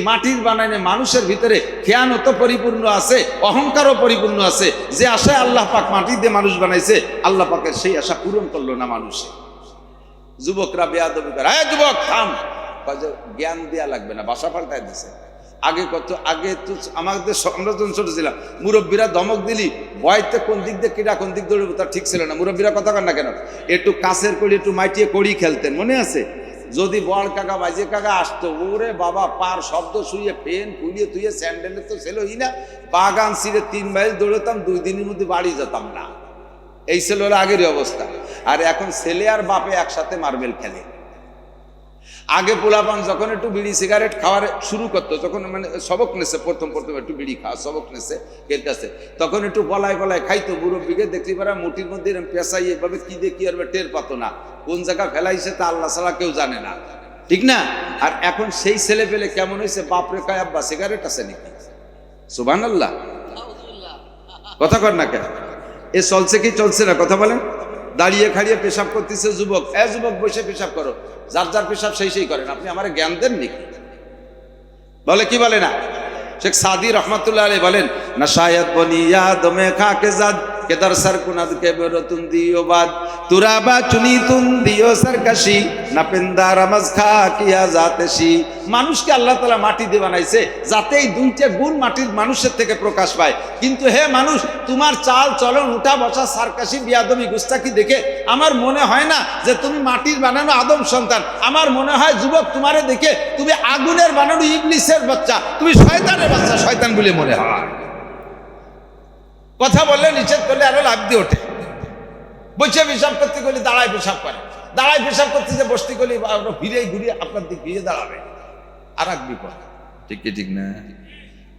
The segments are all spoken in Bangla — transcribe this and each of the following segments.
মাটির বানাইনে মানুষের ভিতরে খেয়ানত পরিপূর্ণ আছে, অহংকারও পরিপূর্ণ আছে। যে আশায় আল্লাহ পাক মাটি দিয়ে মানুষ বানাইছে, আল্লাহ পাকের সেই আশা পূরণ করলো না মানুষে। যুবকরা বেয়াদবি করে, হ্যাঁ যুবক থাম, জ্ঞান দেয়া লাগবে না, বাসা পাল্টাই দিছে। আগে তো আমাদের আমরা যখন ছোট ছিলাম, মুরব্বীরা ধমক দিলি ভয়তে কোন দিক দিয়ে কিরা কোন দিক দৌড়বে তার ঠিক ছিল না। মুরব্বীরা কথা কন না কেন, একটু কাছের কড়ি একটু মাইটিয়ে কড়ি খেলতেন, মনে আছে? যদি বড় কাকা বাজে কাকা আসতো, ওরে বাবা পার শব্দ শুয়ে পেন ফুলিয়ে তুইয়ে স্যান্ডেলে তো ছেলই না, বাগান ছিঁড়ে 3 মাইল দৌড়তাম, 2 দিনের মধ্যে বাড়ি যেতাম না। এই ছিল আগেরই অবস্থা। আর এখন ছেলে আর বাপে একসাথে মার্বেল খেলে। আগে পোলাপান যখন একটু বিড়ি সিগারেট খাওয়ার শুরু করতো, যখন মানে সবক নেছে, প্রথম একটু বিড়ি খাওয়া সবক নেছে এর কাছে, তখন একটু গলায় গলায় খাইতো। মুরব্বীকে দেখতে পারা মুঠির মধ্যে এরকম পেশাই এভাবে কি দিয়ে কি আর টের পাতো না, কোন জায়গা ফেলাইছে তা আল্লাহ ছাড়া কেউ জানে না, ঠিক না? আর এখন সেই ছেলে পেলে কেমন হয়েছে, বাপরে কয় আব্বা সিগারেট আছে নাকি? সুবহানাল্লাহ, কথা কর না কেন? এ চলছে কি চলছে না কথা বলেন? দাঁড়িয়ে খাড়িয়ে পেশাব করতেছে যুবক, যুবক বসে পেশাব করো, যার যার পেশাব সেই করেন, আপনি আমার জ্ঞান দেন নাকি? বলে কি বলে না? শেখ সাদি রহমাতুল্লাহ আলাইহি বলেন, না শায়দ বনিয়া দমে খাকে জাদ কেদার সর কুনাদ কে বেরতুন দিও বাদ তুরাবা চুনি তুন দিও সরকাশি না পেন্দা রামাজ খা কিয়া জাতেশি। মানুষকে আল্লাহ তাআলা মাটি দিয়ে বানাইছে যাতে এই 2টা গুণ মাটির মানুষের থেকে প্রকাশ পায়। কিন্তু হে মানুষ, তোমার চাল চলন উঠা বসা সারকাশি বিয়াদমি গুস্তাকি দেখে আমার মনে হয় না যে তুমি মাটির বানানো আদম সন্তান। আমার মনে হয় যুবক, তোমারে দেখে তুমি আগুনের বানানো ইবলিসের বাচ্চা, তুমি শয়তানের বাচ্চা, শয়তান বলে মনে হয়। কথা বললে নিষেধ করলে আরো লাভ দিয়ে ওঠে। বসে পেশাব করতে গেলে দাঁড়ায় পেশাব করে, দাঁড়ায় পেশাব করতে যে বসতে গেলে ফিরে ঘুরিয়ে আপনার দিক ফিরে দাঁড়াবে, আর এক বিপদ। ঠিক কি ঠিক না?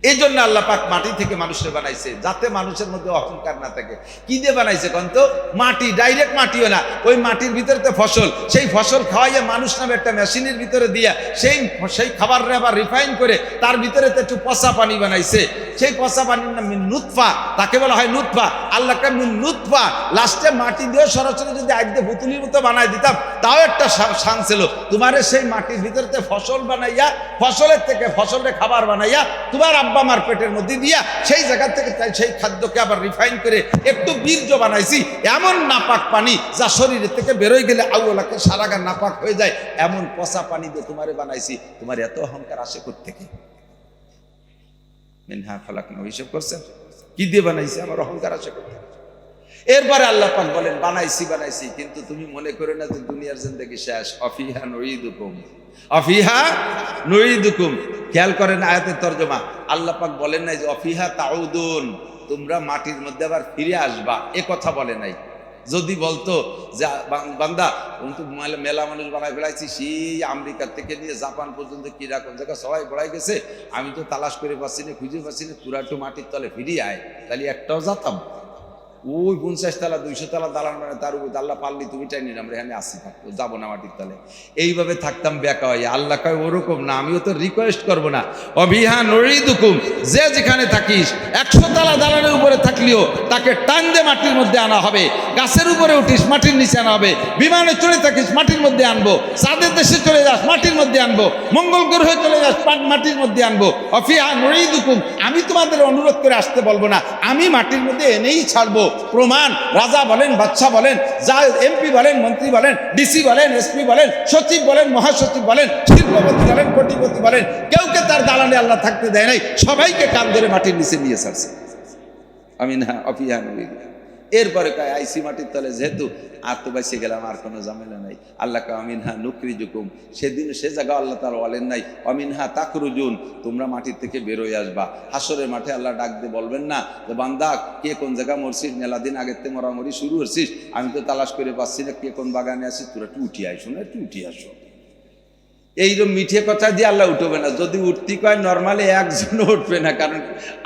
এই জন্য আল্লাহ পাক মাটি থেকে মানুষের বানাইছে যাতে মানুষের মধ্যে অহংকার না থাকে। কি দিয়ে বানাইছে কোন তো? মাটি, ডাইরেক্ট মাটিও না, ওই মাটির ভিতরে তো ফসল, সেই ফসল খাওয়াইয়া মানুষ নামে একটা মেশিনের ভিতরে দিয়া সেই খাবারটা আবার রিফাইন করে তার ভিতরে তো একটু পচা পানি বানাইছে। সেই পচা পানির নাম মিন নুতফা, তাকে বলা হয় নুতফা। আল্লাহকে মিন নুতফা, লাস্টে মাটি দিয়ে সরাসরি যদি একদম পুতুলির মতো বানাই দিতাম তাও একটা শান ছিল। তোমারে সেই মাটির ভিতরে ফসল বানাইয়া, ফসলের থেকে ফসলের খাবার বানাইয়া তোমার আব্বা আমার পেটের মধ্যে দিয়া সেই জায়গা থেকে সেই খাদ্যকে আবার রিফাইন করে একটু বীর্য বানাইছি। এমন নাপাক পানি যা শরীরের থেকে বেরোয় গেলে আউলাকে সারাগার নাপাক হয়ে যায়, এমন পচা পানি দিয়ে তোমারে বানাইছি। তোমার এত অহংকার আসে কোত্থেকে? মিনহা খালাকনা, হিসাব করছেন কি দিয়ে বানাইছি? আমার অহংকার আসে কোত্থেকে? এরপরে আল্লাহ পাক বলেন, বানাইছি, কিন্তু তুমি মনে করো না যে দুনিয়ার জিন্দেগি শেষ। অফিহা নুইদুকুম, অফিহা নুইদুকুম। খেয়াল করেন আয়াতের তর্জমা, আল্লাহ পাক বলেন নাই যে অফিহা তাউদুন, তোমরা মাটির মধ্যে আবার ফিরে আসবা, এ কথা বলে নাই। যদি বলতো যে বান্দা মেলা মানুষ বানায় ফেলাইছি, সেই আমেরিকা থেকে নিয়ে জাপান পর্যন্ত কিরকম জায়গা সবাই বড়াই গেছে, আমি তো তালাশ করে পাচ্ছি না, খুঁজে পাচ্ছি না, পুরা একটু মাটির তলে ফিরিয়ে আয়, তাহলে একটাও যেতাম। ওই 50 তলা 200 তলা দালান মানে তার উপর আল্লাহ পারলি তুমি টাইনি, আমরা এখানে আসি থাকবো, যাবো না মাটির তলে, এইভাবে থাকতাম বেকা হয়ে। আল্লাহ কয় ওরকম না, আমিও তো রিকোয়েস্ট করবো না। অবিহা নুইদুকুম, যে যেখানে থাকিস 100 তলা দালানের উপরে থাকলেও তাকে টান দিয়ে মাটির মধ্যে আনা হবে। গাছের উপরে উঠিস মাটির নিচে আনা হবে, বিমানে চড়ে থাকিস মাটির মধ্যে আনবো, চাঁদের দেশে চলে যাস মাটির মধ্যে আনবো, মঙ্গল গ্রহে চলে যাস মাটির মধ্যে আনবো। অফিহা নুইদুকুম, আমি তোমাদের অনুরোধ করে আসতে বলবো না, আমি মাটির মধ্যে এনেই ছাড়বো। প্রমাণ, রাজা বলেন, বাদশা বলেন, যা এমপি বলেন, মন্ত্রী বলেন, ডিসি বলেন, এসপি বলেন, সচিব বলেন, মহাসচিব বলেন, শিল্পপতি বলেন, কোটিপতি বলেন, কেউকে তার দালানে আল্লাহ থাকতে দেয় নাই, সবাইকে কান ধরে মাটির নিচে নিয়ে ছাড়ছে। আমিন, হ্যাঁ অফিহা নুইদুকুম। এরপরে কয় আইসি মাটির তলে যেহেতু আর তো বাঁচিয়ে গেলাম, আর কোনো ঝামেলা নাই। আল্লাহ কয় অমিনহা নুকরিজুকুম, সেদিন সে জায়গা আল্লাহ তাআলা বলেন নাই অমিনহা তাখরুজুন, তোমরা মাটির থেকে বেরোয় আসবা। হাসরের মাঠে আল্লাহ ডাক দিয়ে বলবেন না যে বান্দা কে কোন জায়গা মরছিস, মেলা দিন আগের থেকে মরামরি শুরু করছিস, আমি তো তালাশ করে পাচ্ছি না, কে কোন বাগানে আসিস, তোরা একটু উঠিয়ে আইসো না, একটু উঠিয়ে আসো। এইরকম মিঠে কথা দিয়ে আল্লাহ উঠবে না। যদি উঠতে কয় নর্মালি একজনও উঠবে না, কারণ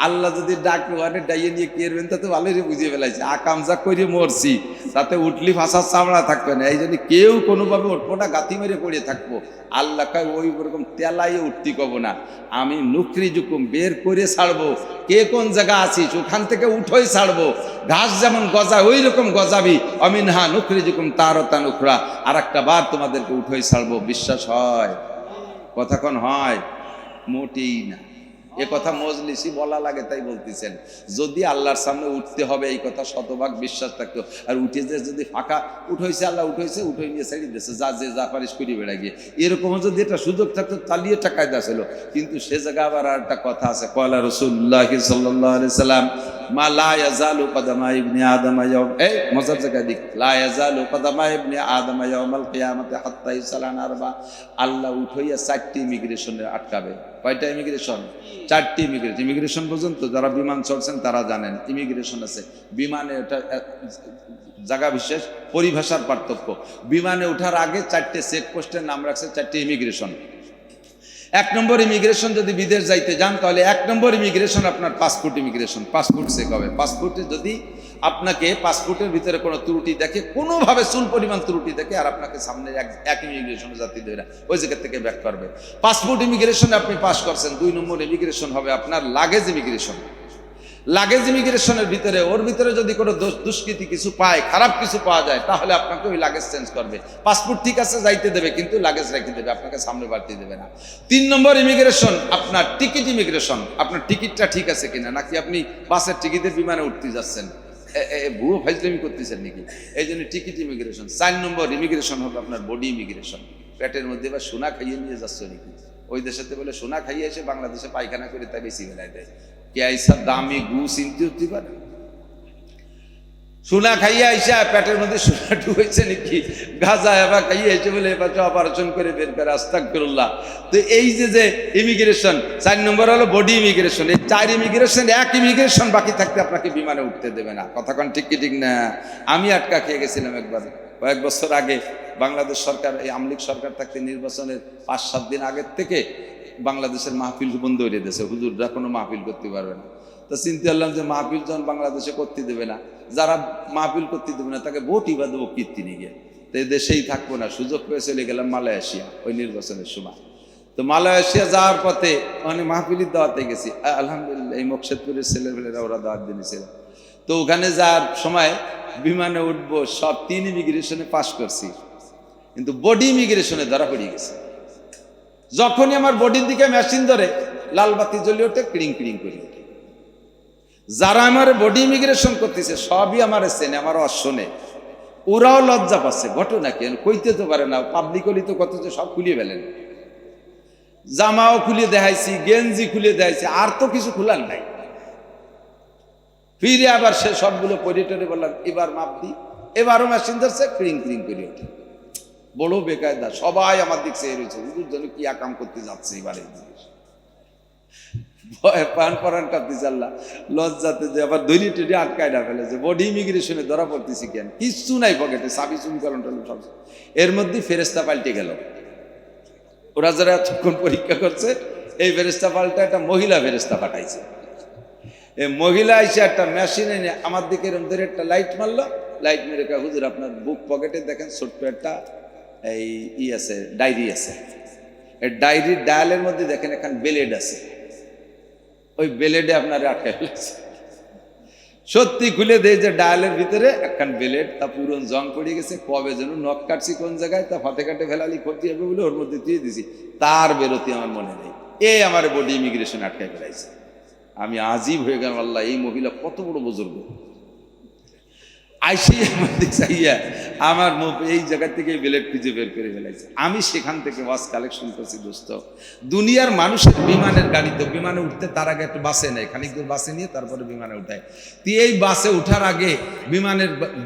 আল্লাহ যদি ডাক ওয়ানে ডাইয়ে নিয়ে কেরবেন তাতে ভালোই বুঝিয়ে ফেলাইছে, আকামজা করে মরছি, তাতে উঠলি ফাঁসার চামড়া থাকবে না, এই জন্য কেউ কোনোভাবে উঠবো না, গাঁথি মেরে পড়ে থাকবো। আল্লাহ কয় ওই ওরকম তেলাইয়ে উঠতে কব না, আমি নুকরি জুকুম, বের করে ছাড়বো। কে কোন জায়গা আছিস ওখান থেকে উঠোই ছাড়বো। ঘাস যেমন গজায় ওই রকম গজাবি। অমিনহা নুকরি জুকুম তারতা নুকরা, আর একটা বার তোমাদেরকে উঠোই ছাড়বো। বিশ্বাস হয়? কথা কোন হয়? মোটেই না। এ কথা মজলিসি বলা লাগে তাই বলতেছেন। যদি আল্লাহর সামনে উঠতে হবে এই কথা শতভাগ বিশ্বাস থাকতো, আর উঠে যে যদি ফাঁকা উঠাইছে আল্লাহ উঠাইছে, উঠে নিয়ে ছেড়ে দিয়েছে, যা যে যা পারিস করি বেড়া গিয়ে, এরকমও যদি এটা সুযোগ থাকতো তালিয়ে একটা কায়দা ছিল। কিন্তু সে জায়গা আবার আর একটা কথা আছে, কয়লা রাসূলুল্লাহ সাল্লাল্লাহু আলাইহি সাল্লাম মা লা ইয়াজালু কদামা ইবনে আদম ইয়াউম, এই মজার জায়গা দিক, লা ইয়াজালু কদামা ইবনে আদম ইয়াউমাল কিয়ামাতি হাত্তা ইসালান আরবা। আল্লাহ উঠাইয়া 4টি ইমিগ্রেশনে আটকাবে। কয়টা ইমিগ্রেশন? 4টি ইমিগ্রেশন। ইমিগ্রেশন পর্যন্ত যারা বিমান চড়ছেন তারা জানেন ইমিগ্রেশন আছে। বিমানে ওটা জায়গা বিশেষ, পরিভাষার পার্থক্য। বিমানে ওঠার আগে 4টে চেকপোস্টের নাম রাখছে, 4টি ইমিগ্রেশন। 1 নম্বর ইমিগ্রেশন যদি বিদেশ যাইতে যান তাহলে 1 নম্বর ইমিগ্রেশন আপনার পাসপোর্ট ইমিগ্রেশন। পাসপোর্ট চেক হবে। পাসপোর্টে যদি আপনাকে পাসপোর্টের ভিতরে কোনো ত্রুটি দেখে, কোনোভাবে চুল পরিমাণ ত্রুটি দেখে, আর আপনাকে সামনে এক ইমিগ্রেশনে জাতি ধরে ওই জায়গা থেকে ব্যাক করবে। পাসপোর্ট ইমিগ্রেশনে আপনি পাস করছেন। 2 নম্বর ইমিগ্রেশন হবে আপনার লাগেজ ইমিগ্রেশন। লাগেজ ইমিগ্রেশনের ভিতরে ওর ভিতরে যদি কোনো দুষ্কৃতি কিছু পায়, খারাপ কিছু পাওয়া যায়, তাহলে আপনাকে ওই লাগেজ চেঞ্জ করবে। পাসপোর্ট ঠিক আছে যাইতে দেবে, কিন্তু লাগেজ রেখে দেবে, আপনাকে সামনে বাড়তে দেবে না। 3 নম্বর ইমিগ্রেশন আপনার টিকিট ইমিগ্রেশন। আপনার টিকিটটা ঠিক আছে কিনা, নাকি আপনি বাসের টিকিটের বিমানে উঠতে যাচ্ছেন, ভুয়ো ফাইজলামি করতেছেন নাকি, এই জন্য টিকিট ইমিগ্রেশন। 4 নম্বর ইমিগ্রেশন হবে আপনার বডি ইমিগ্রেশন। পেটের মধ্যে বা সোনা খাইয়ে নিয়ে যাচ্ছ নাকি, ওই দেশেতে বলে সোনা খাইয়ে এসে বাংলাদেশে পায়খানা করে তাই বেশি বেলায় দেয়। কে আইসা দামি গু চিনতে হতে পারে, সোনা খাইয়ে আইসা পেটের মধ্যে সোনা ঢুকেছে নাকি, গাঁজা এবার খাইয়ে এসে বলে এবার অপারেশন করে বের করে, আস্তাগফিরুল্লাহ। তো এই যে ইমিগ্রেশন 4 নম্বর হলো বডি ইমিগ্রেশন। এই 4 ইমিগ্রেশন, 1 ইমিগ্রেশন বাকি থাকতে আপনাকে বিমানে উঠতে দেবে না। কথা কোন ঠিক কি ঠিক না? আমি আটকা খেয়ে গেছিলাম একবার, কয়েক বছর আগে। বাংলাদেশ সরকার, এই আমলিক সরকার থাকতে নির্বাচনের 5-7 দিন আগের থেকে বাংলাদেশের মাহফিল বন্ধ হয়ে দিয়েছে, হুজুররা কোনো মাহফিল করতে পারবে না। তো চিন্তা করলাম যে মাহফিল যখন বাংলাদেশে করতে দেবে না, যারা মাহফিল করতে দেবে না তাকে ভোটই বা দেবো কীর্তি নিয়ে গিয়ে, তো দেশেই থাকবো না। সুযোগ পেয়ে চলে গেলাম মালয়েশিয়া ওই নির্বাচনের সময়। তো মালয়েশিয়া যাওয়ার পথে মানে মাহফিলের দাওয়াতে গেছি, আলহামদুলিল্লাহ এই মকসেদপুরের ছেলেপেলেরা ওরা দাওয়াত দিয়েছিল। তো ওখানে যাওয়ার সময় বিমানে উঠবো, সব 3 ইমিগ্রেশনে পাস করছি, কিন্তু বডি ইমিগ্রেশনে ধরা পড়ে গেছে। যখনই আমার বডির দিকে মেশিন ধরে লাল বাতি জ্বলে ওঠে, ক্রিং ক্রিং করে ওঠে। যারা আমার বডি ইমিগ্রেশন করতেছে সবই আমার চেনে, আমার অশোনে, ওরাও লজ্জা পাচ্ছে। ঘটনা কি কইতে তো পারে না, পাবলিকলি তো কত যে সব খুলিয়ে ফেলেন। জামাও খুলে দেখাইছি, গেঞ্জি খুলে দেখাইছি, আর তো কিছু খোলার নাই। ফিরে আবার সে সবগুলো পরিটরে বললাম এবার মাপ দি, এবারও মেশিন ধরছে, ক্রিং ক্রিং করে ওঠে। বড় বেকায়দা, সবাই আমার দিক চেয়ে রয়েছে, হুজুর যেন কি আকাম করতে যাচ্ছে এবারে। ভয় পান পরান কাঁপতেছে, আল্লাহ লজ্জাতে যে আবার দৈরি টেনে আটকায় না ফেলেছে। বডি ইমিগ্রেশনে ধরা পড়তেছি কেন, কিচ্ছু নাই পকেটে, চাবি চুরি করেন সব। এর মধ্যে ফেরেস্তা পাল্টে গেল। ওরা যারা এতক্ষণ পরীক্ষা করছে, এই ফেরেস্তা পাল্টা একটা মহিলা ফেরেস্তা পাঠাইছে। এই মহিলা এসে একটা মেশিন এনে আমার দিকে এরকম ধরে একটা লাইট মারলো। লাইট মেরে কা, হুজুর আপনার বুক পকেটে দেখেন ছোট্ট একটা এই আছে, ডায়েরি আছে। এই ডায়েরির ডায়ালের মধ্যে দেখেন এখন ব্লেড আছে, ওই ব্লেডে আপনার আটকে ফেলেছে। সত্যি খুলে দেয় যে ডায়ালের ভিতরে একখান ব্লেড, তা পুরো জং পড়ে গেছে। কবে যেন নখ কাটছি কোন জায়গায়, তা হাতে কাটে ফেলালি ক্ষতি হবে বলে ওর মধ্যে দিয়ে দিছি, তার বেরোতে আমার মনে নেই। আমার বডি ইমিগ্রেশন আটকায় ফেলাইছে। আমি আজীব হয়ে গেলাম, আল্লাহ এই মহিলা কত বড় বুজুর্গ। আইসি আমার দিক চাইয়া আমার মুখ এই জায়গা থেকে ব্লেড খুঁজে বের করে ফেলাইছে। আমি সেখান থেকে ওয়াজ কালেকশন করছি। দোস্ত, দুনিয়ার মানুষের বিমানের গাড়িতে, বিমানে উঠতে তার আগে একটু বাসে নেয়, খানিক দূর বাসে নিয়ে তারপরে বিমানে উঠায়। তুই এই বাসে উঠার আগে,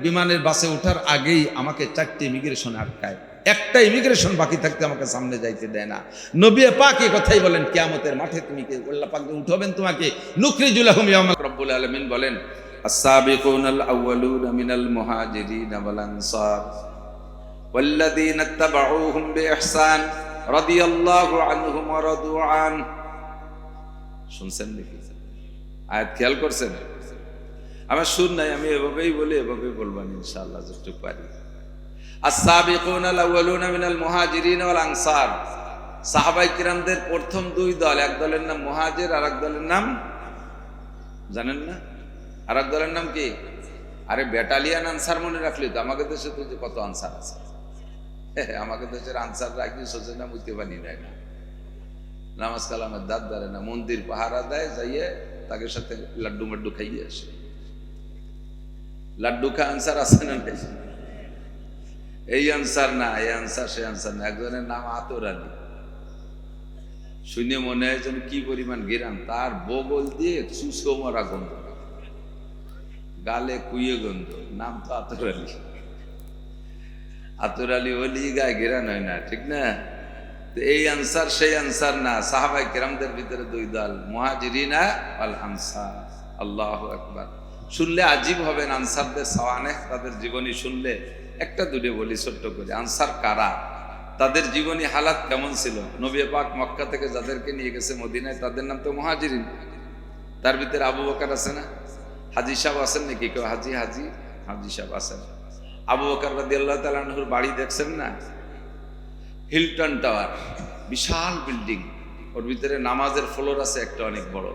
বিমানের বাসে উঠার আগেই আমাকে 4টে ইমিগ্রেশন আটকায়। একটা ইমিগ্রেশন বাকি থাকতে আমাকে সামনে যাইতে দেয় না। নবী পাক এই কথাই বলেন, কিয়ামতের মাঠে তুমি কে আল্লাহ পাক উঠাবেন তোমাকে। নুখরিজুলাহুম ইয়াওমা, রব্বুল আলামিন বলেন السابقون الأولون من المهاجرين والأنصار والذين اتبعوهم بإحسان رضي الله عنهم ورضوا عنه। শুনছেন নাকি আয়াত খেয়াল করছেন? আমার শুন নাই, আমি এভাবেই বলি, এভাবেই বলবেন ইনশাআল্লাহ যতটুকু পারি। السابقون الأولون من المهاجرين والأنصار, সাহাবায়ে কিরামদের প্রথম 2 দল, এক দলের নাম মুহাজির আর এক দলের নাম জানেন না? আর এক দলের নাম কি? আরে ব্যাটালিয়ান আনসার মনে রাখলে তো। আমাদের দেশে তো যে কত আনসার আছে, আমাদের দেশের আনসার রাখলে সোজা নাম বুঝতে পারি না। নামাজ কালামের দাঁত ধরে না, মন্দির পাহারা দেয়, যাইয়ে তাকে সাথে লাড্ডু মাড্ডু খাইয়ে আসে। লাড্ডু খা আনসার আছে না? এই আনসার না, এই আনসার সে আনসার না। একজনের নাম আতর আলী, শুনে মনে হয় যেন কি পরিমাণ গিরান, তার বগল দিয়ে চুষো মরা গন্ধ, গালে কুইয়ে গন্ধ, নাম তো আতর আলী। আতর আলী হলি গায়ে গিরান হয় না, ঠিক না? এই আনসার সেই আনসার না। সাহাবায়ে কেরামদের ভিতরে দুই দল, মুহাজিরিনা আল আনসার। আল্লাহু আকবার। শুনলে আজীব হবেন আনসারদের সাওয়ানেহ, তাদের জীবনী শুনলে। একটা দুটো বলি ছোট্ট করে, আনসার কারা, তাদের জীবনী হালাত কেমন ছিল। নবী পাক মক্কা থেকে যাদেরকে নিয়ে গেছে মদিনায়, তাদের নাম তো মুহাজিরিন। তার ভিতরে আবু বকর আছে না? হাজী সাহেব আছেন নাকি কেউ? হাজী সাহেব আছেন। আবু বকর রাদিয়াল্লাহু তাআলা আনহুর বাড়ি দেখছেন না? হিলটন টাওয়ার, বিশাল বিল্ডিং, ওর ভিতরে নামাজের ফ্লোর আছে একটা অনেক বড়।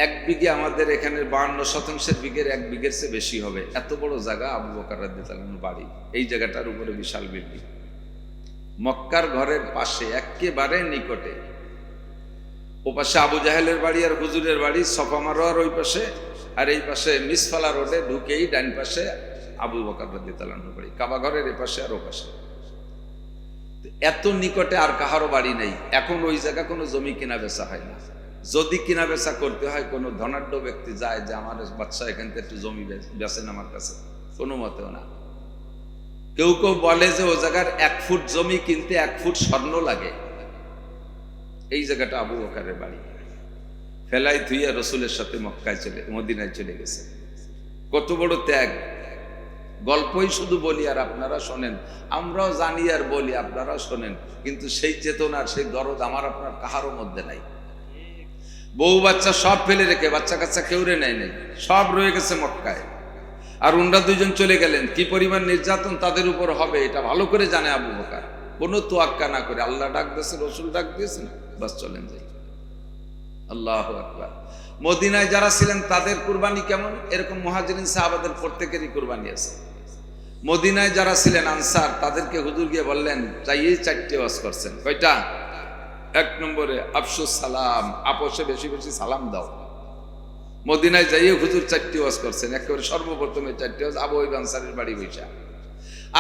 এক বিঘে আমাদের এখানে 52% বিঘের 1 বিঘের চেয়ে বেশি হবে, এত বড় জায়গা আবু বকর রাদিয়াল্লাহু তাআলার বাড়ি। এই জায়গাটার উপরে বিশাল বিল্ডিং, মক্কার ঘরের পাশে একেবারে নিকটে। ও পাশে আবু জাহেলের বাড়ি আর হুজুরের বাড়ি, সফা মারোয়ার ওই পাশে, আর এই পাশে মিসফালা রোডে ঢুকেই ডান পাশে আবু বকর রাদিয়াল্লাহু তাআলার বাড়ি। কাবা ঘরের এ পাশে আর ও পাশে, এত নিকটে আর কাহারও বাড়ি নেই। এখন ওই জায়গা কোনো জমি কেনা বেচা হয় না। যদি কিনা বেচা করতে হয়, কোনো ধনাঢ্য ব্যক্তি যায় যে আমার বাচ্চা এখান থেকে একটু জমি বেচেন আমার কাছে, কোনো মতেও না। কেউ কেউ বলে যে ও জায়গার 1 ফুট জমি কিনতে 1 ফুট স্বর্ণ লাগে। এই জায়গাটা আবু বকরের বাড়ি। ফেলাই থুইয়া রসুলের সাথে মদিনায় চলে গেছে। কত বড় ত্যাগ! গল্পই শুধু বলি আর আপনারা শোনেন, আমরাও জানি আর বলি, আপনারাও শোনেন, কিন্তু সেই চেতনার সেই দরদ আমার আপনার কাহারও মধ্যে নাই। বউ বাচ্চা সব ফেলে রেখে, বাচ্চা কাচ্চা কেউ রে নেয় নাই, সব রয়ে গেছে মক্কায়। আর উনরা দুইজন চলে গেলেন। কি পরিমাণ নির্যাতন তাদের উপর হবে এটা ভালো করে জানে আবু বকর। কোনো তোয়াক্কা না করে, আল্লাহ ডাক দিয়েছে, রসুল ডাক দিয়েছেন, বাস চলেন যাই। আল্লাহু আকবার। মদিনায় যারা ছিলেন তাদের কুরবানি কেমন? এরকম মুহাজিরিন সাহাবাদের প্রত্যেকেরই কুরবানি আছে। মদিনায় যারা ছিলেন আনসার, তাদেরকে হুজুর গিয়ে বললেন, চাইয়েই 4টে ওয়াজ করছেন। কয়টা? 1 নম্বরে আফসুস সালাম, আপোষে বেশি বেশি সালাম দাও। মদিনায় যাইয়ে হুজুর 4টে ওয়াজ করছেন। একেবারে সর্বপ্রথমে 4টে ওয়াজ আবু আইয়ুব আনসারীর বাড়ি বৈশা।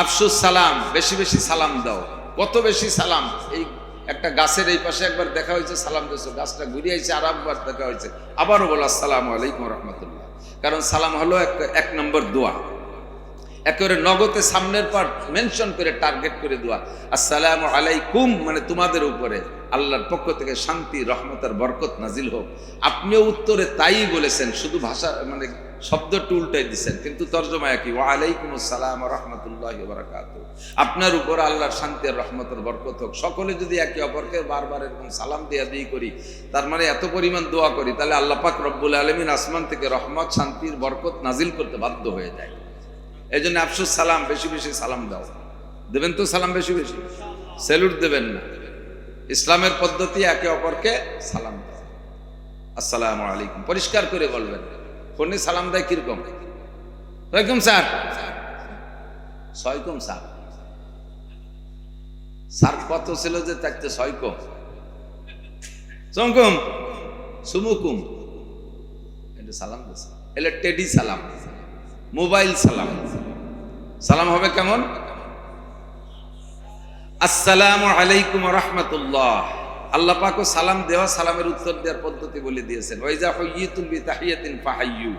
আফসুস সালাম, বেশি বেশি সালাম দাও। কত বেশি সালাম! এই একটা গাছের এই পাশে একবার দেখা হয়েছে, সালাম দিয়েছে, গাছটা ঘুরে আইছে, আর একবার দেখা হয়েছে, আবারও বলো আসসালামু আলাইকুম ওয়া রাহমাতুল্লাহ। কারণ সালাম হলো 1 নম্বর দোয়া। একেবারে নগদে সামনের পার্ট মেনশন করে টার্গেট করে দোয়া। আসসালামু আলাইকুম মানে তোমাদের উপরে আল্লাহর পক্ষ থেকে শান্তি, রহমত আর বরকত নাজিল হোক। আপনিও উত্তরে তাই বলেছেন, শুধু ভাষা মানে শব্দটা উল্টাই দিচ্ছেন, কিন্তু তর্জমা একই, ওয়া আলাইকুমুস সালাম ওয়া রাহমাতুল্লাহি ওয়া বারাকাতুহু। আপনার উপর আল্লাহর শান্তি আর রহমত আর বরকত হোক। সকলে যদি একে অপরকে বারবার এরকম সালাম দিয়ে করি, তার মানে এত পরিমাণ দোয়া করি, তাহলে আল্লাহ পাক রব্বুল আলামিন আসমান থেকে রহমত, শান্তির বরকত নাজিল করতে বাধ্য হয়ে যায়। এই জন্য আফসুস সালাম, বেশি বেশি সালাম দাও। দেবেন তো সালাম বেশি বেশি, স্যালুট দেবেন না। ইসলামের পদ্ধতি একে অপরকে সালাম দাও। আসসালামু আলাইকুম পরিষ্কার করে বলবেন। ফোনে সালাম দেয় কিরকম? ওয়ালাইকুম স্যার, ছয়কুম স্যার। স্যার কত ছিল যে থাকতে ছয়কুম, চমকুম, সুমুকুম, এটা সালাম দিচ্ছে। এলে টেডি সালাম, মোবাইল সালাম। সালাম হবে কেমন? আসসালামু আলাইকুম ওয়া রাহমাতুল্লাহ। আল্লাহ পাকও সালাম দেওয়া, সালামের উত্তর দেওয়ার পদ্ধতি বলে দিয়েছেন। ওয়াইজা হুইয়িতুম বিতাহিয়াতিন ফাহাইয়ু।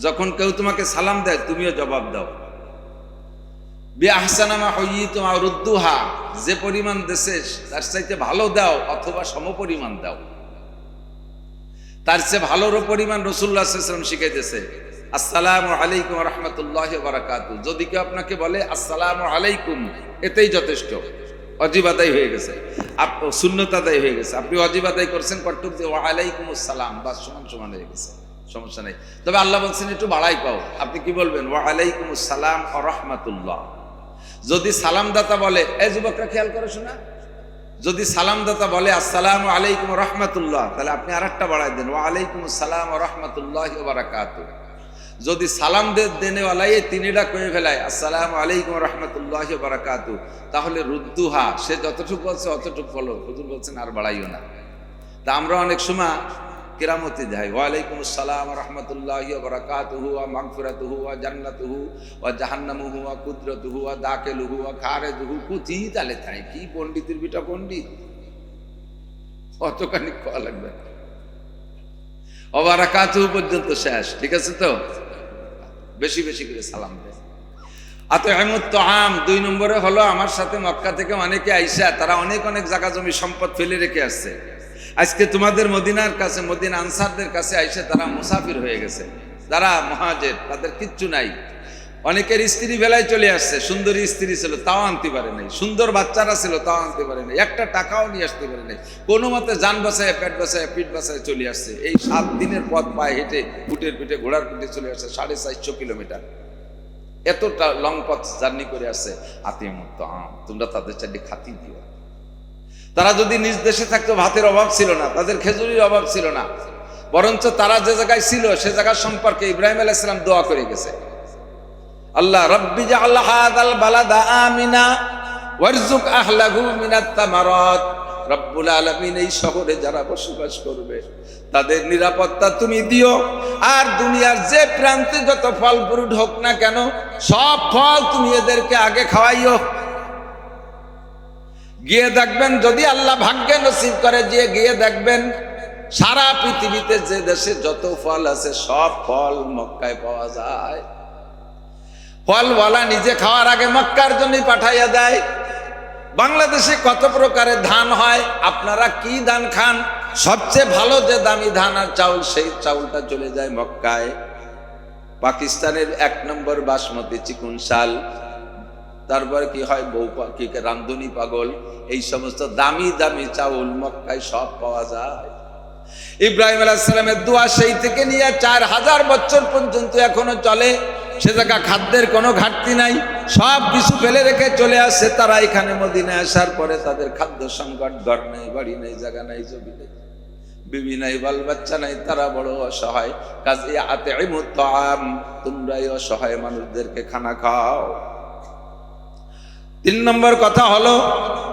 যখন কেউ তোমাকে সালাম দেয়, তুমিও জবাব দাও। বিআহসানা মা হুইয়িতুম আও রুদ্দুহা। যে পরিমাণ দেশে তার চাইতে ভালো দাও, অথবা সমপরিমাণ দাও। তার চেয়ে ভালোর পরিমাণ রাসূলুল্লাহ সাল্লাল্লাহু আলাইহি ওয়াসাল্লাম শিখাইতেছে। আসসালামু আলাইকুম ওয়া রাহমাতুল্লাহি ওয়া বারাকাতুহু। যদি কেউ আপনাকে বলে আসসালামু আলাইকুম, এতেই যথেষ্ট, ওয়াজিব আদায় হয়ে গেছে, সুন্নত আদায় হয়ে গেছে। আপনি ওয়াজিব আদায় করছেন, কর্তব্য দিয়ে ওয়া আলাইকুমুস সালাম, বাস সমান সমান হয়ে গেছে, সমস্যা নেই। তবে আল্লাহ বলছেন একটু বাড়াই পাও। আপনি কি বলবেন? ওয়া আলাইকুমুস সালাম ওয়া রাহমাতুল্লাহ। যদি সালামদাতা বলে, এই যুবকরা খেয়াল করে শোনা, যদি সালামদাতা বলে আসসালামু আলাইকুম ওয়া রাহমাতুল্লাহ, তাহলে আপনি আরেকটা বাড়াই দেন, ওয়া আলাইকুমুস সালাম ওয়া রাহমাতুল্লাহি ওয়া বারাকাতুহু। যদি সালাম দেনেওয়ালাই এই তিনটা কয়ে ফেলায় আসসালামু আলাইকুম রহমতুল্লাহি ওয়া বারাকাতু, তাহলে রুদ্দুহা, সে যতটুকু বলছে অতটুকু বলো, হুজুর বলছেন আর বাড়াইও না। তা আমরা অনেক সময় কেরামতি যাই, ওয়ালাইকুম আসসালাম রহমতুল্লাহি ওয়া বারাকাতুহু ওয়া মাগফিরাতুহু ওয়া জান্নাতুহু ওয়া জাহান্নামুহু ওয়া কুদরতুহু ওয়া দাখিলুহু ওয়া খারিজুহু, কুতি তালে তাই কি পণ্ডিতের বিটা পণ্ডিত, অতখানি কোয়া লাগবে ওয়া বারাকাতুহু পর্যন্ত শেষ। ঠিক আছে তো, বেশি বেশি করে সালাম দেয়। আত'ইমুত তাআম, 2 নম্বরে হলো আমার সাথে মক্কা থেকে অনেকে আইসা, তারা অনেক অনেক জায়গা জমি সম্পদ ফেলে রেখে আসছে। আজকে তোমাদের মদিনার কাছে, মদিনা আনসারদের কাছে আইসা তারা মুসাফির হয়ে গেছে, যারা মুহাজির, তাদের কিচ্ছু নাই। অনেকের স্ত্রী বেলায় চলে আসছে, সুন্দরী স্ত্রী ছিল তাও আনতে পারে নাই, সুন্দর বাচ্চারা ছিল তাও আনতে পারে নাই, একটা টাকাও নিয়ে আসতে পারে নাই, কোনো মতে যান বাসায় পেট বাসায় পিঠ বাসায় চলে আসছে। এই 7 দিনের পথ পায়ে হেঁটে, উটের পিঠে ঘোড়ার পিঠে চলে আসছে 450 কিলোমিটার, এতটা লং পথ জার্নি করে আসছে। আতিমুত তাআম, তোমরা তাদের চাইলে খাতি দিও। তারা যদি নিজ দেশে থাকতো ভাতের অভাব ছিল না, তাদের খেজুরির অভাব ছিল না, বরঞ্চ তারা যে জায়গায় ছিল সে জায়গা সম্পর্কে ইব্রাহিম আলাইহিস সালাম দোয়া করে গেছে, আল্লাহ রাব্বি জাআল হাযাল বালাদা আমিনা ওয়ারযুক আহলাহু মিনাত তামারাত, রব্বুল আলামিন এই শহরে যারা বসবাস করবে তাদের নিরাপত্তা তুমি দিও, আর দুনিয়ার যে প্রান্তে যত ফল ফ্রুট হোক না কেন সব ফল তুমি এদেরকে আগে খাওয়াইও। গিয়ে দেখবেন, যদি আল্লাহ ভাগ্যে নসিব করে যে গিয়ে দেখবেন সারা পৃথিবীতে যে দেশে যত ফল আছে সব ফল মক্কায় পাওয়া যায়। ফলওয়ালা নিজে খাওয়ার আগে মক্কার জন্য পাঠাইয়া দেয়। বাংলাদেশে কত প্রকারের ধান হয়, আপনারা কি ধান খান? সবচেয়ে ভালো যে দামি ধান আর চাউল, সেই চাউলটা চলে যায় মক্কায়। পাকিস্তানের 1 নম্বর বাসমতি চিকুন শাল, তারপরে কি হয় বউ পাখি, রান্ধনি পাগল, এই সমস্ত দামি দামি চাউল মক্কায় সব পাওয়া যায়। ইব্রাহিম আলাইহিস সালামের দোয়া সেই থেকে নিয়ে 4000 বছর পর্যন্ত এখনো চলে। সে জায়গা খাদ্যের কোনো ঘাটতি নাই, সব কিছু ফেলে রেখে চলে আসছে তারা এখানে মদিনায় আসার পরে। তাদের খাদ্য সংকট, ঘর নেই, বাড়ি নেই, জায়গা নাই, জমি নেই, বিবি নাই, বাল বাচ্চা নাই, তারা বড় অসহায়। কাজে আত'ইমুত তাআম, তোমরা এই অসহায় মানুষদেরকে খানা খাও। 3 নম্বর কথা হলো,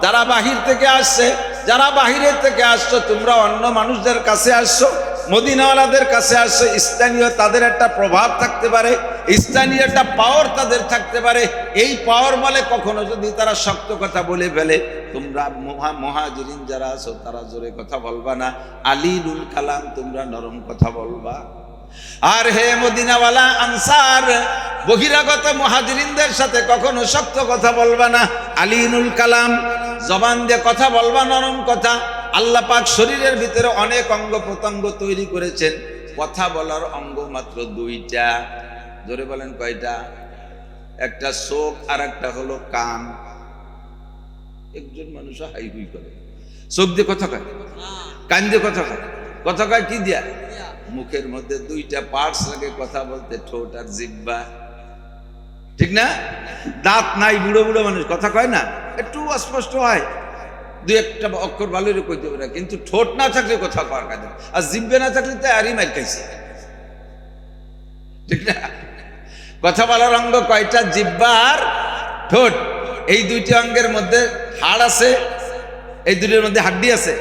যারা বাহির থেকে আসছে, যারা বাহিরের থেকে আসছো, তোমরা অন্য মানুষদের কাছে আসছো, মদিনাওয়ালাদের কাছে আসছো, স্থানীয় তাদের একটা প্রভাব থাকতে পারে, স্থানীয় একটা পাওয়ার তাদের থাকতে পারে। এই পাওয়ার বলে কখনো যদি তারা শক্ত কথা বলে ফেলে, তোমরা মুহাজিরিন যারা আছো তারা জোরে কথা বলবা না, আলীনুল কালাম, তোমরা নরম কথা বলবা। আর হে মদিনাওয়ালা আনসার, বহিরাগত মুহাজিরিনদের সাথে কখনো শক্ত কথা বলবা না, আলীনুল কালাম, জবান দিয়ে কথা বলবা, নরম কথা। আল্লাহ পাক শরীরের ভিতরে অনেক অঙ্গ প্রত্যঙ্গ তৈরি করেছেন, কথা বলার অঙ্গ মাত্র 2টা। জোরে বলেন কয়টা? একটা চোখ আর একটা হলো কান। একজন মানুষ হাই হুই করে, চোখ দিয়ে কথা কয়, কান দিয়ে কথা কয়। কথা কয় কি দিয়া? মুখের মধ্যে 2টা পার্টস লাগে কথা বলতে, ঠোঁট আর জিহ্বা, ঠিক না? দাঁত নাই, বুড়ো বুড়ো মানুষ কথা কয় না, একটু অস্পষ্ট হয়, 2-1টা অক্ষর ভালো করে কইতে পারে, কিন্তু ঠোঁট না থাকলে কথা কওয়ার কাজ, আর জিহ্বা না থাকলে তো আরই মাইর খাইছে, ঠিক না? কথা বলার অঙ্গ কয়টা? জিহ্বা আর ঠোঁট। এই 2টি অঙ্গের মধ্যে হাড় আছে, এই 2টির মধ্যে হাড্ডি আছে।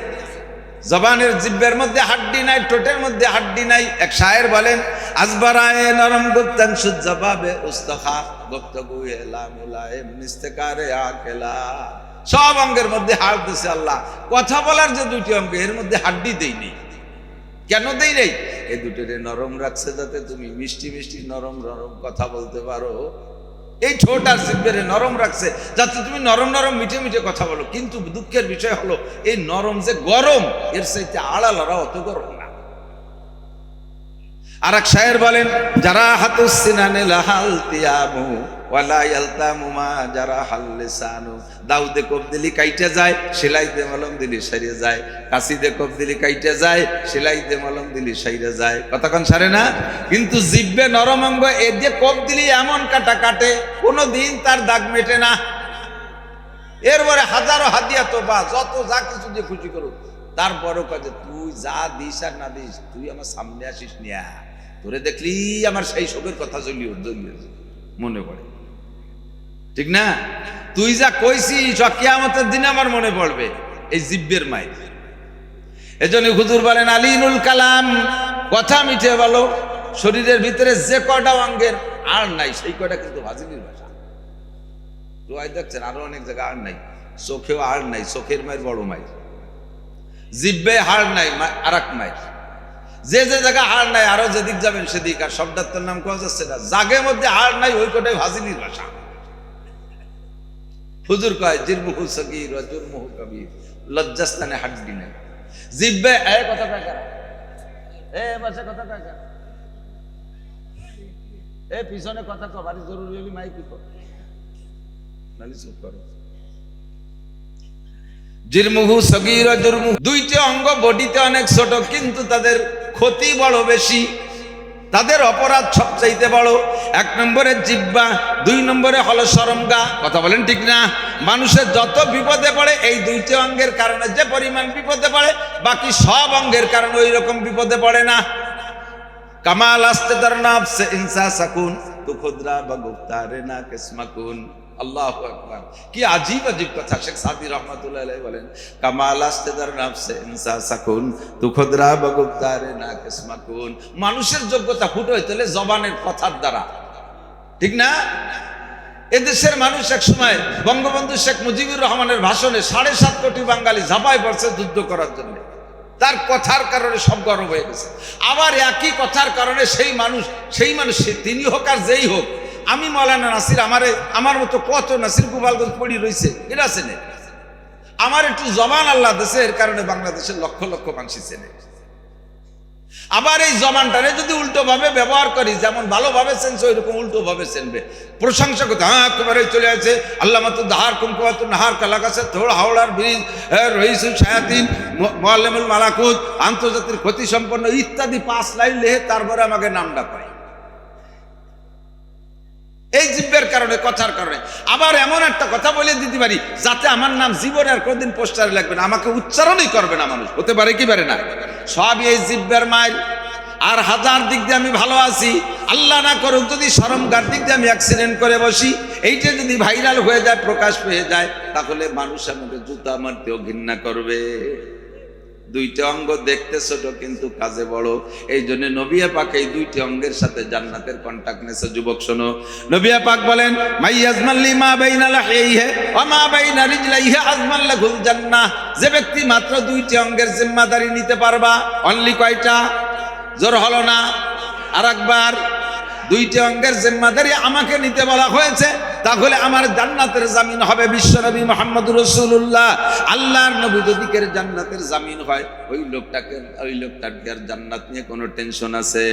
জবানের জিহ্বার মধ্যে হাড্ডি নাই, ঠোঁটের মধ্যে হাড্ডি নাই। এক শায়ের বলেন, আজবারায়ে নরম গুপ্তান সুজবাবে উস্তাখা গুপ্তগু এলা মুলায়েম নিস্তেকারে আকেলা। সব অঙ্গের মধ্যে হাড় দিছে আল্লাহ। কথা বলার যে 2টি অঙ্গ, এর মধ্যে হাড্ডি দেয়নি। কেন দেই নেই? এই 2টিরে নরম রাখছে যাতে তুমি মিষ্টি মিষ্টি নরম নরম কথা বলতে পারো। এই ঠোঁট আর জিহ্বারে নরম রাখছে যাতে তুমি নরম নরম মিঠে মিঠে কথা বলো। কিন্তু দুঃখের বিষয় হলো, এই নরম যে গরম, এর চাইতে আড়ালারা অত গরম না। আর এক শায়ের বলেন, যারা হাতুস সিনানে লাহাল তিয়ামু ওয়ালা ইয়ালতামু মা যারা হাল লিসানু। দাউদে কোপ দিলি কাইটে যায়, সেলাই দে মলম দিলি সাইরে যায়। কাশিদে কোপ দিলি কাইটে যায়, সেলাই দে মলম দিলি সাইরে যায়। কতক্ষণ সারে না? কিন্তু জিহ্বে নরম অঙ্গ, এ দিয়ে কোপ দিলি এমন কাটা কাটে, কোনোদিন তার দাগ মেটে না। এরপরে হাজারো হাদিয়া তোবা, যত যা কিছু দিয়ে খুশি করুক, তারপরও কাজে তুই যা দিস আর না দিস, তুই আমার সামনে আসিস নিয়া, তোরে দেখলি আমার সেই শোকের কথা জ্বলিয়ে মনে পড়ে, ঠিক না? তুই যা কইছিস কিয়ামতের দিনে আমার মনে পড়বে, এই জিব্বের মাইর। এজন্য হুজুর বলেন আলিনুল কালাম, কথা মিঠে বলো। শরীরের ভিতরে যে কটা অঙ্গের আর নাই সেই কটা কিন্তু ভাজিলির ভাষা। দোয়াই দেখছেন আরো অনেক জায়গায় আর নাই, চোখেও আর নাই, চোখের মায়ের বড় মায়ের, জিব্বে হাড় নাই আর এক মায়ের। যে যে জায়গায় হাড় নাই আরো যেদিক যাবেন সেদিক, আর সব ডাক্তার নাম কোয়া যাচ্ছে না, জাগের মধ্যে হাড় নাই ওই কটাই ভাজিলির ভাষা। হুজুর কয় জিরমুহু সগীর ওয়া জুরমুহু কবীর, লজ্জাস্থানে হাড্ডি নাই। জিব্বে এ কথা টাকা, এ বাসে কথা টাকা, এ পিছনে কথা তো বাড়ি জরুরি হলি মাইক কর, নালি চুপ করো। জিরমুহু সগীর ওয়া জুরমুহু, দুইটা অঙ্গ বডিতে অনেক ছোট কিন্তু তাদের ক্ষতি বড় বেশি, তাদের অপরাধ সবচাইতে বড়। এক নম্বরে জিহ্বা, দুই নম্বরে হলো শরমগা। কথা বলেন ঠিক না? মানুষের যত বিপদে পড়ে এই দুইটি অঙ্গের কারণে যে পরিমাণ বিপদে পড়ে, বাকি সব অঙ্গের কারণে ওই রকম বিপদে পড়ে না। কামাল আস্তে তার নাফসে ইনসা সাকুন তু খুদরা বাগুফতারে না কিসমাকুন। আল্লাহু আকবার, কি আজীব আজীব কথা। শেখ সাদি রহমাতুল্লাহ আলাইহি বলেন কামাল আস্তে তার নাফসে ইনসা সাকুন তু খুদরা বাগুফতারে না কিসমাকুন। মানুষের যোগ্যতা ফুটে হইতে হলে জবানের কথার দ্বারা, ঠিক না? এদেশের মানুষ এক সময় বঙ্গবন্ধু শেখ মুজিবুর রহমানের ভাষণে 7.5 কোটি বাঙালি ঝাঁপায় পড়ছে যুদ্ধ করার জন্য, তার কথার কারণে সব গরম হয়ে গেছে। আবার একই কথার কারণে সেই মানুষ তিনি হোক আর যেই হোক, আমি মৌলানা নাসির, আমার মতো কত নাসির গোপালগঞ্জ পড়ি রয়েছে, এটা আছে না? আমার একটু জবান আল্লাহ দেশে, এর কারণে বাংলাদেশের লক্ষ লক্ষ মানুষ চেনে। আবার এই জবানটারে যদি উল্টো ভাবে ব্যবহার করি, যেমন ভালোভাবে চেনছে ওই রকম উল্টো ভাবে চেনবে। প্রশংসা করতে হ্যাঁ একেবারে চলে আছে আল্লাহ মাতু দাহার কুমকুয়াত নাহার কালাকাছে থোড় হাওড়ার ব্রিজ, রহিসুল শায়াতিন, মুআল্লিমুল মালাকুত, আন্তর্জাতিক ক্ষতি সম্পন্ন ইত্যাদি 5 লাইন লেহে তারপরে আমাকে নামটা পাই। এই জিব্বের কারণে, কথার কারণে। আবার এমন একটা কথা বলে দিতে পারি যাতে আমার নাম জীবনে আর কোনদিন পোস্টারে লাগবে না, আমাকে উচ্চারণই করবে না মানুষ। হতে পারে কি পারে না? সব এই জিব্বের মাইল। আর হাজার দিক দিয়ে আমি ভালো আছি, আল্লাহ না করুক যদি শরমগার দিক দিয়ে আমি অ্যাক্সিডেন্ট করে বসি, এইটা যদি ভাইরাল হয়ে যায়, প্রকাশ পেয়ে যায়, তাহলে মানুষ আমাকে জুতা মারতেও ঘৃণা করবে। দুইটা অঙ্গ দেখতে ছোট কিন্তু কাজে বড়। এই জন্য নবী পাক এই দুইটি অঙ্গের সাথে জান্নাতের কন্টাক্ট নেছে। যুবক শোনো, নবী পাক বলেন মাইয়াজমাল্লি মা বাইনা লাহিহি ওয়া মা বাইনা রিজলাইহি আজমাল লাহুল জান্নাহ। যে ব্যক্তি মাত্র দুইটি অঙ্গের জিম্মাদারি নিতে পারবা, অনলি কয়টা? জোর হলো না? আরেকবার, দুইটি অঙ্গের জিম্মাদারি আমাকে নিতে বলা হয়েছে, তাহলে আমার জান্নাতের জামিন হবে বিশ্বনবী মুহাম্মদুর রাসূলুল্লাহ। আল্লাহর নবী যদি কের জান্নাতের জামিন হয়, ওই লোকটার জান্নাত নিয়ে কোনো টেনশন আছে?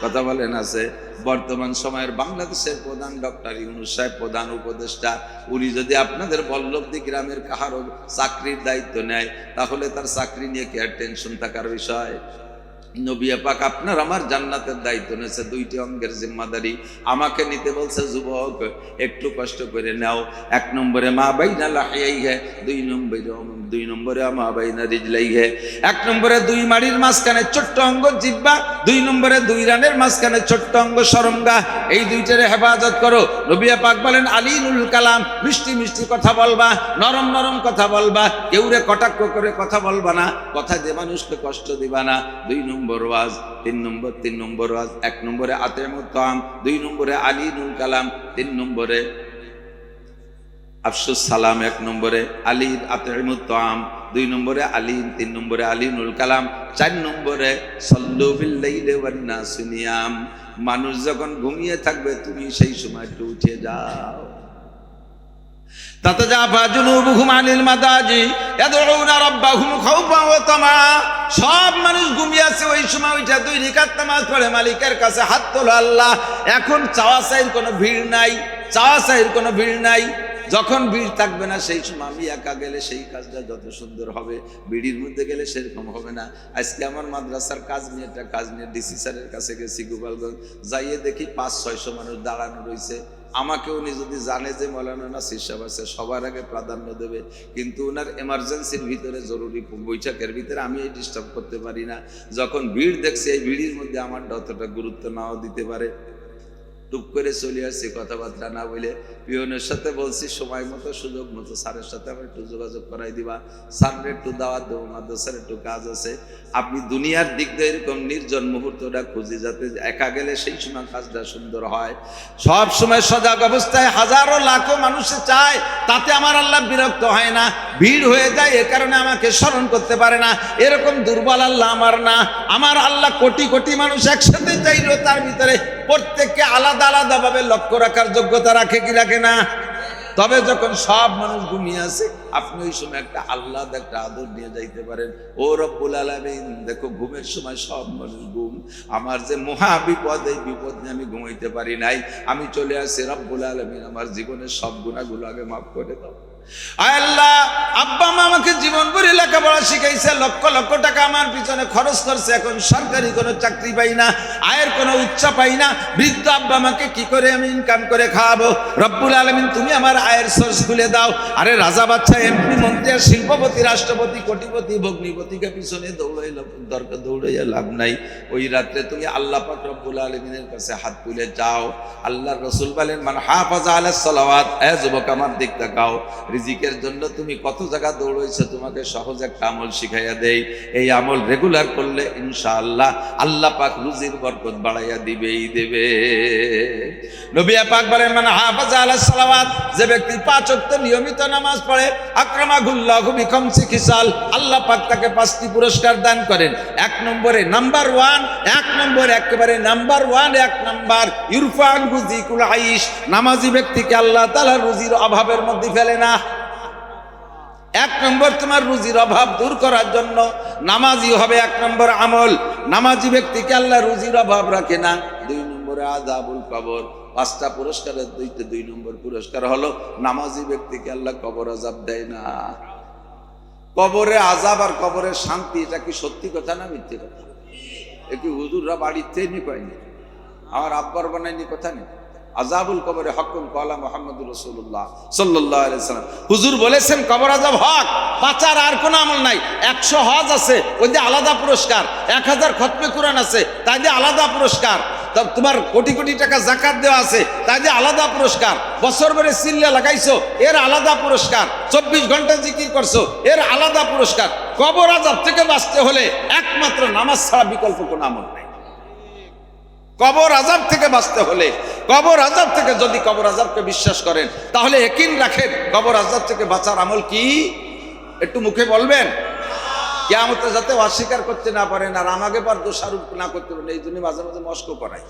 কথা বলেন আছে? বর্তমান সময়ের বাংলাদেশের প্রধান ডক্টর ইউনূস সাহেব, প্রধান উপদেষ্টা, উনি যদি আপনাদের বল্লভদী গ্রামের কাহারও চাকরির দায়িত্ব নেয়, তাহলে তার চাকরি নিয়ে কি আর টেনশন থাকার বিষয়? নবী পাক আপনার আমার জান্নাতের দায়িত্ব নিয়েছে, দুইটি অঙ্গের জিম্মাদারি আমাকে নিতে বলছে। যুবক, একটু কষ্ট করে নাও। 1 নম্বরে মা বাইনা লাহিয়াইহি, 2 নম্বরে মা বাইনা রিজলাইহি। 1 নম্বরে 2 মাড়ির মাঝখানে ছোট্ট অঙ্গ জিহ্বা, 2 নম্বরে 2 রানের মাঝখানে ছোট্ট অঙ্গ শরমগা। এই দুইটারে হেফাজত করো। নবী পাক বলেন আলিনুল কালাম, মিষ্টি মিষ্টি কথা বলবা, নরম নরম কথা বলবা, কেউরে কটাক্ষ করে কথা বলবা না, কথা দিয়ে মানুষকে কষ্ট দিবা না। 2 নম্বর ওয়াজ, 3 নম্বর ওয়াজ। 1 নম্বরে আতিমুত তাআম, 2 নম্বরে আলিনুল কালাম, 3 নম্বরে আফসুস সালাম, 1 নম্বরে আলী আতিমুত তাআম, 2 নম্বরে আলী, 3 নম্বরে আলিনুল কালাম, 4 নম্বরে সাল্লু বিল লাইলি ওয়ান নাসু নিয়াম। মানুষ যখন ঘুমিয়ে থাকবে তুমি সেই সময় একটু উঠে যাও। তাতাজাফা জুনুবুহুম আনিল মাদাজি ইয়াদউনা রাব্বাহুম খাওফান ওয়া তামা। সব মানুষ ঘুমিয়ে আছে, ওই সময় উঠে 2 রাকাত নামাজ পড়ে মালিকের কাছে হাত তোলো আল্লাহ। এখন চাওয়া চাইর কোনো ভিড় নাই, চাওয়া চাইর কোনো ভিড় নাই। যখন ভিড় থাকবে না সেই সময় আমি একা গেলে সেই কাজটা যত সুন্দর হবে, ভিড়ির মধ্যে গেলে সেরকম হবে না। আজকে আমার মাদ্রাসার কাজ নিয়ে ডিসি স্যারের কাছে গেছি গোপালগঞ্জ, যাইয়ে দেখি 500-600 মানুষ দাঁড়ানো রয়েছে। আমাকে উনি যদি জানে যে মৌলানা নাসির সাহেব আছে সবার আগে প্রাধান্য দেবে, কিন্তু ওনার এমার্জেন্সির ভিতরে জরুরি বৈঠকের ভিতরে আমি এই ডিস্টার্ব করতে পারি না। যখন ভিড় দেখছি এই ভিড়ের মধ্যে আমার অতটা গুরুত্ব নাও দিতে পারে, টুপ করে চলে আসছি, কথাবার্তা না বলে পিয়নের সাথে বলছি সময় মতো সুযোগ মতো স্যারের সাথে আমার একটু যোগাযোগ করাই দিবা, স্যারের একটু দাওয়াত দেবো, মাদ্রাসার একটু কাজ আছে। আপনি দুনিয়ার দিক দিয়ে এরকম নির্জন মুহূর্তটা খুঁজে, যাতে একা গেলে সেই সময় কাজটা সুন্দর হয়। সব সময় সজাগ অবস্থায় হাজারো লাখো মানুষে চায়, তাতে আমার আল্লাহ বিরক্ত হয় না। ভিড় হয়ে যায় এ কারণে আমাকে স্মরণ করতে পারে না, এরকম দুর্বল আল্লাহ আমার না। আমার আল্লাহ কোটি কোটি মানুষ একসাথে চাইলেও তার ভিতরে প্রত্যেককে আলাদা আলাদা ভাবে লক্ষ্য রাখার যোগ্যতা রাখে কি রাখে না? তবে যখন সব মানুষ ঘুমিয়ে আছে, আপনি ওই সময় একটা আল্লাহ একটা আদর নিয়ে যাইতে পারেন। ও রব্বুল আলামিন, দেখো ঘুমের সময় সব মানুষ ঘুম, আমার যে মহা বিপদ, এই বিপদ নিয়ে আমি ঘুমাইতে পারি নাই, আমি চলে আসি, রব্বুল আলামিন আমার জীবনের সব গুনাহগুলো আগে মাফ করে দাও। আল্লাহ, আব্বা মা আমাকে জীবন ভরে লেখাপড়া শিখাইছে, লক্ষ লক্ষ টাকা আমার পিছনে খরচ করছে, এখন সরকারি কোনো চাকরি পাই না, আয়ের কোনো ইচ্ছা পাই না, বৃদ্ধ আব্বা আমাকে কি করে আমি ইনকাম করে খাওয়াবো? রব্বুল আলামিন তুমি আমার আয়ের সোর্স খুলে দাও। আরে রাজা বাচ্চা, এমপি, মন্ত্রী, শিল্পপতি, রাষ্ট্রপতি, কোটিপতি, ভগ্নিপতিকে পিছনে দৌড়াইয়া লাভ নাই। ওই রাত্রে তুমি আল্লাহ পাক রব্বুল আলামিনের কাছে হাত তুলে যাও। আল্লাহর রাসূল বলেন, মান হাফাজা আলাস সালাওয়াত, এ যুবক আমার দিক তাকাও, রিজিকের জন্য তুমি কত জায়গা দৌড়াইছো, তোমাকে সহজ একটা আমল শিখাইয়া দেই। এই আমল রেগুলার করলে ইনশাআল্লাহ আল্লাহ পাক রুজির বরকত বাড়াইয়া দিবেই দেবে। নবী পাক বলেন, মান হাফাজা আলাস সালাওয়াত, যে ব্যক্তি 5 ওয়াক্ত নিয়মিত নামাজ পড়ে, আকরামাহুল্লাহু বিখামসি খিসাল, আল্লাহ পাক তাকে 5টি পুরস্কার দান করেন। 1 নম্বরে নাম্বার 1, 1 নম্বর একেবারে নাম্বার 1, 1 নাম্বার ইরফান গুজিকুল আইশ, নামাজি ব্যক্তিকে আল্লাহ তাআলা রুজির অভাবের মধ্যে ফেলে না। 1 নম্বর তোমার রুজির অভাব দূর করার জন্য নামাজি হবে 1 নম্বর আমল। নামাজি ব্যক্তিকে আল্লাহ রুজির অভাব রাখে না। 2 নম্বরে আযাবুল কবর, 5টা পুরস্কারের 2 নম্বর পুরস্কার হলো নামাজি ব্যক্তিকে আল্লাহ কবর আযাব দেয় না। কবরে আযাব আর কবরের শান্তি, এটা কি সত্যি কথা না মিথ্যে কথা? এ কি হুজুররা বাড়িতে নি কয়নি, আমার আব্বার বানায়নি কথা নেই। আযাবুল কবরে হকুন কলা মুহাম্মদুর রাসূলুল্লাহ সাল্লাল্লাহু আলাইহি ওয়াসাল্লাম, হুজুর বলেছেন কবর আযাব হক, বাঁচার আর কোনো আমল নাই। 100 হজ আছে, ওই যে আলাদা পুরস্কার, 1000 খতমে কুরআন আছে, তাই যে আলাদা পুরস্কার, তোমার কোটি কোটি টাকা যাকাত দেওয়া আছে, তাই যে আলাদা পুরস্কার, বছর ভরে সিল্লা লাগাইছো, এর আলাদা পুরস্কার, 24 ঘন্টা জিকির করছো, এর আলাদা পুরস্কার। কবর আযাব থেকে বাঁচতে হলে একমাত্র নামাজ ছাড়া বিকল্প কোনো আমল নাই। কবর আযাব থেকে বাঁচতে হলে, কবর আযাব থেকে, যদি কবর আযাবকে বিশ্বাস করেন তাহলে ইয়াকিন রাখেন কবর আযাব থেকে বাঁচার আমল কি, একটু মুখে বলবেন। কিয়ামতে যাতে অস্বীকার করতে না পারেন আর আমাকে পর দোষারোপ না করতে পারেন, এই জন্য মাঝে মাঝে মস্ক করাই।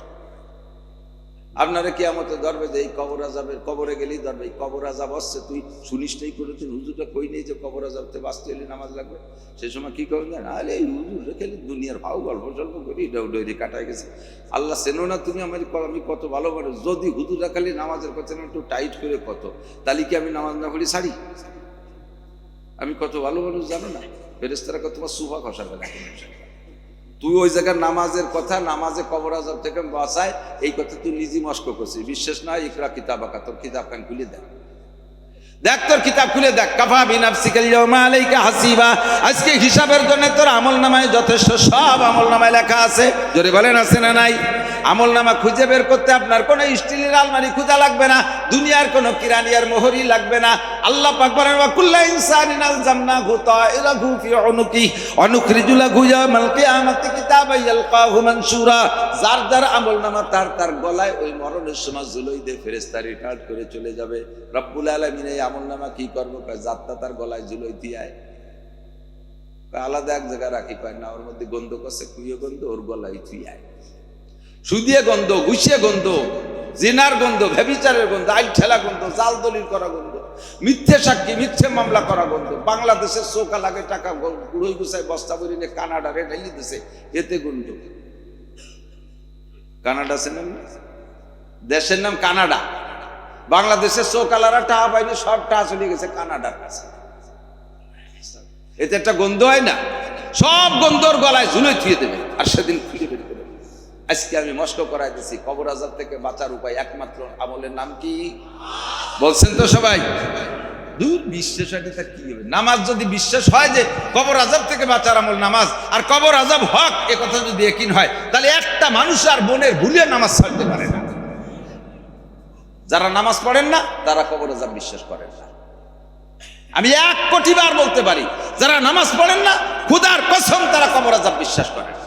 আপনারা কিয়ামতে ধরবে যে এই কবর আযাবের, কবরে গেলেই ধরবে এই কবর আযাব আসছে, তুই শুনিস নাই করেছিস, হুজুরটা কই নেই যে কবর আযাবতে বাঁচতে হলে নামাজ লাগবে। সেই সময় কি করবেন, আরে এই হুজুর খেলে দুনিয়ার ভাও গল্প সল্প করি ডৌডৌরি কাটাই গেছে। আল্লাহ চেনো না তুমি আমি কত ভালো মানুষ, যদি হুজুররা খালি নামাজের কথা একটু টাইট করে কত, তাহলে কি আমি নামাজ না পড়ি ছাড়ি? আমি কত ভালো মানুষ জানো না, ফেরেশতারা কত তোমার সুফা খসা ফেলে। তুই ওই জায়গার নামাজের কথা, নামাজে কবর আযাব থেকে বাঁচায়, এই কথা তুই নিজে মস্ক করছিস। বিশ্বাস না, ইকরা কিতাবাকা, তোর কিতাব কান খুলে দেখ, দেখ তোর কিতাব খুলে দেখ। কাফা বিনাফসিকা আল-ইয়াওমা আলাইকা হাসিবা, আজকে হিসাবের জন্য তোর আমলনামায় যথেষ্ট, সব আমলনামায় লেখা আছে। জোরে বলেন আছে না নাই? আমলনামা খুঁজে বের করতে আপনার কোনো স্টিলের আলমারি খোঁজা লাগবে না, দুনিয়ার কোনো কিরানিয়ার মোহরই লাগবে না। আল্লাহ পাক বলেন, ওয়া কুল্লু ইনসানিন আলজামনাহু তাইরাহু ফি উনুকি ওয়া নুখরিজু লাহু ইয়াওমাল কিয়ামাতি কিতাবান ইয়ালকাহু মানশুরা। যার যার আমলনামা তার গলায় ওই মরণের সময় ঝুলাই দিয়ে ফেরেশতা রিটার্ন করে চলে যাবে। রব্বুল আলামিন এই আমলনামা কি করবো, যাত্রা তার গলায় ঝুলাই দিয়ে আলাদা এক জায়গায় রাখি পায় না, ওর মধ্যে গন্ধ করছে, কুইয়ে গন্ধ, ওর গলায় থুই সুদিয়ে গন্ধ, ঘুষিয়ে গন্ধ, জিনার গন্ধ, ব্যভিচারের গন্ধ, আইল ঠেলা গন্ধ, জাল দলিল করা গন্ধ, মিথ্যে সাক্ষী, মিথ্যে মামলা করা গন্ধ। বাংলাদেশের চৌকা লাগে টাকা গুড়োই গুছায় বস্তা বরিনে কানাডারে ঢেলে দিছে, এতে গন্ধ। কানাডা চেনেন? দেশের নাম কানাডা। বাংলাদেশের চৌকালারা টাকা পাইনি, সব টাকা চলে গেছে কানাডার কাছে। এতে একটা গন্ধ হয় না, সব গন্ধর গলায় ঝুলে থুয়ে দেবে, আর সেদিন খুলে বের করে আজকে আমি মস্ক করাই দিছি, কবর আযাব থেকে বাঁচার উপায় একমাত্র আমলের নাম কি বলছেন তো সবাই? দূর বিশ্বাস হয় তা কি হবে? নামাজ যদি বিশ্বাস হয় যে কবর আযাব থেকে বাঁচার আমল নামাজ, আর কবর আযাব হক এ কথা যদি ইয়াকিন হয়, তাহলে একটা মানুষ আর বোনের ভুলে নামাজ ছাড়তে পারে না। যারা নামাজ পড়েন না তারা কবর আযাব বিশ্বাস করেন না। আমি 1 কোটি বার বলতে পারি, যারা নামাজ পড়েন না খোদার কসম তারা কবর আযাব বিশ্বাস করেন না।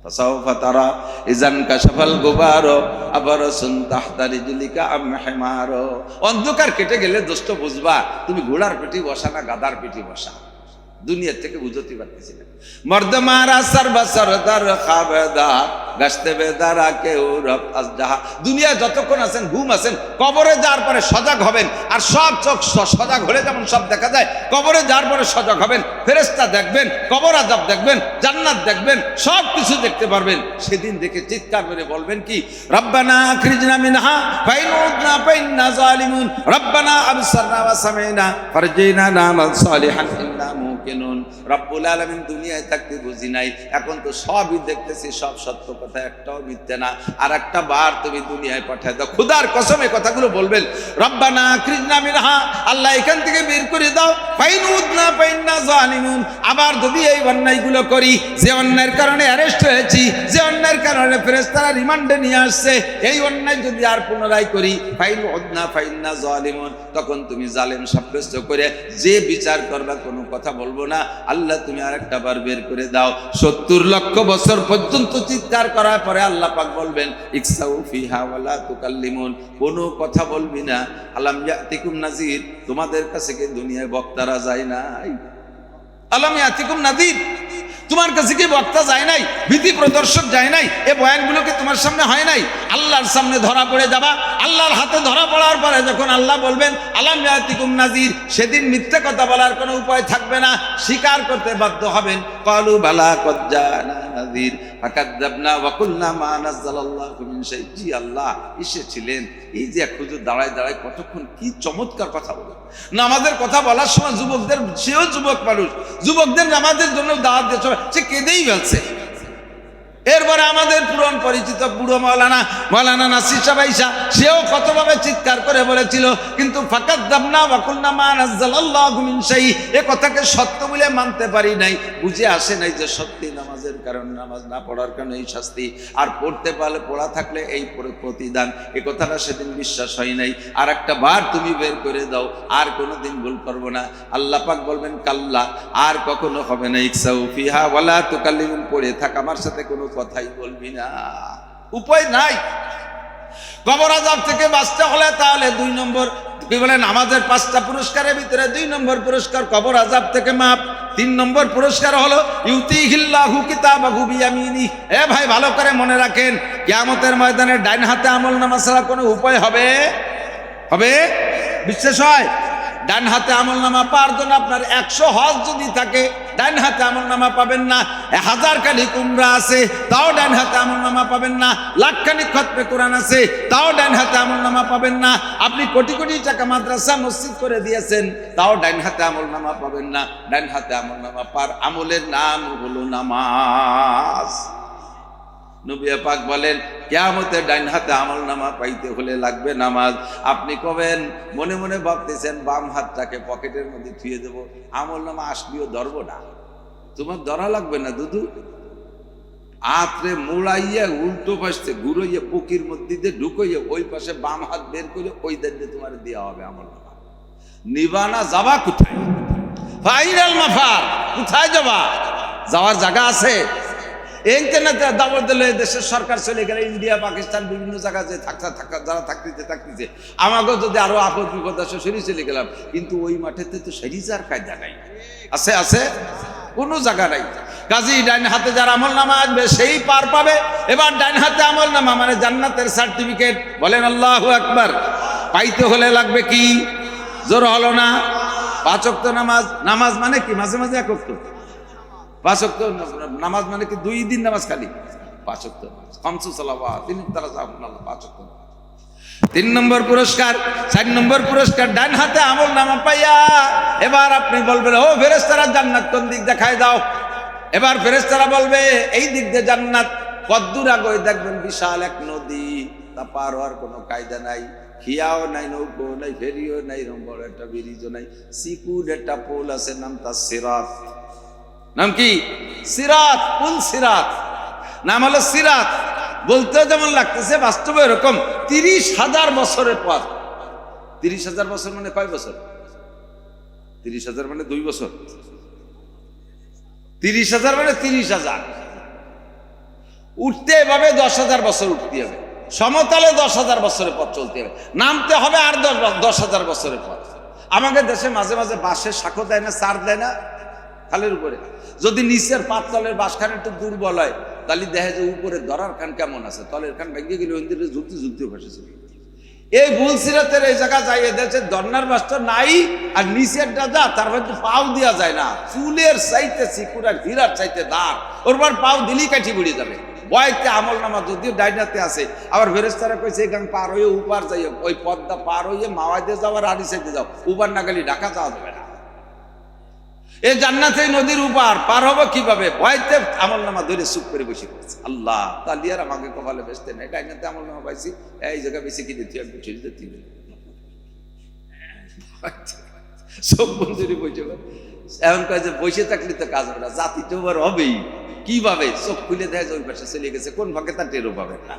ফাসাউফা তারা ইজান কাশাফাল গুবার আবারসুন তাহতা রিজলিকা আম হিমার। অন্ধকার কেটে গেলে দোস্ত বুঝবা তুমি ঘোড়ার পিঠে বসা না গাধার পিঠে বসা। দুনিয়া থেকে বুঝতে পারতেছি না। মর্দ মারা সরবা সরদার খাবেদা গাছতে বেদারা কেউ রব আজজাহা। দুনিয়া যতক্ষণ আছেন ঘুম আছেন, কবরে যাওয়ার পরে সজাগ হবেন। আর সব চোখ সজাগ হলে যেমন সব দেখা যায়, কবরে যাওয়ার পরে সজাগ হবেন। ফেরেশতা দেখবেন, কবর আযাব দেখবেন, জান্নাত দেখবেন, সব কিছু দেখতে পারবেন। সেদিন দেখে চিৎকার করে বলবেন কি, রব্বানা আখরিজনা মিনহা ফাইন উদনা ফাইন্না জালিমুন রব্বানা আবসারনা ওয়া সামি'না ফারজিনা নামাল সালিহান ইন্না মুকিনুন। রব্বুল আলামিন দুনিয়ায় থাকতে বুঝি নাই, এখন তো সবই দেখতেছি, সব সত্য কথা, একটাও মিথ্যে না। আর একটা বার তুমি দুনিয়ায় পাঠায় দাও। খোদার কসম এই কথাগুলো বলবেন, রব্বানা আখরিজনা মিনহা, আল্লাহ এখান থেকে বের করে দাও, ফাইন উদনা ফাইন্না জালিমুন। আবার যদি এই অন্যায়গুলো করি, যে অন্যায়ের কারণে অ্যারেস্ট হয়েছি, যে অন্যায়ের কারণে ফেরেশতারা রিমান্ডে নিয়ে আসছে, এই অন্যায় যদি আর পুনরায় করি, ফাইন উদনা ফাইন্না জালিমুন, তখন তুমি জালেম সাব্যস্ত করে যে বিচার করবা কোনো কথা বলবো না। আল্লাহ তুমি আরেকটা বার বের করে দাও। 70 লক্ষ বছর পর্যন্ত চিৎকার করার পরে আল্লাহ পাক বলবেন, ইকসাউ ফিহা ওয়ালা তুকাল্লিমুন, কোনো কথা বলবি না। আলাম ইয়াতিকুম নাযির, তোমাদের কাছে কি দুনিয়ায় বক্তারা যায় নাই? আলাম ইয়াতিকুম নাযির, তোমার কাছে কি বক্তা যায় নাই? ভীতি প্রদর্শক যায় নাই? এ বয়ানগুলোকে তোমার সামনে হয় নাই? আল্লাহর সামনে ধরা পড়ে যাবা। আল্লাহর হাতে ধরা পড়ার পরে যখন আল্লাহ বলবেন আলাম ইয়াতিকুম নাযির, সেদিন মিথ্যা কথা বলার কোনো উপায় থাকবে না, স্বীকার করতে বাধ্য হবেন। ক্বালু বালা কদ জানা নাযির ফাকাযাবনা ওয়া কুলনা মা নাযালাল্লাহু মিন শাই। জি আল্লাহ এসেছিলেন। এই যে এক হুজুর দাঁড়ায় দাঁড়ায় কতক্ষণ কি চমৎকার কথা বলে। নামাজের কথা বলার সময় যুবকদের, সেও যুবক মানুষ, যুবকদের নামাজের জন্য দাওয়াত দিয়েছে, সে কেঁদেই ফেলছে। এরপরে আমাদের পুরন পরিচিত বুড়ো মাওলানা নাসির সাহেব আইসা, সেও কতভাবে চিৎকার করে বলেছিল, কিন্তু ফাকাযাবনা ওয়া কুলনা মা নাযালাল্লাহু মিন শাই, এ কথাকে সত্য বলে মানতে পারি নাই, বুঝে আসে নাই যে সত্যি নামাজের কারণে, নামাজ না পড়ার কারণে এই শাস্তি, আর পড়তে পারলে, পড়া থাকলে এই প্রতিদান, এ কথাটা সেদিন বিশ্বাস হয় নাই। আর একটা বার তুমি বের করে দাও, আর কোনোদিন ভুল করবো না। আল্লাহ পাক বলবেন কাল্লা, আর কখনো হবে না। ইকসাউ ফিহা ওয়ালা তুকাল্লিমুন, পড়ে থাক, আমার সাথে কোনো কথাই বলবি না। উপায় নাই। কবর আযাব থেকে বাঁচতে হলে তাহলে 2 নম্বর কি বলেন, আমাদের 5টা পুরস্কারের ভিতরে 2 নম্বর পুরস্কার কবর আযাব থেকে মাপ। 3 নম্বর পুরস্কার হলো ইউতিহিল্লাহু কিতাবাহু বিয়ামিনি। এ ভাই ভালো করে মনে রাখেন, কিয়ামতের ময়দানে ডাইন হাতে আমলনামা ছাড়া কোনো উপায় হবে? বিশ্বাস হয়? ডান হাতে আমলনামা পাওয়ার জন্য আপনার 100 হজ যদি থাকে, ডান হাতে আমলনামা পাবেন না। 1000 খানিক উমরা আছে, তাও ডান হাতে আমলনামা পাবেন না। লাখ খানিক খতমে কোরআন আছে, তাও ডান হাতে আমলনামা পাবেন না। আপনি কোটি কোটি টাকা মাদ্রাসা মসজিদ করে দিয়েছেন, তাও ডান হাতে আমলনামা পাবেন না। ডান হাতে আমলনামা পার আমলের নাম হলো নামাজ। নবী পাক বলেন, কিয়ামতে ডাইন হাতে আমলনামা পাইতে হলে লাগবে নামাজ। আপনি কবেন মনে মনে ভাবতেছেন বাম হাতটাকে পকেটের মধ্যে থুয়ে দেব, আমলনামা আসলেও ধরব না। তোমার ধরা লাগবে না দুদু, আত্রে মোড়াইয়া উল্টো পাশে ঘুরাইয়া বুকের মধ্যে দিয়ে ঢুকাইয়া ওই পাশে বাম হাত বের করে ওই দাঁড়িয়ে তোমার দেওয়া হবে আমলনামা। নিবানা যাবা কোথায়? ফাইনাল মাফার, কোথায় যাবা? যাওয়ার জায়গা আছে? দাবর দিলে দেশের সরকার চলে গেলে ইন্ডিয়া, পাকিস্তান, বিভিন্ন জায়গায় যে যারা থাকতেছে, আমাকেও যদি আরো আপদ বিপদ আসে সরিয়ে চলে গেলাম, কিন্তু ওই মাঠেতে তো সেরিজার কায়দা নাই। আছে কোনো জায়গা নাই। কাজী ডাইন হাতে যার আমলনামা আসবে সেই পার পাবে। এবার ডাইন হাতে আমলনামা মানে জান্নাতের সার্টিফিকেট। বলেন আল্লাহু আকবার। পাইতে হলে লাগবে কি? জোর হলো না? 5 ওয়াক্ত নামাজ। নামাজ মানে কি? মাঝে মাঝে 1 ওয়াক্ত। 5 ওয়াক্ত নামাজ মানে কি? 2 দিন নামাজ খালি 5 ওয়াক্ত খামসু সালাওয়াত, 5 ওয়াক্ত। 3 নম্বর পুরস্কার, 4 নম্বর পুরস্কার ডান হাতে আমলনামা পাইয়া এবার আপনি বলবেন, ও ফেরেশতারা জান্নাত কোন দিক দেখায় দাও। এবার ফেরেশতারা বলবে এই দিক দিয়ে জান্নাত। কদ্দূর আগে দেখবেন বিশাল এক নদী, তা পার হওয়ার কোনো কায়দা নাই, খিয়াও নাই, নৌকো নাই, ফেরিও নাই, বড় একটা ব্রিজও নাই, সিকুর একটা পোল আছে, নাম তার সিরাত। নাম কি? সিরাত, পুল সিরাত, নাম হলো সিরাত। বলতে যেমন লাগতেছে, বাস্তবে এরকম। 30,000 বছরের পথ। 30,000 বছর মানে কয় বছর? 30,000 মানে 2 বছর। 30,000 মানে 30,000। উঠতে এভাবে 10,000 বছর উঠতে হবে, সমতলে 10,000 বছরের পথ চলতে হবে, নামতে হবে আর 10,000 বছরের পথ। আমাদের দেশে মাঝে মাঝে বাঁশের শাখো দেয় না, চার দেয় না খালের উপরে। যদি নিচের পাততলের বাঁশখান একটু দুর্বল হয়, তাহলে দেখে যে উপরে ধরার খান কেমন আছে, তলের খান ভেঙে গেলে ওই দিকে ঝুলতে ঝুলতে বসেছিল। এই বুলসিরাতের এই জায়গা যাই এদেশে দন্নার বাসটা নাই, আর নিচের যা তার মধ্যে পাও দেওয়া যায় না, চুলের চাইতে চিকুরার হীরার চাইতে দাঁড়, ওরবার পাও দিলি কাঠি বুড়িয়ে যাবে। বয়তে আমল নামা যদিও ডাইনাতে আছে, আবার ফেরেশতারা কইছে এই গাং পার হয়ে উপার যাই, ওই পদ্মা পার হয়ে মাওয়াইতে যাও আর আড়ি সাইতে যাও, উপার না গেলে ঢাকা যাওয়া যাবে না। এই জান্নাতে নদীর উপার পার হবো কিভাবে? ভয়তে আমল নামা ধরে চুপ করে বসে পড়ছে। আল্লাহ তাহলে আর আমাকে কপালে বেসতে নেই, ডাইনাতে আমল নামা পাইছি, এই জায়গা বেশি কি দিতে একটু ছেড়ে দিতে সব বন্ধুরই বসে। এমন কয় যে বসে থাকলে তো কাজ হবে না, জাতি তো আবার হবেই। কিভাবে? চোখ খুলে দেখা যায় ওই পাশে চলে গেছে, কোন ভাগে তার টেরও পাবেন না।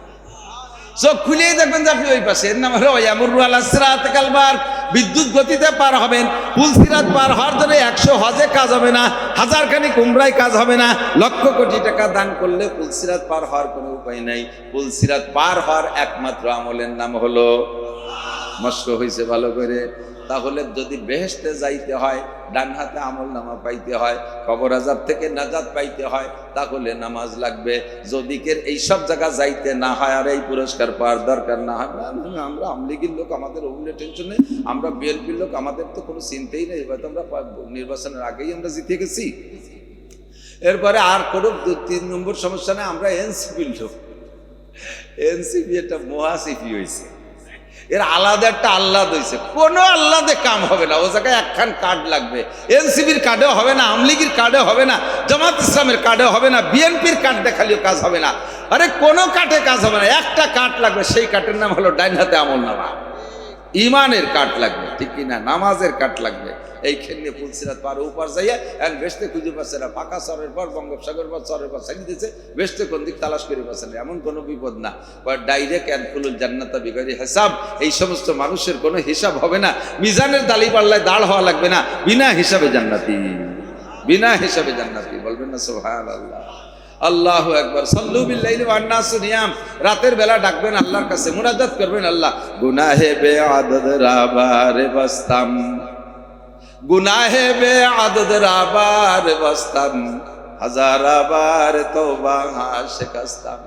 চোখ খুলেই দেখবেন যে আপনি ওই পাশে। এর নাম হলো ইয়ামুরু আলা সিরাতিল বারক, বিদ্যুৎ গতিতে পার হবেন। পুল সিরাত পার হওয়ার জন্য 100 হজে কাজ হবে না, 1000 খানিক উমরায় কাজ হবে না, লক্ষ কোটি টাকা দান করলে পুল সিরাত পার হওয়ার কোনো উপায় নাই। পুল সিরাত পার হওয়ার একমাত্র আমলের নাম হলো, মস্ক হয়েছে ভালো করে। তাহলে যদি বেহেশতে যাইতে হয়, ডান হাতে আমল নামা পাইতে হয়, কবর আযাব থেকে নাজাত পাইতে হয়, তাহলে নামাজ লাগবে। যদি কের এইসব জায়গা যাইতে না হয় আর এই পুরস্কার পাওয়ার দরকার না হয়, আমরা আমলিগির লোক, আমাদের ওগুলো টেনশন নেই, আমরা বিএনপির লোক, আমাদের তো কোনো চিন্তাই নেই, হয়তো আমরা নির্বাচনের আগেই আমরা জিতে গেছি। এরপরে আর কোনো 3 নম্বর সমস্যা নেই, আমরা এনসিপির লোক। এনসিপি একটা মহাসিপি হয়েছে, এর আলাদা একটা আল্লাদ হয়েছে, কোনো আল্লাদে কাম হবে না। ও জায়গায় একখান কার্ড লাগবে, এনসিপির কার্ডেও হবে না, আমলিগির কার্ডেও হবে না, জামাত ইসলামের কার্ডেও হবে না, বিএনপির কার্ড দেখালেও কাজ হবে না। আরে কোনো কার্ডে কাজ হবে না, একটা কার্ড লাগবে, সেই কার্ডের নাম হলো ডাইন হাতে আমল নামা। ইমানের কার্ড লাগবে, ঠিক কিনা? নামাজের কার্ড লাগবে। এইখানে পুল সিরাত পার উপার যাইয়া এখন বেসতে খুঁজে পাচ্ছে না, পাকা চরের পর বঙ্গোপসাগর পর চরের পর ছাড়িয়ে দিয়েছে, বেসতে কোন দিক তালাশ করে পাচ্ছে না। এমন কোনো বিপদ না, ডাইরেক্ট এনফুলুল জান্নাতা বিগাইরি হিসাব। এই সমস্ত মানুষের কোনো হিসাব হবে না, মিজানের দালি পাল্লায় দাঁড় হওয়া লাগবে না, বিনা হিসাবে জান্নাতি, বিনা হিসাবে জান্নাতি। বলবেন না সুবহানাল্লাহ? আল্লাহু আকবার। সাল্লু বিল্লাইলি ওয়ান নাসু নিয়াম। রাতের বেলা ডাকবেন আল্লাহর কাছে, মুনাজাত করবেন, আল্লাহ গুনাহে বেআদদ রাবারে বাস্তাম, গুনাহে বেআদদ রাবারে বাস্তাম, হাজারাবার তওবা শিকস্তাম,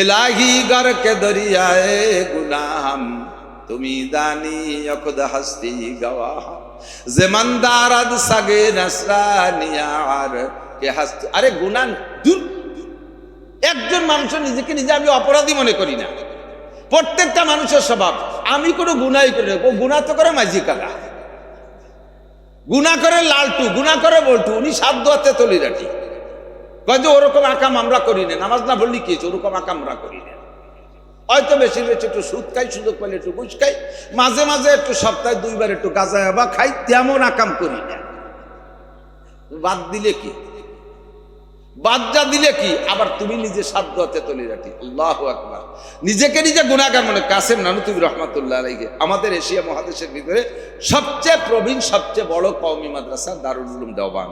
ইলাহি গর কে দরিয়ায়ে গুনাহম, তুমি দানি অখুদ হস্তি গওয়াহ, জমানদারাদ সাগে নসরানিয়ার কে হস্ত। আরে গুনাহ দূর, একজন মানুষ নিজেকে নিজে আমি অপরাধী মনে করি না। প্রত্যেকটা মানুষের স্বভাব, আমি কোনো গুনাই করি না। ও গুনাহ তো করে মাঝি কাকা, গুনাহ করে লালটু, গুনাহ করে বল্টু, উনি সাত দোয়াতে তলি রাখি কয় যে ওরকম আকাম আমরা করি না, নামাজ না বললি কি ওরকম আকাম আমরা করি না। হয়তো বেশি বেশি একটু সুদ খাই, সুযোগ পেলে একটু ঘুষ খাই, মাঝে মাঝে একটু সপ্তাহে 2 বার একটু গাঁজা বা খাই, তেমন আকাম করি না। বাদ দিলে কি, বাদটা দিলে কি, আবার তুমি নিজে সাধ্য হাতে তলি রাখি। আল্লাহু আকবার। নিজেকে নিজে গুনাহগার মনে। কাসেম নানুতুবি রহমাতুল্লাহ আলাইহি, আমাদের এশিয়া মহাদেশের ভিতরে সবচেয়ে প্রবীণ, সবচেয়ে বড় কওমি মাদ্রাসা দারুল উলুম দেওবান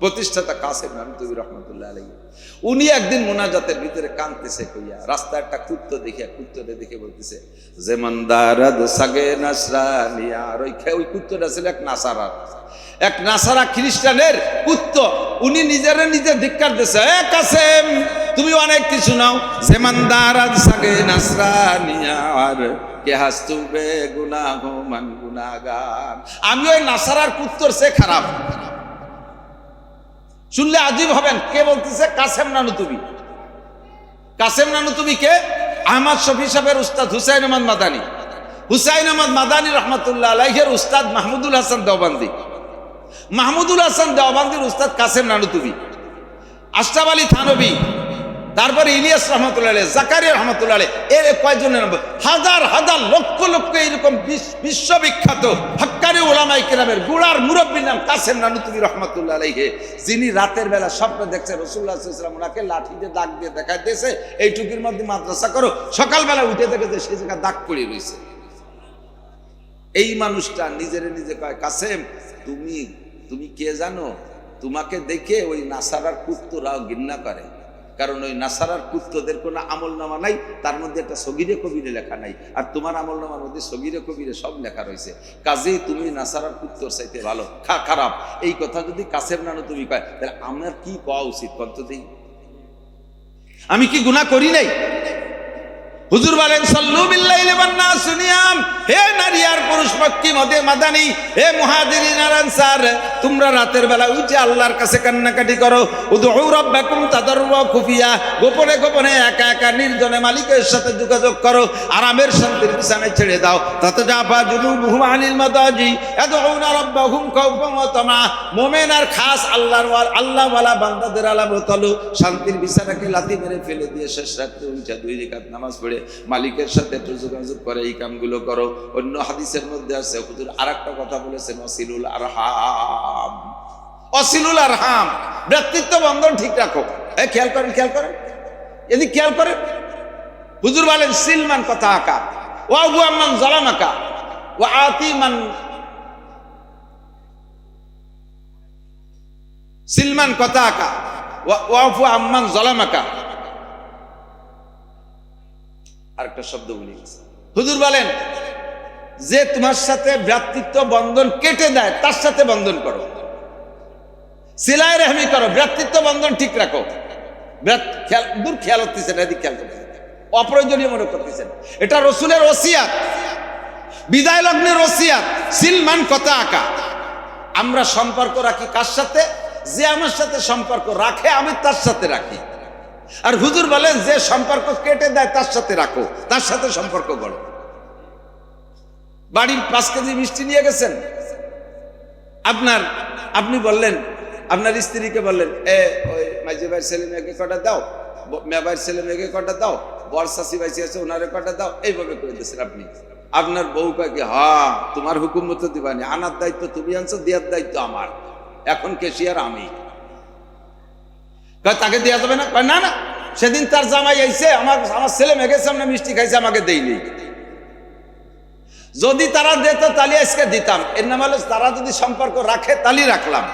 প্রতিষ্ঠাতা কাসেম নানুতুবি রহমাতুল্লাহ আলাইহি। উনি একদিন মোনাজাতের ভিতরে কাঁদতেছে কইয়া, রাস্তা একটা কুত্তো দেখিয়া, কুত্তরে দেখে বলতেছে জেমানদারাদ সাগে নাসরানিয়া। আর ওই কুত্তটা ছিল এক নাসারা, এক নাসারা খ্রিস্টানের কুত্তো। উনি নিজের নিজে ধিক্কার দিচ্ছে, এ কাসেম তুমি অনেক কিছু নাও, জেমানদারাদ সাগে নাসরানিয়া আর কে হাসতুবে গুনাহ মান গুনাহগার। আমি ওই নাসারার কুত্তর সে খারাপ। শুনলে আজীব হবেন, কে বলতেছে? কাসেম নানুতুবি। কাসেম নানুতুবি কে? আহমদ শফি সাহেবের উস্তাদ হুসাইন আহমদ মাদানী। হুসাইন আহমদ মাদানী রহমাতুল্লাহ আলাইহির উস্তাদ মাহমুদুল হাসান দেওবন্দি। মাহমুদুল হাসান দেওবন্দির উস্তাদ কাসেম নানুতুবি। আশরাফ আলী থানভী তারপরে ইলিয়াস রহমতুল্লাহ আলাইহি, জাকারিয়া রহমতুল্লাহ আলাইহি, এর কয়জনের নাম, হাজার হাজার লক্ষ লক্ষ এরকম বিশ্ববিখ্যাত হক্কানি উলামায়ে কেরামের গুড়ার মুরব্বীর নাম কাসেম নানুতুবি রহমতুল্লাহ আলাইহি, যিনি রাতের বেলা স্বপ্ন দেখছে রাসূলুল্লাহ সাল্লাল্লাহু আলাইহি ওয়াসাল্লাম ওনাকে লাঠি দিয়ে দাগ দিয়ে দেখাই দিয়েছে, এইটুকুর মধ্যে মাদ্রাসা করো। সকালবেলা উঠে দেখে যে সেই জায়গায় দাগ পড়ে রয়েছে। এই মানুষটা নিজেরে নিজে কয়, কাসেম তুমি কে জানো? তোমাকে দেখে ওই নাসারার কুত্তরাও ঘৃণা করে, কারণ ওই নাসারার কুত্তদের কোনো আমল নামা নাই, তার মধ্যে একটা সগীরে কবিরে লেখা নাই, আর তোমার আমল নামার মধ্যে সগীরে কবিরে সব লেখা রয়েছে, কাজেই তুমি নাসারার কুত্তর চাইতে ভালো খারাপ। এই কথা যদি কাসেম নানুতুবি কয়, তাহলে আমার কি কওয়া উচিত কন্তদেই? আমি কি গুনাহ করি নাই? হুজুর বলেন সাল্লু বিল্লাইলি ওয়ান নাস নিয়াম, হে নারী আর পুরুষ মক্কি মাদানী, হে মুহাজিরিন আর আনসার, তোমরা রাতের বেলা উঠে আল্লাহর কাছে কান্নাকাটি করো। উদউ রাব্বাকুম তাদাররুআ খুফিয়া, গোপনে গোপনে একা একা নির্জনে মালিকের সাথে যোগাযোগ করো, আরামের শান্তির বিছানায় ছেড়ে দাও। তাতাজাফা জুনুবুহুম আনিল মাদাজি ইয়াদউনা রাব্বাহুম খাওফান ওয়া তামা। মুমিন আর খাস আল্লাহওয়ালা বান্দাদের আলামত হলো শান্তির বিছানাকে লাথি মেরে ফেলে দিয়ে শেষ রাতে উঠে 2 রাকাত নামাজ পড়ে মালিকের সাথে একটু যোগাযোগ করে এই কামগুলো করো। অন্য হাদিসের মধ্যে আছে হুজুর আরেকটা কথা বলেছেন, ওয়াসিলুল আরহাম, ওয়াসিলুল আরহাম, ব্যক্তিত্ব বন্ধন ঠিক রাখো। খেয়াল করেন এদিকে খেয়াল করেন। হুজুর বলেন সিলমান কথা আকা ওয়া আবু আম্মান জালামাকা ওয়া আতিমান, সিলমান কথা আকা ওয়া আবু আম্মান জালামাকা। আরেকটা শব্দ বলি, হুজুর বলেন যে তোমার সাথে ভ্রাতৃত্ব বন্ধন কেটে দেয় তার সাথে বন্ধন করো, সিলাই রহমি করো, ভ্রাতৃত্ব বন্ধন ঠিক রাখো। খেয়াল করতেছেন, এদিকে খেয়াল করতেছেন, অপ্রয়োজনীয় মনে করতেছেন। এটা রসুলের ওসিয়াত, বিদায় লগ্নের ওসিয়াত, সিলমান কথা আকা। আমরা সম্পর্ক রাখি কার সাথে? যে আমার সাথে সম্পর্ক রাখে আমি তার সাথে রাখি। আর হুজুর বলেন যে সম্পর্ক কেটে দেয় তার সাথে রাখো, তার সাথে সম্পর্ক গড়ো। বাড়ির 5 কেজি মিষ্টি নিয়ে গেছেন, আপনি বললেন আপনার স্ত্রীকে বললেন, ওই মাঝি ভাইয়ের ছেলে মেয়েকে কটা দাও, মেয়ে ভাইয়ের ছেলে মেয়েকে কটা দাও, বর শাশি ভাইসি আছে ওনারে কটা দাও, এইভাবে করে দিয়েছেন আপনি। আপনার বউ কয় কি, হ্যাঁ তোমার হুকুম মতো দিবানি, আনার দায়িত্ব তুমি আনছো, দেওয়ার দায়িত্ব আমার, এখন কেশিয়ার আমি। তাকে দেওয়া যাবে না? না না, সেদিন তার জামাই আইছে, আমার ছেলে মেয়েকে সামনে মিষ্টি খাইছে, আমাকে দেয়নি। যদি তারা দিত তাহলে আজকে দিতাম। এর নাম হলো তারা যদি সম্পর্ক রাখে তাহলে রাখলাম।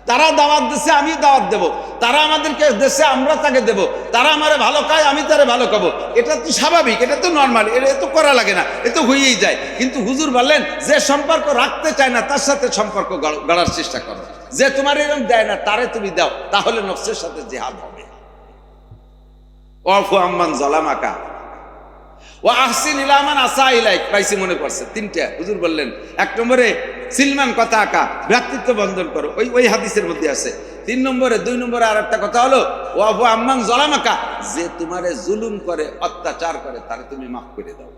তারা দাওয়াত দিচ্ছে আমি দাওয়াত দেব, তারা আমাদেরকে দেশে আমরা তাকে দেব, তারা আমারে ভালো খায় আমি তারে ভালো খাবো, এটা তো স্বাভাবিক, এটা তো নর্মাল, এটা তো করা লাগে না, এ তো হয়েই যায়। কিন্তু হুজুর বললেন যে সম্পর্ক রাখতে চায় না তার সাথে সম্পর্ক গড়ার চেষ্টা করো। যে তোমার এরকম দেয় না তারে তুমি দাও, তাহলে নফসের সাথে জিহাদ হবে। ওয়াফু আম্মান যালামাকা ওয়া আহসিন ইলা মান আসা ইলাইক। পাইছি মনে পড়ছে 3টা। হুজুর বললেন 1 নম্বরে সিলমান কথা আকা, ভ্রাতৃত্ব বন্ধন করো, ওই হাদিসের মধ্যে আছে। 3 নম্বরে 2 নম্বরে আর একটা কথা হলো ওয়াফু আম্মান যালামাকা, যে তোমারে জুলুম করে অত্যাচার করে তারে তুমি মাফ করে দাও,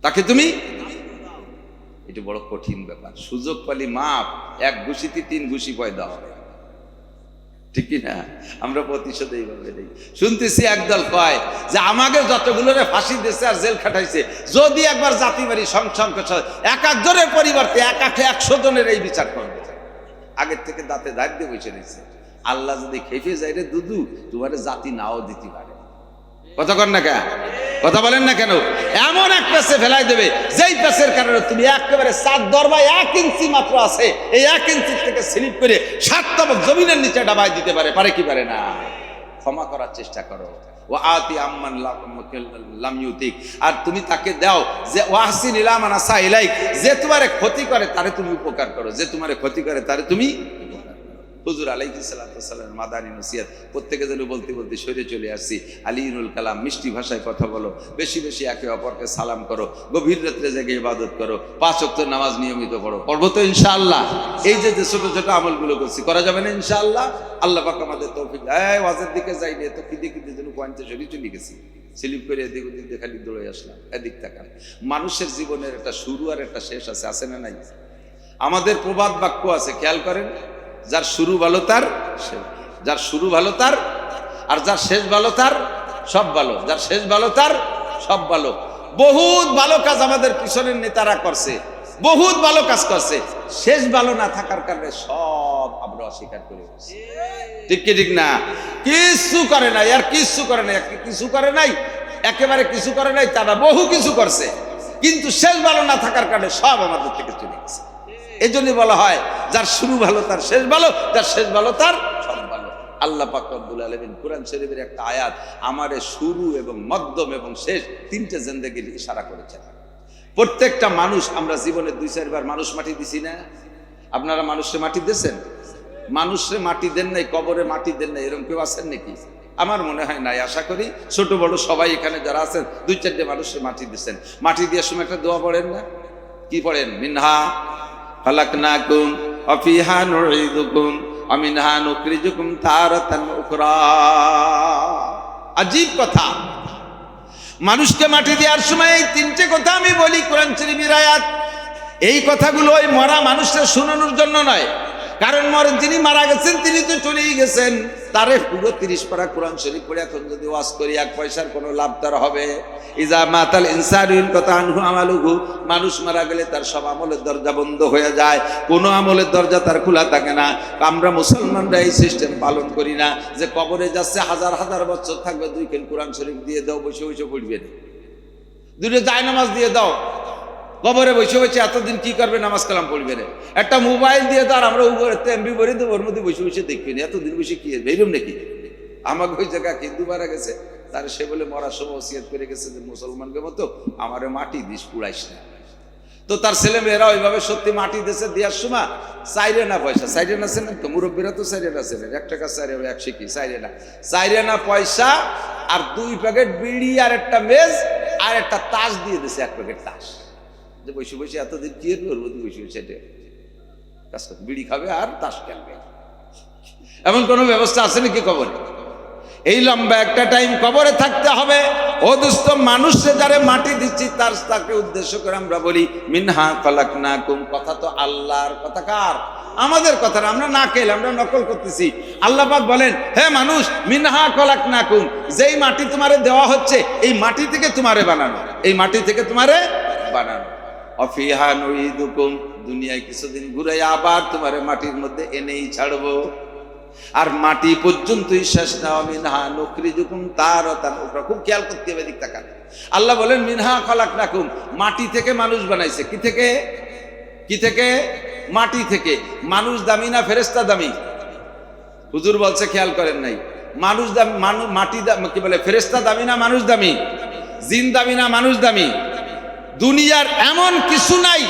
তাকে তুমি। এটা বড় কঠিন ব্যাপার। সুযোগ পালি মাপ, 1 ঘুষিতে 3 ঘুষি পয়দা হবে, ঠিক না? আমরা প্রতিশোধ এইভাবে নেই। শুনতেছি একদল কয় যে আমাকে যতগুলোরে ফাঁসি দিয়েছে আর জেল খাটাইছে, যদি একবার জাতি বাড়ি সংসংখ্য 1 জনের পরিবর্তে 100 জনের এই বিচার করবে। আগের থেকে দাঁতে দাঁত দিয়ে বসে রয়েছে। আল্লাহ যদি খেপে যায় রে দুদু, তোমার জাতি নাও দিতে পারে। কথা কন না কেন? কথা বলেন না কেন? এমন এক পেছে ফেলাই দেবে যেই পেছের কারণে তুমি একেবারে 7 দরবায় 1 ইঞ্চি মাত্র আছে, এই 1 ইঞ্চি থেকে স্লিপ করে 7 তবক জমিনের নিচে ডাবায় দিতে পারে কি পারে না? ক্ষমা করার চেষ্টা করো। ওয়া আতি আম্মান লাম ইউতিক, আর তুমি তাকে দাও যে ওয়াহসিন ইলা মান আসা ইলাইক, যে তোমারে ক্ষতি করে তারে তুমি উপকার করো, যে তোমারে ক্ষতি করে তারে তুমি। হুজুর আলাইহিস সালাতু ওয়াস সালাম মাদানী নসিহত প্রত্যেকে যেন বলতে বলতে সরে চলে আসছি। আলিনুল কালাম, মিষ্টি ভাষায় কথা বলো, বেশি বেশি একে অপরকে সালাম করো, গভীর রাত্রে জেগে ইবাদত করো, 5 ওয়াক্ত নামাজ নিয়মিত পড়ো। পড়বো তো ইনশাআল্লাহ? এই যে ছোট ছোট আমলগুলো করছি, করা যাবে না ইনশাআল্লাহ? আল্লাহ পাক আমাদের তৌফিক। ওয়াজের দিকে যাইনি তো কিদি যেন পয়েন্টে চলে গেছি, স্লিপ করে এদিক ওদিক খালি দৌড়ে আসলাম। এদিক তাকান। মানুষের জীবনের একটা শুরু আর একটা শেষ আছে না নাই? আমাদের প্রবাদ বাক্য আছে, খেয়াল করেন, যার শুরু ভালো তার, যার শুরু ভালো তার। আর যার শেষ ভালো তার সব ভালো, যার শেষ ভালো তার সব ভালো। বহুত ভালো কাজ আমাদের পিছনের নেতারা করছে, বহুত ভালো কাজ করছে, শেষ ভালো না থাকার কারণে সব আমরা অস্বীকার করে বসছি। ঠিক কি ঠিক না? কিছু করে নাই, আর কিছু করে নাই, কিছু করে নাই, একেবারে কিছু করে নাই তারা বহু কিছু করছে, কিন্তু শেষ ভালো না থাকার কারণে সব আমাদের থেকে চলে গেছে। এই জন্য বলা হয় যার শুরু ভালো তার শেষ ভালো, যার শেষ ভালো তার সব ভালো। আল্লাহ পাক রব্বুল আলামিন কুরআন শরীফের একটা আয়াত আমারে শুরু এবং মধ্যম এবং শেষ তিনটে জিন্দেগির ইশারা করেছেন। প্রত্যেকটা মানুষ আমরা জীবনে 2-4 বার মানুষ মাটি দিছি না? আপনারা মানুষে মাটি দিয়েছেন? মানুষে মাটি দেন নাই, কবরে মাটি দেন নাই, এরকম কেউ আছেন নাকি? আমার মনে হয় নাই। আশা করি ছোট বড় সবাই এখানে যারা আছেন 2-4টে মানুষে মাটি দিচ্ছেন। মাটি দেওয়ার সময় একটা দোয়া পড়েন না? কি পড়েন? মিনহা খালাকনাকুম ওয়া ফিহা নুঈদুকুম ওয়া মিনহা নুখরিজুকুম তারাতান উখরা। আজীব কথা। মানুষকে মাটি দেওয়ার সময় এই তিনটে কথা আমি বলি, কোরআন শরীফের আয়াত। এই কথাগুলো ওই মরা মানুষের শোনানোর জন্য নয়, কারণ যিনি মারা গেছেন তিনি তো চলেই গেছেন। তারে পুরো 30 পারা কোরআন শরীফ পড়ে এখন যদি ওয়াজ করি 1 পয়সার কোনো লাভ তার হবে? ইজা মাতাল ইনসানু ইনকাতা আনহু আমালুহু, মানুষ মারা গেলে তার সব আমলের দরজা বন্ধ হয়ে যায়, কোনো আমলের দরজা তার খোলা থাকে না। আমরা মুসলমানরা এই সিস্টেম পালন করি না যে কবরে যাচ্ছে হাজার হাজার বছর থাকবে, 2 কেন কোরআন শরীফ দিয়ে দাও, বসে বসে পড়বেন, 2টা জায়নামাজ দিয়ে দাও, কবরে বসে বসে এতদিন কি করবে? নামাজ কালাম পড়বে না। একটা মোবাইল দিয়ে তার আমরা এমবি ভরে দেবো, ওর মধ্যে বসে বসে দেখবি না, এতদিন বসে কি বেরোম নাকি? আমাকে ওই জায়গা হিন্দু মারা গেছে, তার সে বলে মরার সময় ওসিয়ত করে গেছে যে মুসলমানকে মতো আমারে মাটি দিস, পুড়াইস না। তো তার ছেলে মেয়েরা ওইভাবে সত্যি মাটি দিয়েছে, দেওয়ার সময় চাইরে না পয়সা, চাইরে না ছিলেন তো মুরব্বীরা, তো চাইরে না ছিলেন, 1 টাকা চাইরে 1 শিখি, চাইরে না পয়সা আর 2 প্যাকেট বিড়ি আর একটা মেজ আর একটা তাস দিয়ে দিছে, 1 প্যাকেট তাস। যে বসে বসে এতদিন কি করবো, বসে বসে কাজ করবে, বিড়ি খাবে আর তাস খেলবে। এমন কোনো ব্যবস্থা আছে নাকি কবরে? এই লম্বা একটা টাইম কবরে থাকতে হবে। ও দোস্ত, মানুষে যারে মাটি দিচ্ছি তাকে উদ্দেশ্য করে আমরা বলি মিনহা খালাকনাকুম। কথা তো আল্লাহর কথা, কার? আমাদের কথা। আমরা না খেলে আমরা নকল করতেছি। আল্লাহ পাক বলেন, হে মানুষ, মিনহা খালাকনাকুম, যেই মাটি তোমারে দেওয়া হচ্ছে এই মাটি থেকে তোমারে বানানো, এই মাটি থেকে তোমারে বানানো। অফিহা নুঈদুকুম, দুনিয়ায় কিছুদিন ঘুরে আবার তোমারে মাটির মধ্যে এনেই ছাড়বো। আর মাটি পর্যন্তই শেষ না। মিনহা নুখরিজুকুম তারাতান উখরা। খুব খেয়াল করতে হবে, দিক তাকান। আল্লাহ বলেন মিনহা খালাকনাকুম, মাটি থেকে মানুষ বানাইছে। কি থেকে? কি থেকে? মাটি থেকে। মানুষ দামি না ফেরেশতা দামি? হুজুর বলছে, খেয়াল করেন নাই? মানুষ দামি, মাটি কি বলে, ফেরেশতা দামি না মানুষ দামি? জিন দামি না মানুষ দামি? দুনিয়ার এমন কিছু নাই,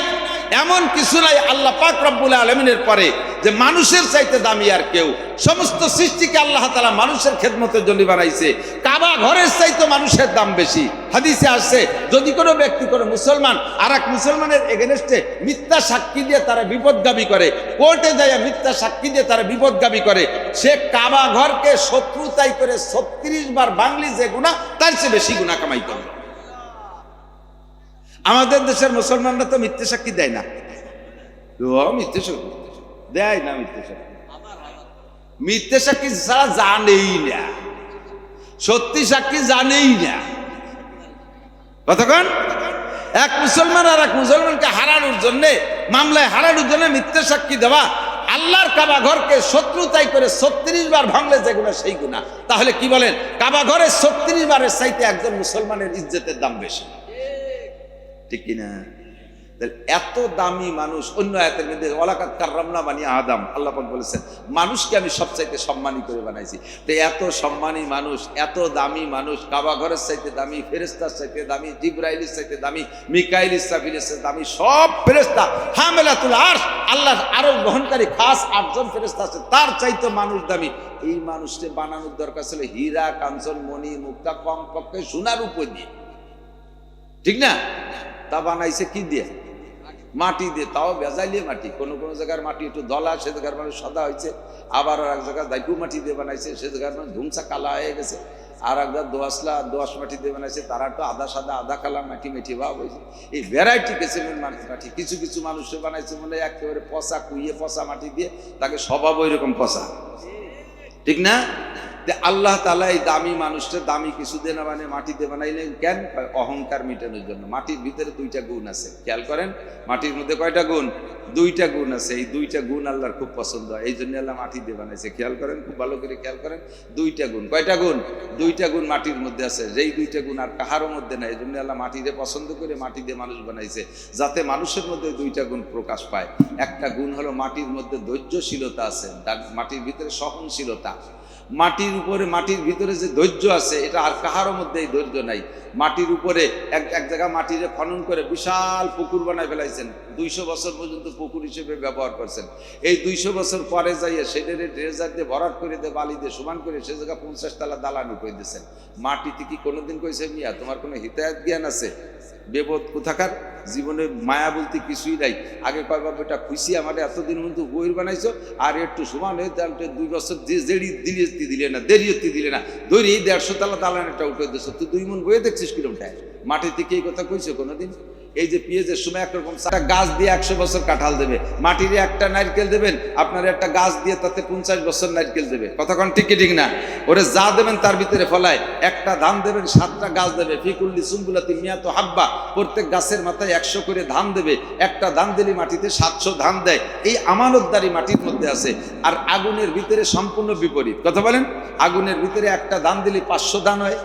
এমন কিছু নাই আল্লাহ পাক রব্বুল আলামিনের পরে যে মানুষের চাইতে দামি আর কেউ। সমস্ত সৃষ্টিকে আল্লাহ তাআলা মানুষের খেদমতের জন্য বানাইছে। কাবা ঘরের চাইতে মানুষের দাম বেশি। হাদিসে আসছে, যদি কোনো ব্যক্তি, কোনো মুসলমান আর এক মুসলমানের এগেনস্টে মিথ্যা সাক্ষী দিয়ে তারা বিপদগামী করে, কোর্টে যায় মিথ্যা সাক্ষী দিয়ে তারা বিপদগামী করে, সে কাবা ঘরকে শত্রুতাই করে 36 বার বাংলি যে গুনাহ, তার চেয়ে বেশি গুনাহ কামাই করে। আমাদের দেশের মুসলমানরা তো মিথ্যে সাক্ষী দেয় না, মিথ্যে সাক্ষী দেয় না, মিথ্যে সাক্ষী ছাড়া জানেই না, সত্যি সাক্ষী জানেই না। কতক্ষণ এক মুসলমান আর এক মুসলমানকে হারানোর জন্য, মামলায় হারানোর জন্য মিথ্যে সাক্ষী দেওয়া, আল্লাহর কাবা ঘরকে শত্রুতাই করে 36 বার ভাঙলে যে গুনাহ সেই গুনাহ। তাহলে কি বলেন, কাবা ঘরের 36 বারের চাইতে একজন মুসলমানের ইজ্জতের দাম বেশি, ঠিক কিনা? এত দামি মানুষ। অন্য আয়াতের মধ্যে ওয়ালাকাদ কাররামনা বানি আদম, আল্লাহ পাক বলেছেন মানুষকে আমি সবচাইতে সম্মানী করে বানাইছি। তো এত সম্মানী মানুষ, এত দামি মানুষ, কাবা ঘরের চাইতে দামি, ফেরেশতার চাইতে দামি, জিবরাইলের চাইতে দামি, মিকাইল ইসরাফিলের চাইতে দামি, সব ফেরেশতা হামেলাতুল আরশ, আল্লাহর আরশ বহনকারী খাস 8 জন ফেরেশতা আছে, তার চাইতে মানুষ দামি। এই মানুষকে বানানোর দরকার ছিল হীরা, কাঞ্চন, মণি, মুক্তা, কমপক্ষে সোনার উপর দিয়ে, ঠিক না? তা বানাইছে কি দিয়ে? মাটি দিয়ে, তাও বেজাইলে মাটি। কোন কোন জায়গার মাটি একটু দলা, সে জায়গার মানুষ সাদা হয়েছে। আবার আর এক জায়গায় দাইকু মাটি দিয়ে বানাইছে, সে জায়গার মানুষ ধুমসা কালা হয়ে গেছে। আর একবার দোয়াশ মাটি দিয়ে বানাইছে, তারা তো আধা সাদা আধা কালা মাটি মেটি ভাব হয়েছে। এই ভ্যারাইটি কিসিমের মাটি। কিছু কিছু মানুষের বানাইছে মনে একেবারে পচা কুইয়ে পচা মাটি দিয়ে, তাকে স্বভাব ওই রকম পচা, ঠিক না? যে আল্লাহ তাআলা এই দামি মানুষটা দামি কিছু দিয়ে না মানে মাটিতে বানাইলেন কেন? অহংকার মিটানোর জন্য। মাটির ভিতরে দুইটা গুণ আছে, খেয়াল করেন। মাটির মধ্যে কয়টা গুণ? দুইটা গুণ আছে। এই দুইটা গুণ আল্লাহর খুব পছন্দ হয়, এই জন্য আল্লাহ মাটি দিয়ে বানাইছে। খেয়াল করেন, খুব ভালো করে খেয়াল করেন। দুইটা গুণ। কয়টা গুণ? দুইটা গুণ মাটির মধ্যে আছে, যেই দুইটা গুণ আর কাহারও মধ্যে নাই। এই জন্য আল্লাহ মাটিতে পছন্দ করে মাটি দিয়ে মানুষ বানাইছে, যাতে মানুষের মধ্যে দুইটা গুণ প্রকাশ পায়। একটা গুণ হলো মাটির মধ্যে ধৈর্যশীলতা আছে, মাটির ভিতরে সহনশীলতা। মাটির উপরে, মাটির ভিতরে যে ধৈর্য আছে, এটা আর কাহারও মধ্যে এই ধৈর্য নাই। মাটির উপরে এক জায়গা মাটিরে খনন করে বিশাল পুকুর বানায় ফেলাইছেন, 200 বছর পর্যন্ত পুকুর হিসেবে ব্যবহার করছেন। এই 200 বছর পরে যাইয়ে সেটারে ড্রেজার দিয়ে ভরাট করে দিয়ে বালি দিয়ে সমান করে সে জায়গা 50 তলা দালান করে দিয়েছেন। মাটিতে কি কোনোদিন কইছে মিয়া তোমার কোনো হিতায়াত জ্ঞান আছে? বেবোধ কোথাকার, জীবনে মায়া বলতে কিছুই নাই। আগে কয় বাবা এটা খুশি আমার এতদিন মতো বইয়ের বানাইছো, আর একটু সমান হয়ে 2 বছর দেরি দিলে না, দেরিয়তি দিলে না, ধরি 150 তলা দালানটা উঠে দিছো। তুই 2 মন বইয়ে দেখছিস কিরকমটায়? মাটি থেকে এই কথা কইছো কোনোদিন? এই যে পেঁয়াজের সময় একরকম একটা গাছ দিয়ে 100 বছর কাঁঠাল দেবে, মাটির একটা নারকেল দেবেন, আপনার একটা গাছ দিয়ে তাতে 50 বছর নারকেল দেবে। কতক্ষণ ঠিক ঠিক না? ওরে যা দেবেন তার ভিতরে ফলায়। একটা ধান দেবেন, 7টা গাছ দেবে। ফিকুল্লি সুম্বুলাতি মিয়াতু হাব্বা, প্রত্যেক গাছের মাথায় 100 করে ধান দেবে। একটা ধান দিলে মাটিতে 700 ধান দেয়। এই আমানতদারি মাটির মধ্যে আছে। আর আগুনের ভিতরে সম্পূর্ণ বিপরীত। কথা বলেন, আগুনের ভিতরে একটা ধান দিলে 500 ধান হয়,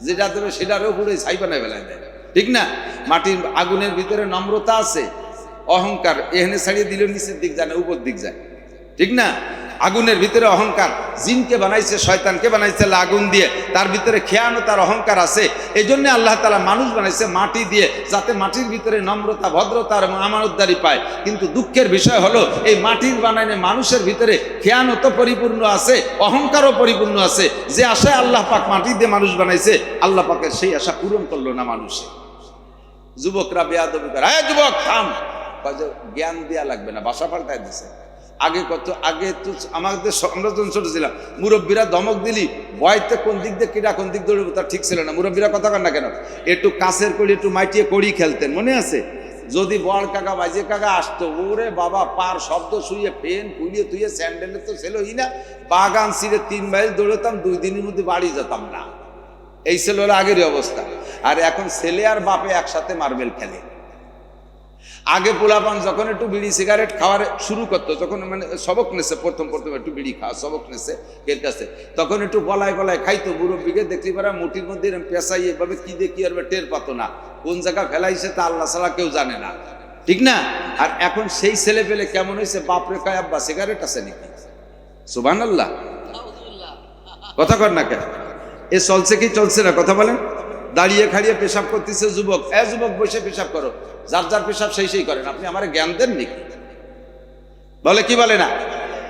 যেটা দেবে সেটারও পুরো ছাই বানায় বেলায় দেয়, ঠিক না? মাটির আগুনের ভিতরে নম্রতা আছে, অহংকার এখানে ছাড়িয়ে দিলে নিচের দিক যায় না, উপর দিক যায়, ঠিক না? আগুনের ভিতরে অহংকার। জিনকে বানাইছে, শয়তানকে বানাইছে আগুন দিয়ে, তার ভিতরে খেয়ানো তার অহংকার আছে। এই জন্য আল্লাহ তাআলা মানুষ বানাইছে মাটি দিয়ে, যাতে মাটির ভিতরে নম্রতা, ভদ্রতা আর আমানতদারি পায়। কিন্তু দুঃখের বিষয় হলো এই মাটির বানাইনে মানুষের ভিতরে খেয়ানত পরিপূর্ণ আছে, অহংকারও পরিপূর্ণ আছে। যে আশায় আল্লাহ পাক মাটি দিয়ে মানুষ বানাইছে, আল্লাহ পাকের সেই আশা পূরণ করলো না মানুষে। যুবকরা বেয়াদবি করে, হ্যাঁ যুবক থাম, জ্ঞান দেয়া লাগবে না, বাসা পাল্টায় দিছে। আগে তো আমাদের, আমরা যখন ছোট ছিলাম, মুরব্বীরা ধমক দিলি ভয়তে কোন দিক দিয়ে কিরা কোন দিক দৌড়বে তার ঠিক ছিল না। মুরব্বীরা কথা কন না কেন? একটু কাছের কড়ি একটু মাইটিয়ে কড়ি খেলতেন, মনে আছে? যদি বড় কাকা বাজে কাকা আসতো, ওরে বাবা পার শব্দ শুয়ে ফেন পুলিয়ে তুইয়ে স্যান্ডেলে তো ছেলই না, বাগান ছিঁড়ে 3 মাইল দৌড়তাম, 2 দিনের মধ্যে বাড়ি যেতাম না। এই ছিল আগেরই অবস্থা। আর এখন ছেলে আর বাপে একসাথে মার্বেল খেলে। আগে পোলাপান যখন একটু বিড়ি সিগারেট খাওয়ার শুরু করতো, যখন মানে সবক নেছে, প্রথম একটু বিড়ি খাওয়া সবক নেছে এর কাছে, তখন একটু গলায় খাইতো। মুরব্বীকে দেখতে পারা মুঠির মধ্যে পেশাই এভাবে কি দিয়ে কি আর টের পাতো না, কোন জায়গা ফেলাইছে তা আল্লাহ ছাড়া কেউ জানে না, ঠিক না? আর এখন সেই ছেলে পেলে কেমন হয়েছে, বাপরে কয় আব্বা সিগারেট আছে নাকি? সুবহানাল্লাহ, কথা কর না কেন? এ চলছে কি চলছে না? কথা বলেন। দাঁড়িয়ে খাড়িয়ে পেশাব করতেছে যুবক, যুবক বসে পেশাব করো, যার যার পেশাব সেই করেন, আপনি আমার জ্ঞান দেন নাকি? বলে কি বলে না?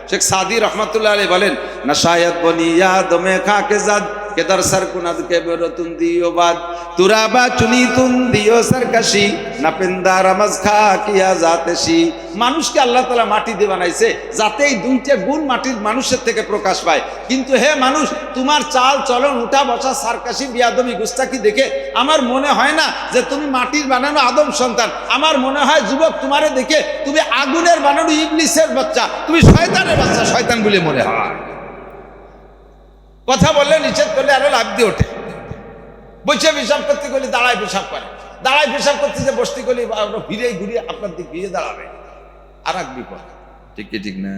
শেখ সাদি রহমাতুল্লাহ আলাইহি বলেন, না শায়দ বনিয়া দমে খাকে জাদ কেদার সর কুনাদ কে বেরতুন দিও বাদ তুরাবা চুনি তুন দিও সরকাশি না পেন্দা রামাজ খা কিয়া জাতেশি। মানুষকে আল্লাহ তাআলা মাটি দিয়ে বানাইছে যাতে এই 2টা গুণ মাটির মানুষের থেকে প্রকাশ পায়। কিন্তু হে মানুষ, তোমার চাল চলন, উঠা বসা, সারকাশি, বিয়াদবি, গুস্তাখি দেখে আমার মনে হয় না যে তুমি মাটির বানানো আদম সন্তান। আমার মনে হয় যুবক, তোমারে দেখে তুমি আগুনের বানানো ইবলিসের বাচ্চা, তুমি শয়তানের বাচ্চা, শয়তান বলে মনে হয়। কথা বললে নিষেধ করলে আরো লাভ দিয়ে ওঠে। বসে পেশাব করতে গেলে দাঁড়ায় পেশাব করে, দাঁড়ায় পেশাব করতে যে বসতে গেলে ফিরে ঘুরিয়ে আপনার দিক ফিরে দাঁড়াবে, আর এক বিপদ, ঠিক কি ঠিক না?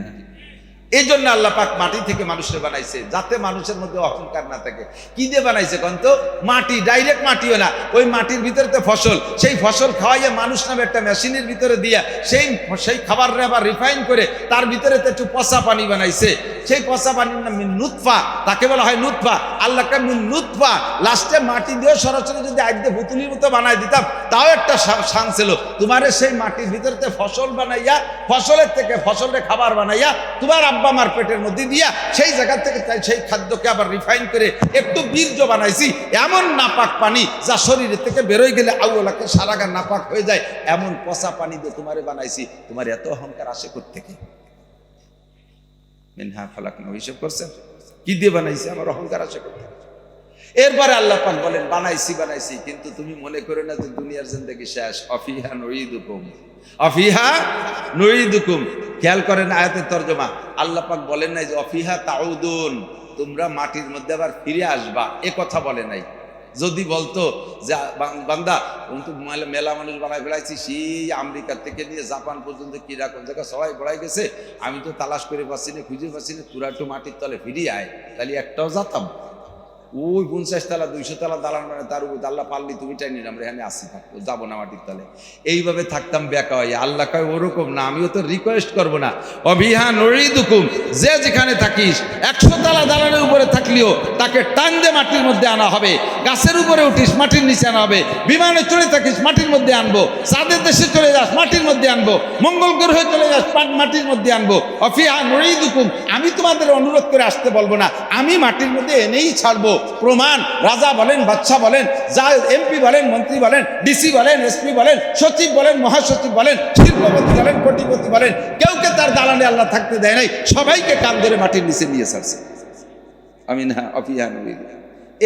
এই জন্য আল্লাহ পাক মাটি থেকে মানুষের বানাইছে, যাতে মানুষের মধ্যে অহংকার না থাকে। কি দিয়ে বানাইছে কন্ত? মাটি, ডাইরেক্ট মাটিও না, ওই মাটির ভিতরে তো ফসল, সেই ফসল খাওয়াইয়ে মানুষ নামে একটা মেশিনের ভিতরে দিয়া সেই খাবারটা আবার রিফাইন করে তার ভিতরে তো একটু পচা পানি বানাইছে। সেই পচা পানির নাম নুতফা, তাকে বলা হয় নুতফা। আল্লাহকে নুতফা, লাস্টে মাটি দিয়ে সরাসরি যদি আইতে পুতুলির মতো বানাই দিতাম তাও একটা শান ছিল। তোমারে সেই মাটির ভিতরে ফসল বানাইয়া, ফসলের থেকে ফসলের খাবার বানাইয়া তোমার আব্বা মার পেটের মধ্যে দিয়া সেই জায়গা থেকে সেই খাদ্যকে আবার রিফাইন করে একটু বীর্য বানাইছি। এমন নাপাক পানি যা শরীরের থেকে বেরোয় গেলে আউলাকে সারাগা নাপাক হয়ে যায়, এমন পচা পানি দিয়ে তোমারে বানাইছি। তোমার এত অহংকার আসে কোত্থেকে? মিনহা খালাকনা, হিসাব করছেন কি দিয়ে বানাইছি? আমার অহংকার আসে কোত্থেকে? এরপরে আল্লাহ পাক বলেন, বানাইছি, কিন্তু তুমি মনে করো না যে দুনিয়ার জিন্দেগি শেষ। অফিহা নুঈদুকুম, অফিহা নুঈদুকুম। খেয়াল করেন আয়াতের তরজমা, আল্লাহ পাক বলেন নাই যে অফিহা তাউদুন, তোমরা মাটির মধ্যে আবার ফিরে আসবা, এ কথা বলে নাই। যদি বলতো যে বান্দা তুমি তো মেলা মানুষ বানাই ফেলাইছি, সেই আমেরিকা থেকে নিয়ে জাপান পর্যন্ত কিরকম জায়গা সবাই বড়াই গেছে, আমি তো তালাশ করে পাচ্ছি না, খুঁজে পাচ্ছি না, তোরা একটু মাটির তলে ফিরিয়ে আয়, তাহলে একটাও যেতাম। ওই 50 তলা 200 তলা দালান মানে তার উপর আল্লাহ পারলি তুমি টাই নিলাম, আমরা এখানে আসি থাকবো, যাবো না মাটির তলে, এইভাবে থাকতাম বেকা হয়ে। আল্লাহ কয় ওরকম না, আমিও তো রিকোয়েস্ট করবো না। অবিহা নরিদুকুম, যে যেখানে থাকিস 100 তলা দালানের উপরে থাকলেও তাকে টান দিয়ে মাটির মধ্যে আনা হবে, গাছের উপরে উঠিস মাটির নিচে আনা হবে, বিমানে চড়ে থাকিস মাটির মধ্যে আনবো, চাঁদের দেশে চলে যাস মাটির মধ্যে আনবো, মঙ্গল গ্রহে চলে যাস মাটির মধ্যে আনবো। অফিহা নরিদুকুম, আমি তোমাদের অনুরোধ করে আসতে বলবো না, আমি মাটির মধ্যে এনেই ছাড়বো। প্রমাণ, রাজা বলেন, বাদশা বলেন, যা এমপি বলেন, মন্ত্রী বলেন, ডিসি বলেন, এসপি বলেন, সচিব বলেন, মহাসচিব বলেন, শিল্পপতি বলেন, কোটিপতি বলেন, কেউকে তার দালানে আল্লাহ থাকতে দেয় নাই, সবাইকে কান ধরে মাটির নিচে নিয়ে ছাড়ছে। আমিন হ্যাঁ অফিহা নবী।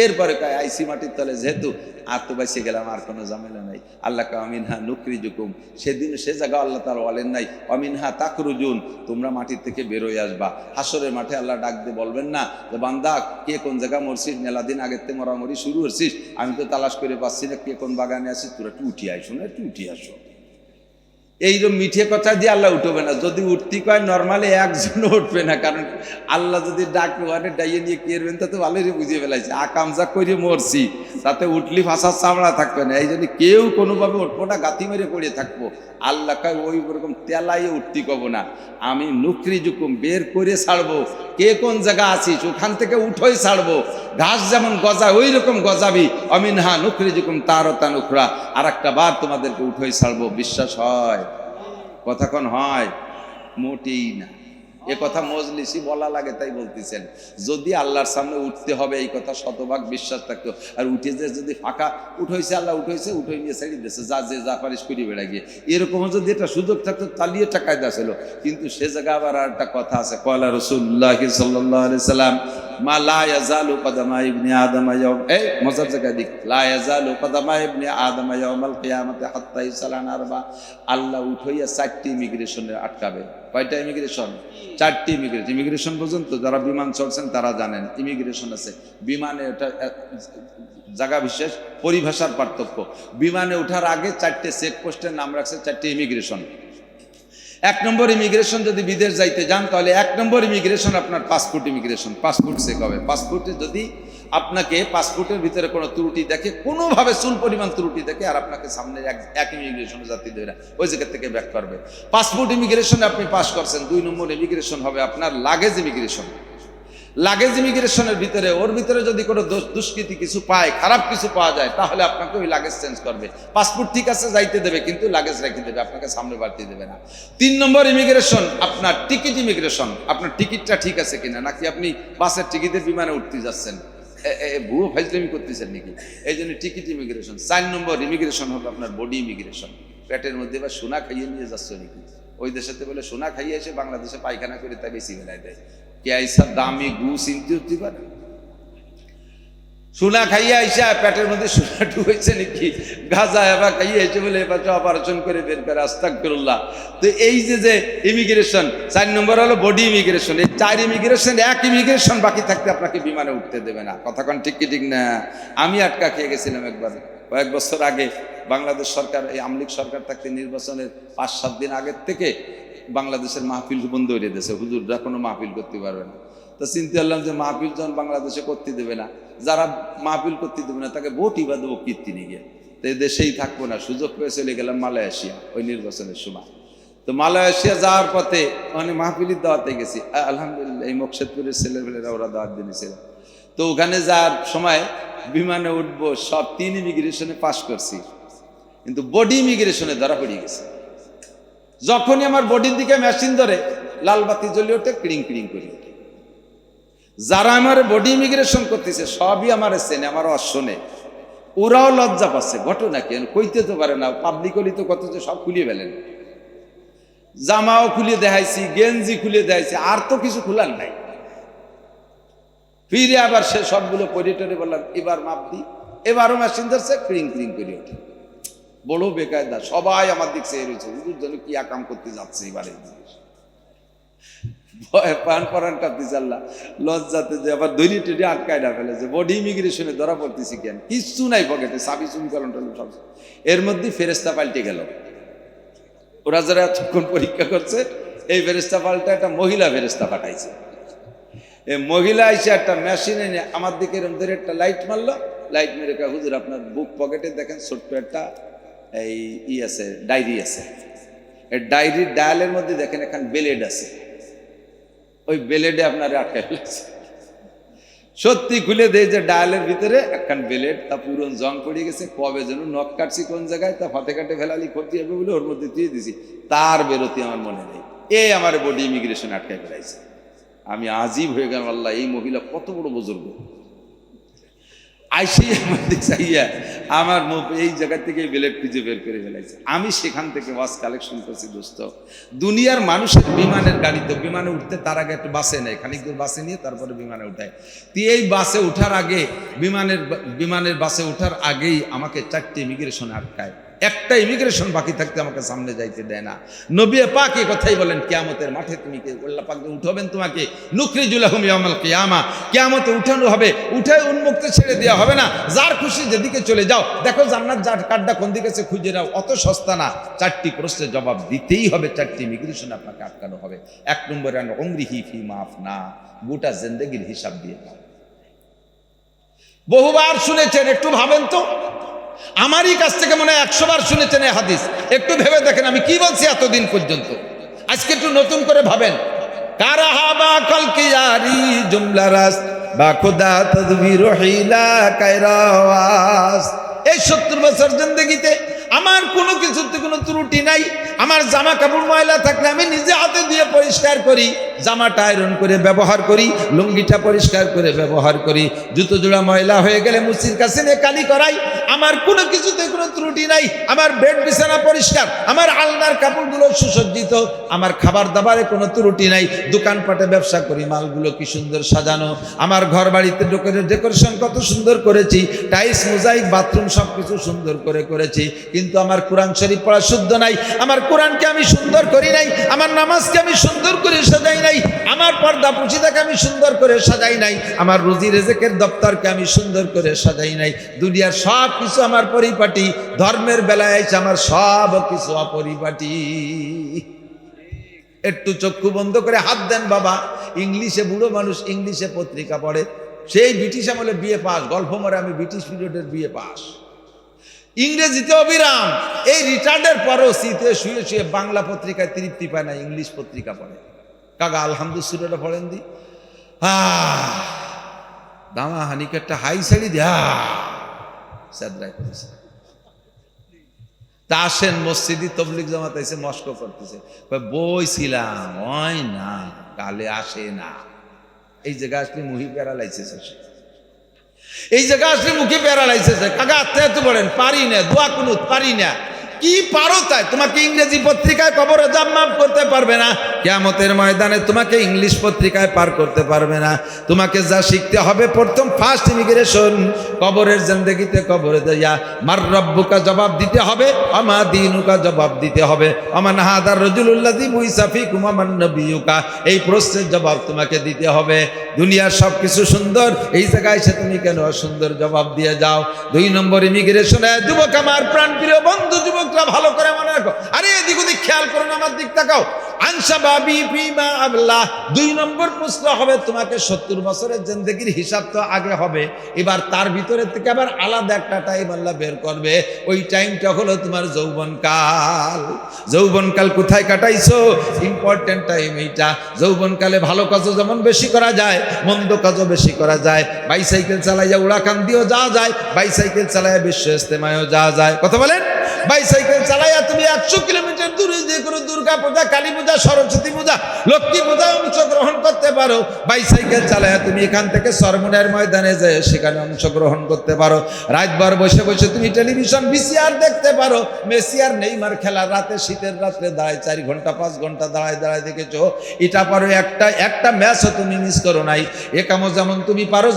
এরপরে কয় আইসি মাটির তলে, যেহেতু আর তো বাইসে গেলাম, আর কোনো ঝামেলা নাই। আল্লাহ কয় আমিন হ্যাঁ নুকরিজুকুম, সেদিন সে জায়গা আল্লাহ তাআলা বলেন নাই আমিন হ্যাঁ তাকরুজুন, তোমরা মাটির থেকে বেরোয় আসবা। হাসরের মাঠে আল্লাহ ডাক দিয়ে বলবেন না যে বান্দা কে কোন জায়গা মরছিস, মেলা দিন আগের থেকে মরামরি শুরু করছিস, আমি তো তালাশ করে পাচ্ছি না, কে কোন বাগানে আছিস, তোরা একটু উঠিয়ে আইসো না, একটু উঠিয়ে আসো। এইরকম মিঠে কথা দিয়ে আল্লাহ উঠবে না। যদি উঠতি কয় নর্মালি একজনও উঠবে না, কারণ আল্লাহ যদি ডাক ওয়ানে ডাইয়ে নিয়ে কেরবেন তা তো ভালোই বুঝিয়ে ফেলাইছে, আকামজা করে মরছি, তাতে উঠলি ফাঁসার চামড়া থাকবে না, এই জন্য কেউ কোনোভাবে উঠবো না, গাঁথি মেরে পড়ে থাকবো। আল্লাহ কয় ওই ওরকম তেলাইয়ে উঠতি কব না, আমি নুকরি জুকুম বের করে ছাড়বো, কে কোন জায়গা আছিস ওখান থেকে উঠোই ছাড়বো, ঘাস যেমন গজা ওই রকম গজাবি। অমিন হা নুকরি জুকুম তারতা নুকরা, আর একটা বার তোমাদেরকে উঠোই ছাড়বো। বিশ্বাস হয়? কথা কোন হয়? মোটেই না। এ কথা মজলিসি বলা লাগে তাই বলতেছেন। যদি আল্লাহর সামনে উঠতে হবে এই কথা শতভাগ বিশ্বাস থাকতো, আর উঠে যে যদি ফাঁকা উঠেছে আল্লাহ উঠেছে, উঠে নিয়ে ছেড়ে দিয়েছে, যা যে যা পারিস করি বেড়া গিয়ে, এরকমও যদি এটা সুযোগ থাকতো তালিয়ে টাকায় দেছিল। কিন্তু সে জায়গায় আবার আর একটা কথা আছে, কয়লা রাসূলুল্লাহ সাল্লাল্লাহু আলাইহি সাল্লাম মা লা ইয়াজালু কদামা ইবনে আদম ইয়াউম, এই মজার জায়গা দিক, লা ইয়াজালু কদামা ইবনে আদম ইয়াউমাল কিয়ামতি হাত্তা ইসালান আরবা, আল্লাহ উঠাইয়া 4টি ইমিগ্রেশনে আটকাবে। কয়টা ইমিগ্রেশন? 4টি ইমিগ্রেশন। ইমিগ্রেশন পর্যন্ত যারা বিমান চলছেন তারা জানেন ইমিগ্রেশন আছে। বিমানে ওটা জায়গা বিশেষ, পরিভাষার পার্থক্য। বিমানে ওঠার আগে 4টে চেকপোস্টের নাম রাখছে, 4টি ইমিগ্রেশন। 1 নম্বর ইমিগ্রেশন যদি বিদেশ যাইতে যান তাহলে 1 নম্বর ইমিগ্রেশন আপনার পাসপোর্ট ইমিগ্রেশন, পাসপোর্ট চেক হবে। পাসপোর্টে যদি আপনাকে পাসপোর্টের ভিতরে কোনো ত্রুটি দেখে, কোনোভাবে চুল পরিমাণ ত্রুটি দেখে, আর আপনাকে সামনে এক ইমিগ্রেশনে যাত্রী দেবে না, ওই জায়গা থেকে ব্যাক করবে। পাসপোর্ট ইমিগ্রেশনে আপনি পাস করছেন। 2 নম্বর ইমিগ্রেশন হবে আপনার লাগেজ ইমিগ্রেশন। লাগেজ ইমিগ্রেশনের ভিতরে, ওর ভিতরে যদি কোনো দুষ্কৃতি কিছু পায়, খারাপ কিছু পাওয়া যায়, তাহলে আপনাকে ওই লাগেজ চেঞ্জ করবে। পাসপোর্ট ঠিক আছে যাইতে দেবে, কিন্তু লাগেজ রেখে দেবে, আপনাকে সামনে বাড়তে দেবে না। 3 নম্বর ইমিগ্রেশন আপনার টিকিট ইমিগ্রেশন, আপনার টিকিটটা ঠিক আছে কিনা, নাকি আপনি বাসের টিকিটে বিমানে উঠতে যাচ্ছেন, ভুয়ো ফাইজলামি করতেছেন নাকি, এই জন্য টিকিট ইমিগ্রেশন। 4 নম্বর ইমিগ্রেশন হবে আপনার বডি ইমিগ্রেশন, পেটের মধ্যে বা সোনা খাইয়ে নিয়ে যাচ্ছে নাকি, ওই দেশেতে বলে সোনা খাইয়ে এসে বাংলাদেশে পায়খানা করে তা বেশি বেলায় দেয়। কে আইসা দামি গু চিনতে উঠতে পারে, সোনা খাইয়ে আইসা পেটের মধ্যে সোনা ঢুকেছে নাকি, গাঁজা এবার খাইয়ে এসে বলে এবার অপারেশন করে বের করে, আস্তাগফিরুল্লাহ। তো এই যে ইমিগ্রেশন 4 নম্বর হলো বডি ইমিগ্রেশন। এই 4 ইমিগ্রেশন, 1 ইমিগ্রেশন বাকি থাকতে আপনাকে বিমানে উঠতে দেবে না। কথা কোন ঠিক কি ঠিক না? আমি আটকা খেয়ে গেছিলাম একবার, কয়েক বছর আগে। বাংলাদেশ সরকার, এই আওয়ামী লীগ সরকার থাকতে নির্বাচনের 5-7 দিন আগের থেকে বাংলাদেশের মাহফিল বন্ধ হয়ে দিয়েছে, হুজুররা কোনো মাহফিল করতে পারবে না। তো চিন্তা করলাম যে মাহফিল যখন বাংলাদেশে করতে দেবে না, যারা মাহফিল করতে দেবে না তাকে ভোটই বা দেবো কীর্তিনি গিয়ে, তো দেশেই থাকবো না। সুযোগ পেয়ে চলে গেলাম মালয়েশিয়া ওই নির্বাচনের সময়। তো মালয়েশিয়া যাওয়ার পথে মানে মাহফিলের দাওয়াতে গেছি, আলহামদুলিল্লাহ এই মকসেদপুরের ছেলেপেলেরা ওরা দাওয়াত দিয়েছিল। তো ওখানে যাওয়ার সময় বিমানে উঠবো, সব 3 ইমিগ্রেশনে পাস করছি, কিন্তু বডি ইমিগ্রেশনে ধরা পড়ে গেছে। যখনই আমার বডির দিকে মেশিন ধরে লাল বাতি জ্বলে ওঠে, ক্রিং ক্রিং করে ওঠে। যারা আমার বডি ইমিগ্রেশন করতেছে সবই আমার চেনে, আমার অশোনে, ওরাও লজ্জা পাচ্ছে। ঘটনা কি কইতে তো পারে না, পাবলিকলি তো কত যে সব খুলিয়ে ফেলেন, জামাও খুলিয়ে দেখাইছি, গেঞ্জি খুলিয়ে দেখাইছি, আর তো কিছু খোলার নাই। ফিরে আবার সে সবগুলো পরিটরে বললাম এবার মাপ দি, এবারও মেশিন ধরছে, ক্রিং ক্রিং করে ওঠে। বড় বেকায়দা, সবাই আমার দিক চেয়ে রয়েছে, হুজুর যেন কি আকাম করতে যাচ্ছে এবারে। ভয় পান পরান কাঁপতেছে আল্লাহ লজ্জাতে যে আবার দৈরি টেরি আটকায় না ফেলেছে বডি ইমিগ্রেশনে ধরা পড়তেছি কেন কিচ্ছু নাই পকেটে চাবি চুরি কলম টলম সব এর মধ্যে ফেরেস্তা পাল্টে গেল ওরা যারা এতক্ষণ পরীক্ষা করছে এই ফেরেস্তা পাল্টা একটা মহিলা ফেরেস্তা পাঠাইছে এই মহিলা এসে একটা মেশিন এনে আমার দিকে এরকম ধরে একটা লাইট মারলো লাইট মেরে কয় হুজুর আপনার বুক পকেটে দেখেন ছোট্ট একটা এই আছে ডায়েরি আছে এই ডায়েরির ডায়ালের মধ্যে দেখেন এখন ব্লেড আছে ওই ব্লেডে আপনার আটকে ফেলেছে সত্যি খুলে দেয় যে ডায়ালের ভিতরে একখান ব্লেড তা পুরন জং পড়ে গেছে কবে যেন নখ কাটছি কোন জায়গায় তা হাতে কাটে ফেলালি ক্ষতি হবে বলে ওর মধ্যে দিয়ে দিছি তার বেরোতে আমার মনে নেই এই আমার বডি ইমিগ্রেশন আটকায় ফেলাইছে আমি আজীব হয়ে গেলাম আল্লাহ এই মহিলা কত বড় বুজুর্গ আইসি আমার দিক চাইয়া আমার মুখ এই জায়গা থেকে ব্লেড খুঁজে বের করে ফেলাইছে আমি সেখান থেকে ওয়াজ কালেকশন করছি দোস্ত দুনিয়ার মানুষের বিমানের গাড়িতে বিমানে উঠতে তার আগে একটু বাসে নেয় খানিক দূর বাসে নিয়ে তারপরে বিমানে উঠায় তুই এই বাসে ওঠার আগে বিমানের বাসে ওঠার আগেই আমাকে 4টে ইমিগ্রেশন আটকায় একটা ইমিগ্রেশন বাকি থাকতে আমাকে সামনে যাইতে দেয় না নবী পাক এই কথাই বলেন কিয়ামতের মাঠে তুমি কে আল্লাহ পাক উঠাবেন তোমাকে নুখরিজুলাহুম ইয়াউমাল কিয়ামা কিয়ামতে উঠানো হবে উঠায় উন্মুক্ত ছেড়ে দেওয়া হবে না যার খুশি যেদিকে চলে যাও দেখো জান্নাত যার কাড্ডা কোন দিকে আছে খুঁজে নাও অত সস্তা না 4টি প্রশ্নের জবাব দিতেই হবে 4টি ইমিগ্রেশন আপনাকে আটকানো হবে 1 নম্বরে উমরিহি ফি মাফনা গোটা জিন্দেগির হিসাব দিয়ে দাও বহুবার শুনেছেন একটু ভাবেন তো আমারই কাছ থেকে মনে হয় 100 বার শুনেছেন এই হাদিস একটু ভেবে দেখেন আমি কি বলছি এতদিন পর্যন্ত আজকে একটু নতুন করে ভাবেন কারাহাবা কলকিয়ারি জুমলা রাস বা খোদা তদবির হিলা কায়রাওয়াস এই 70 বছর জিন্দেগিতে আমার কোনো কিছুতে কোনো ত্রুটি নাই আমার জামা কাপড় ময়লা থাকলে আমি নিজে হাতে দিয়ে পরিষ্কার করি জামাটা আয়রন করে ব্যবহার করি লুঙ্গিটা পরিষ্কার করে ব্যবহার করি জুতো জোড়া ময়লা হয়ে গেলে মুসির কাছে নিয়ে কালি করাই আমার কোনো কিছুতে কোনো ত্রুটি নাই আমার বেড বিছানা পরিষ্কার আমার আলনার কাপড়গুলো সুসজ্জিত আমার খাবার দাবারে কোনো ত্রুটি নাই দোকানপাটে ব্যবসা করি মালগুলো কি সুন্দর সাজানো আমার ঘর বাড়িতে ডেকোরেশন কত সুন্দর করেছি টাইলস মোজাইক বাথরুম সব কিছু সুন্দর করে করেছি কিন্তু আমার কোরআন শরীফ পড়া শুদ্ধ নাই আমার কোরআনকে আমি সুন্দর করি নাই আমার নামাজকে আমি সুন্দর করে সাজাই নাই আমার পর্দা পুঁথিটাকে আমি সুন্দর করে সাজাই নাই আমার রুজি রেজেকের দপ্তরকে আমি সুন্দর করে সাজাই নাই দুনিয়ার সব কিছু আমার পরিপাটি ধর্মের বেলায় আছে আমার সব কিছু অপরিপাটি একটু চক্ষু বন্ধ করে হাত দেন বাবা ইংলিশে বুড়ো মানুষ ইংলিশে পত্রিকা পড়ে সেই ব্রিটিশ আমলে বিএ পাস গল্প মরে আমি ব্রিটিশ পিরিয়ডের বিএ পাস ইংরেজিতে অবিরাম এই রিটার্ডের পরও শীতে শুয়ে শুয়ে বাংলা পত্রিকায় তৃপ্তি পায় না ইংলিশ পত্রিকা পড়ে কাকা আলহামদুলিল্লাহ পড়েন দি দামা হানিকে একটা হাই শাড়ি দেয়া সাদরাই করেছে তা আসেন মসজিদি তবলিগ জামাত এসে মস্ক করতেছে বইছিলাম ওই না কালে আসে না এই জায়গা আসলে মুহি প্যারালাইসিস আসে এই জায়গা আসলে মুখে প্যারালাইসিস কাকা আত্মীয় বলেন পারি না দোয়া কুনুত পারি না কি পারো তাই তোমাকে ইংরেজি পত্রিকায় কবরে জাম মাফ করতে পারবে না কিয়ামতের ময়দানে তোমাকে ইংলিশ পত্রিকায় পার করতে পারবে না তোমাকে যা শিখতে হবে প্রথম ফার্স্ট ইমিগ্রেশন কবরের জিন্দেগিতে কবরে যাইয়া মার রব্বুকা জবাব দিতে হবে আমা দীনুকা জবাব দিতে হবে আমান হাদার রাজুলুল্লাযী বুইসা ফীকুম আমান নবিয়ুকা এই প্রশ্নের জবাব তোমাকে দিতে হবে দুনিয়ার সবকিছু সুন্দর এই জায়গায় এসে তুমি কেন অসুন্দর জবাব দিয়ে যাও 2 নম্বর ইমিগ্রেশনে যুবক আমার প্রাণপ্রিয় বন্ধু যুবকরা ভালো করে মনে রাখো আরে এদিক ওদিক খেয়াল করো না আমার দিক তাকাও আনসাবাবি ফিমা আল্লাহ 2 নম্বর প্রশ্ন হবে তোমাকে 70 বছরের জিন্দেগির হিসাব তো আগে হবে এবার তার ভিতরে থেকে আবার আলাদা একটা টাইম আল্লাহ বের করবে ওই টাইমটা হলো তোমার যৌবনকাল কোথায় কাটাইছো ইম্পর্টেন্ট টাইম এইটা যৌবনকালে ভালো কাজও যেমন বেশি করা যায় মন্দ কাজও বেশি করা যায় বাইসাইকেল চালাইয়া উড়াকান দিয়েও যাওয়া যায় বাইসাইকেল চালাইয়া বিশ্ব ইস্তেমায়ও যাওয়া যায় কথা বলেন বাইসাইকেল চালাইয়া তুমি 100 কিলোমিটার দূরে যে কোনো দুর্গা পূজা কালী পূজা সরস্বতী পূজা লক্ষ্মী পূজা অংশগ্রহণ করতে পারো বাইসাইকেল চালাইয়া তুমি এখান থেকে সরমনের ময়দানে যে সেখানে অংশগ্রহণ করতে পারো রাতভর বসে বসে তুমি টেলিভিশন ভিসিআর দেখতে পারো মেসি আর নেইমার খেলা রাতে শীতের রাত্রে দাঁড়ায় 4 ঘন্টা 5 ঘন্টা দাঁড়ায় দেখেছো এটা পারো একটা ম্যাচও তুমি মিস করো নাই একামো যেমন তুমি পারো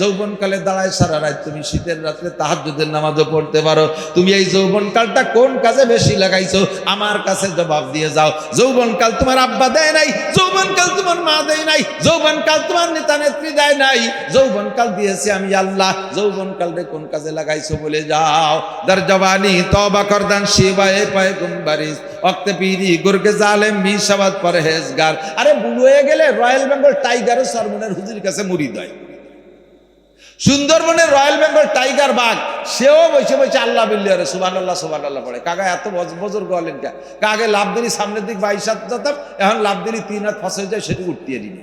যৌবনকালে দাঁড়ায় সারা রাত তুমি শীতের রাত্রে তাহাজ্জুদের নামাজও পড়তে পারো তুমি এই যৌবনকালটা কোন কাজে বেশি লাগাইছো আমার কাছে জবাব দিয়ে যাও। যৌবনকাল তোমার আব্বা দেয় নাই, যৌবনকাল তোমার মা দেয় নাই, যৌবনকাল তোমার নেতা নেত্রী দেয় নাই, যৌবনকাল দিয়েছি আমি আল্লাহ। যৌবনকাল রে কোন কাজে লাগাইছো বলে যাও। দার জবানি তওবা করদান শিবায়ে পয়গম্বরিস ওয়াক্তে পীরি গুরগে জালেম মিশাবাদ পরহেজগার। আরে বুড়ো হয়ে গেলে রয়্যাল বেঙ্গল টাইগারও সরমনের হুজুরের কাছে মুরিদ হয়। সুন্দরবনের রয়্যাল বেঙ্গল টাইগার বাঘ সেও বসে বসে আল্লাহ বিল্লি আরে সুবহানাল্লাহ সুবহানাল্লাহ পড়ে। কাকা এত বুজুর্গ হলেন কা? কাকে লাভ দিলি সামনের দিক 22 হাত যেতাম, এখন লাভ দিলি 3 হাত ফাঁসে যায়, সেটি উঠিয়ে দিন।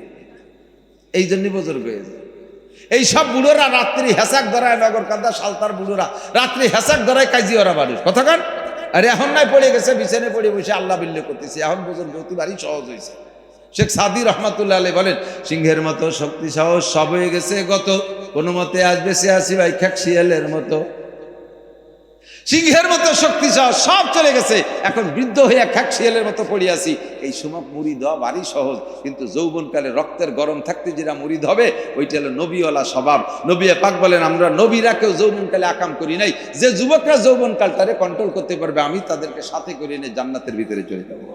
এই জন্যই বুজুর্গ হয়ে যায়। এই সব বুড়োরা রাত্রি হেসাক ধরায়, নগরকান্দা সালতার বুড়োরা রাত্রি হেসাক ধরায় কাজী ওরা মানুষ কথা কান। আরে এখন নাই পড়ে গেছে বিছানে পড়ে বসে আল্লাহ বিল্লি করতেছি, এখন বুজুর্গ অতি ভারী সহজ হয়েছে। শেখ সাদি রহমাতুল্লাহ আলাইহি বলেন, সিংহের মতো শক্তি সাহস সব হয়ে গেছে গত, কোনো মতে আসবে সে আসি ভাই খ্যাক শিয়ালের মতো। সিংহের মতো শক্তি সাহস সব চলে গেছে, এখন বৃদ্ধ হয়ে খ্যাক শিয়ালের মতো পড়ে আছি। এই সময় মুরিদ হওয়া ভারী সহজ, কিন্তু যৌবনকালে রক্তের গরম থাকতে যেটা মুরিদ হবে ওইটা হলো নবীওয়ালা স্বভাব। নবী পাক বলেন, আমরা নবীরা কেউ যৌবনকালে আকাম করি নাই। যে যুবকরা যৌবনকালটারে কন্ট্রোল করতে পারবে আমি তাদেরকে সাথে করে নিয়ে জান্নাতের ভিতরে চলে যাবো,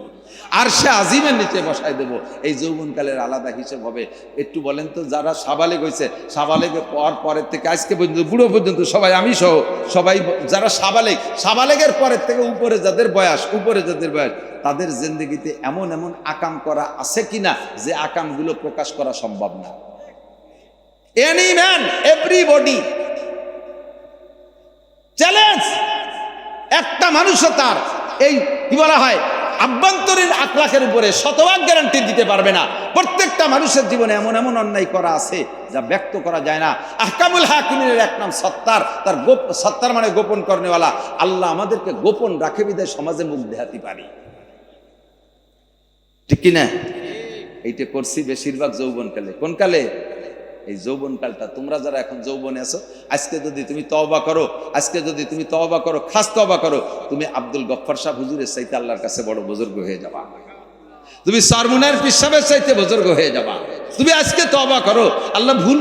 আর সে আজিমের নিচে বসায় দেবো। এই যৌবনকালের আলাদা হিসেব হবে। একটু বলেন তো, যারা সাবালেগ হয়েছে, সাবালেগের পরের থেকে আজকে পর্যন্ত বুড়ো পর্যন্ত সবাই, আমি সহ সবাই যারা সাবালেগের পরের থেকে উপরে যাদের বয়স, তাদের জিন্দেগিতে এমন এমন আকাম করা আছে কিনা যে আকামগুলো প্রকাশ করা সম্ভব না। Any man everybody challenge. একটা মানুষও তার এই কি বলা হয় আভ্যন্তরীণ আখলাকের উপরে শতভাগ গ্যারান্টি দিতে পারবে না। প্রত্যেকটা মানুষের জীবনে এমন এমন অন্যায় করা আছে যা ব্যক্ত করা যায় না। আহকামুল হাকিমের এক নাম সত্তার, তার সত্তার মানে গোপন করেওয়ালা। আল্লাহ আমাদেরকে গোপন রাখে বিদায় সমাজে মুখ দেখাতে পারি, ঠিক কিনা? এইটা করছি বেশিরভাগ যৌবনকালে। কোন কালে? এই যৌবনকালটা। তোমরা যারা এখন যৌবনে আছো, আজকে যদি তুমি তওবা করো, খাস তওবা করো, তুমি আব্দুল গফফার সাহেব হুজুরের চাইতে আল্লাহর কাছে বড় বুজুর্গ হয়ে যাবা। তুমি সরমুনার পীর সাহেবের চাইতে বুজুর্গ হয়ে যাবা। তুমি আজকে তওবা করো, আল্লাহ ভুল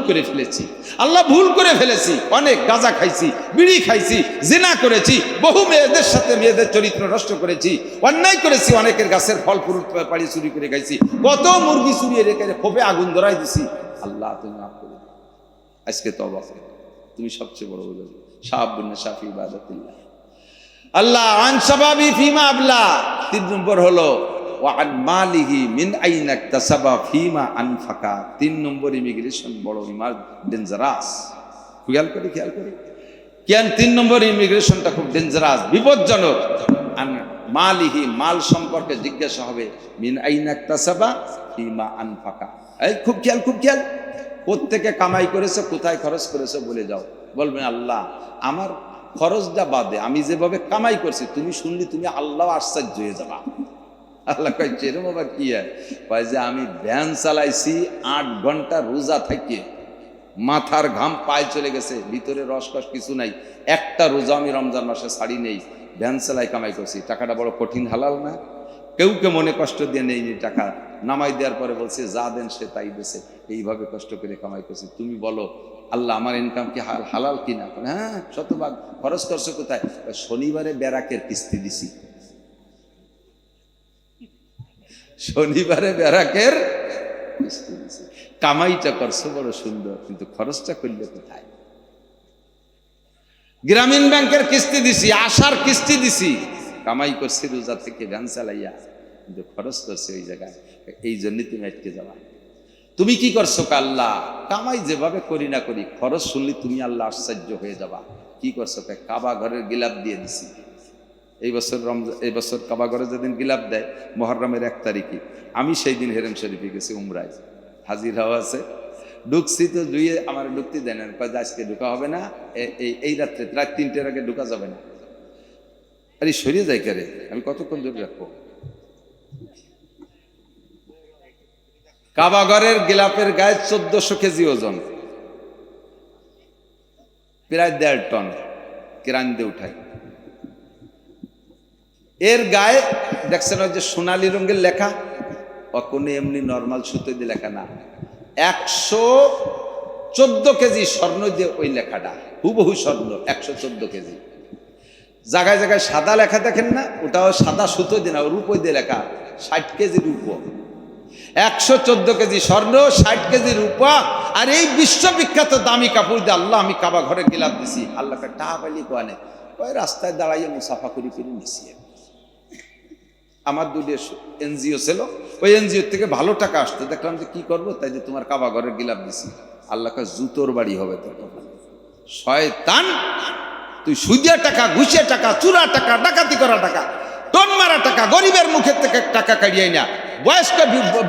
করে ফেলেছি, অনেক গাঁজা খাইছি, বিড়ি খাইছি, জিনা করেছি, বহু মেয়েদের সাথে মেয়েদের চরিত্র নষ্ট করেছি, অন্যায় করেছি, অনেকের গাছের ফল ফুল পাড়ি চুরি করে খাইছি, কত মুরগি চুরিয়ে রেখে খোপে আগুন ধরাই দিছি। আল্লাহ তুমি মাফ করে দাও। আজকে তওবা করো, তুমি সবচেয়ে বড় বুজুর্গ। শাহাবুন শাফি ইবাদাতিল্লাহ। আল্লাহ আন শাবাবি ফিমা আবলা। 3 নম্বর হলো ওয়ান মালিহি মিন আইনা ইকতাসাবা ফিমা আনফাকা। 3 নম্বর ইমিগ্রেশন বড় ডেঞ্জারাস। খেয়াল করি কেন 3 নম্বর ইমিগ্রেশনটা খুব ডেঞ্জারাস, বিপজ্জনক। মালিহি মাল সম্পর্কে জিজ্ঞাসা হবে, মিন আইনা ইকতাসাবা ফিমা আনফাকা। এই খুব খেয়াল প্রত্যেকে কামাই করেছে, কোথায় খরচ করেছে বলে যাও। বলবেন আল্লাহ আমার খরচটা বাদে আমি যেভাবে কামাই করছি তুমি শুনলি তুমি আল্লাহ আশ্চর্য হয়ে যাবা। আল্লাহ কয় চেরম বাবা কি হয় যে আমি ভ্যান চালাইছি 8 ঘন্টা রোজা থাকিয়ে, মাথার ঘাম পায়ে চলে গেছে, ভিতরে রসকস কিছু নাই, একটা রোজা আমি রমজান মাসে ছাড়ি নেই, ভ্যান চালাই কামাই করছি। টাকাটা বড় কঠিন হালাল না? কেউকে মনে কষ্ট দিয়ে নেই টাকা, নামাই দেওয়ার পরে বলছে যা দেন সে তাই দেশে। এইভাবে কষ্ট করে কামাই করছি। তুমি বলো আল্লাহ আমার ইনকাম কি হালাল কিনা? হ্যাঁ শতভাগ। খরচ করছো কোথায়? শনিবারে ব্যারাকের কিস্তি দিছি, কামাইটা করছো বড় সুন্দর, কিন্তু খরচটা করলে কোথায়? গ্রামীণ ব্যাংকের কিস্তি দিছি, আশার কিস্তি দিছি, কামাই করছি রোজা থেকে ভ্যান চালাইয়া, কিন্তু খরচ করছে ওই জায়গায়। এই জন্যই তুমি আটকে যাবা। তুমি কি করছো? আল্লাহ কামাই যেভাবে করি না করি, খরচ শুনলি তুমি আল্লাহ আশ্চর্য হয়ে যাবা। কি করছো? কাবা ঘরের গিলাপ দিয়ে দিছি। এই বছর কাবা ঘরে যেদিন গিলাপ দেয় মুহররমের 1 তারিখে, আমি সেই দিন হেরেম শরীফে গেছি উমরায়, হাজির হওয়া আছে। ঢুকছি তো দুইয়ে আমার ঢুকতে দেন, আজকে ঢুকা হবে না, এই রাত্রে রাত 3টার আগে ঢুকা যাবে না। আরে সরিয়ে যাই কারে, আমি কতক্ষণ ধরে রাখবো? কাবা ঘরের গিলাপের গায়ে 1400 কেজি ওজন, প্রায় 1.5 টন কেরান দিয়ে উঠায়। এর গায়ে দেখছেন ওই যে সোনালি রঙের লেখা, কোনো এমনি নর্মাল সুতো দিয়ে লেখা না, 114 কেজি স্বর্ণ দিয়ে ওই লেখাটা, হুবহু স্বর্ণ, 114 কেজি। জায়গায় জায়গায় সাদা লেখা দেখেন না, ওটাও সাদা সুতো দিয়ে না, রূপো দিয়ে লেখা 60 কেজি রূপো, 114 কেজি স্বর্ণ, 60 কেজি রূপা। আর এই বিশ্ববিখ্যাত দামি কাপড় দিয়ে আল্লাহ আমি কাবা ঘরে গিলাপ দিছি। আল্লাহকে টাকা পাইলি কোয়ানে, ওই রাস্তায় দাঁড়াইয়ে মুসাফা করি করে নিছি। আমার দুটো এনজিও ছিল, ওই এনজিও থেকে ভালো টাকা আসতো, দেখলাম যে কি করবো, তাই যে তোমার কাবা ঘরের গিলাপ দিছি। আল্লাহকে জুতোর বাড়ি হবে তোর। শয়তান, তুই সুদিয়া টাকা, ঘুষিয়া টাকা, চুরা টাকা, ডাকাতি করা টাকা, টন মারা টাকা, গরিবের মুখের থেকে টাকা কাড়িয়াই না,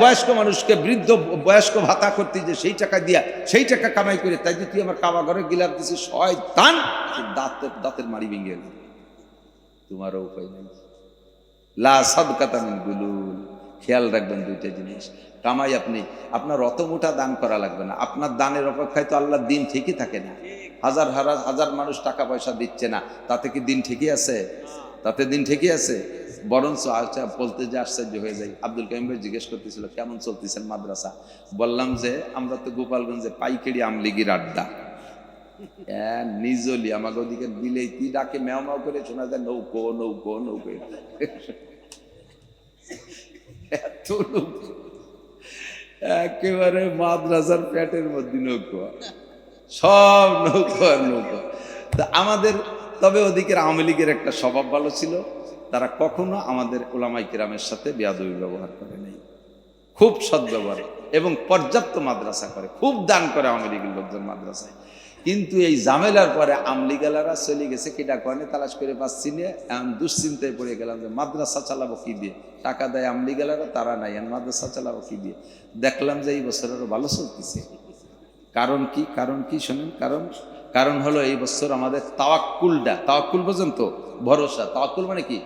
বয়স্ক মানুষকে বৃদ্ধ বয়স্ক ভাতা করতে যে সেই টাকা দিয়া সেই টাকা কামাই করে, তাই যে তুই আমার কাবা ঘরে গিলাপ দিছিস। শয়তান, দাঁতের মারি ভেঙে গেল। তোমারও উপায় নেই। লা সাদকাতা মিন গুলুল। খেয়াল রাখবেন দুইটা জিনিস। কামাই আপনি, আপনার অত মোটা দান করা লাগবে না। আপনার দানের অপেক্ষায় তো আল্লাহর দিন ঠিকই থাকে না। হাজার হাজার মানুষ টাকা পয়সা দিচ্ছে না, তাতে কি দিন ঠিকই আছে? তাতে দিন ঠিকই আছে। বরঞ্চ বলতে যে আশ্চর্য হয়ে যায়। আব্দুল কাইম ভাই জিজ্ঞেস করতেছিল কেমন চলতেছেন মাদ্রাসা। বললাম যে আমরা তো গোপালগঞ্জে পাইকারি আমলিগির আড্ডা, নিজলি আমাকে ওদিকে বিলেতি ডাকে ম্যাও ম্যাও করে শোনা যায়, নৌকো নৌকো নৌকো, এত নৌকো, একেবারে মাদ্রাসার পেটের মধ্যে নৌকো, সব নৌকো আর নৌকো। তা আমাদের, তবে ওদিকের আওয়ামী লীগের একটা স্বভাব ভালো ছিল, তারা কখনো আমাদের ওলামাই কিরামের সাথে বেয়াদবি ব্যবহার করে নাই, খুব সদ্ব্যবহার এবং পর্যাপ্ত মাদ্রাসা করে, খুব দান করে আওয়ামী লীগের লোকজন মাদ্রাসায়। কিন্তু এই ঝামেলার পরে আমলিগালারা চলে গেছে, কিটা কনে তালাশ করে পাচ্ছি না। এখন দুশ্চিন্তায় পড়ে গেলাম যে মাদ্রাসা চালাবো কি দিয়ে, টাকা দেয় আমলিগালারা, তারা নাই, মাদ্রাসা চালাবো কি দিয়ে। দেখলাম যে এই বছর আরো ভালো চলতেছে। কারণ কি? কারণ কি শোনেন, কারণ হলো এই বছর আমাদের তাওয়াক্কুলটা, তাওয়াক্কুল পর্যন্ত ভরসা। তাওয়াক্কুল মানে কি?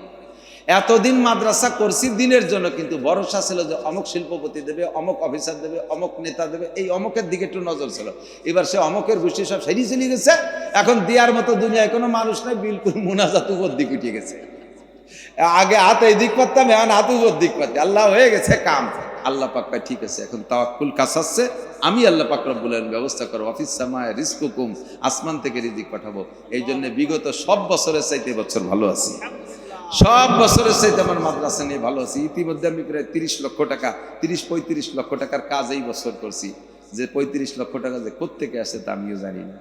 এতদিন মাদ্রাসা করছি দিনের জন্য, কিন্তু ভরসা ছিল যে অমুক শিল্পপতি দেবে, অমুক অফিসার দেবে, অমুক নেতা দেবে, এই অমুকের দিকে একটু নজর ছিল। এবার সে অমুকের গোষ্ঠী সব সেরিয়ে চলে গেছে, এখন দেওয়ার মতো দুনিয়ায় কোনো মানুষ নাই, বিলকুল মোনাজাত উপর দিক উঠে গেছে। আগে হাত এই দিক পারতাম, এখন হাত উপর দিক পারতে, আল্লাহ হয়ে গেছে কাম। আল্লাহ পাক ঠিক আছে, এখন তাওয়াক্কুল কাছাচ্ছে, আমি আল্লাহ পাক রব্বুল আলামিন ব্যবস্থা করবো। অফিস সামায় রিজকুকুম, আসমান থেকে রিজিক পাঠাবো। এই জন্য বিগত সব বছরের চাইতে বছর ভালো আছি, সব বছরের চাইতে আমার মাদ্রাসা নিয়ে ভালো আছি। ইতিমধ্যে আমি প্রায় 30 লক্ষ টাকা, 30-35 লক্ষ টাকার কাজ এই বছর করছি। যে 35 লক্ষ টাকা যে কোত্থেকে আসে তা আমিও জানি না।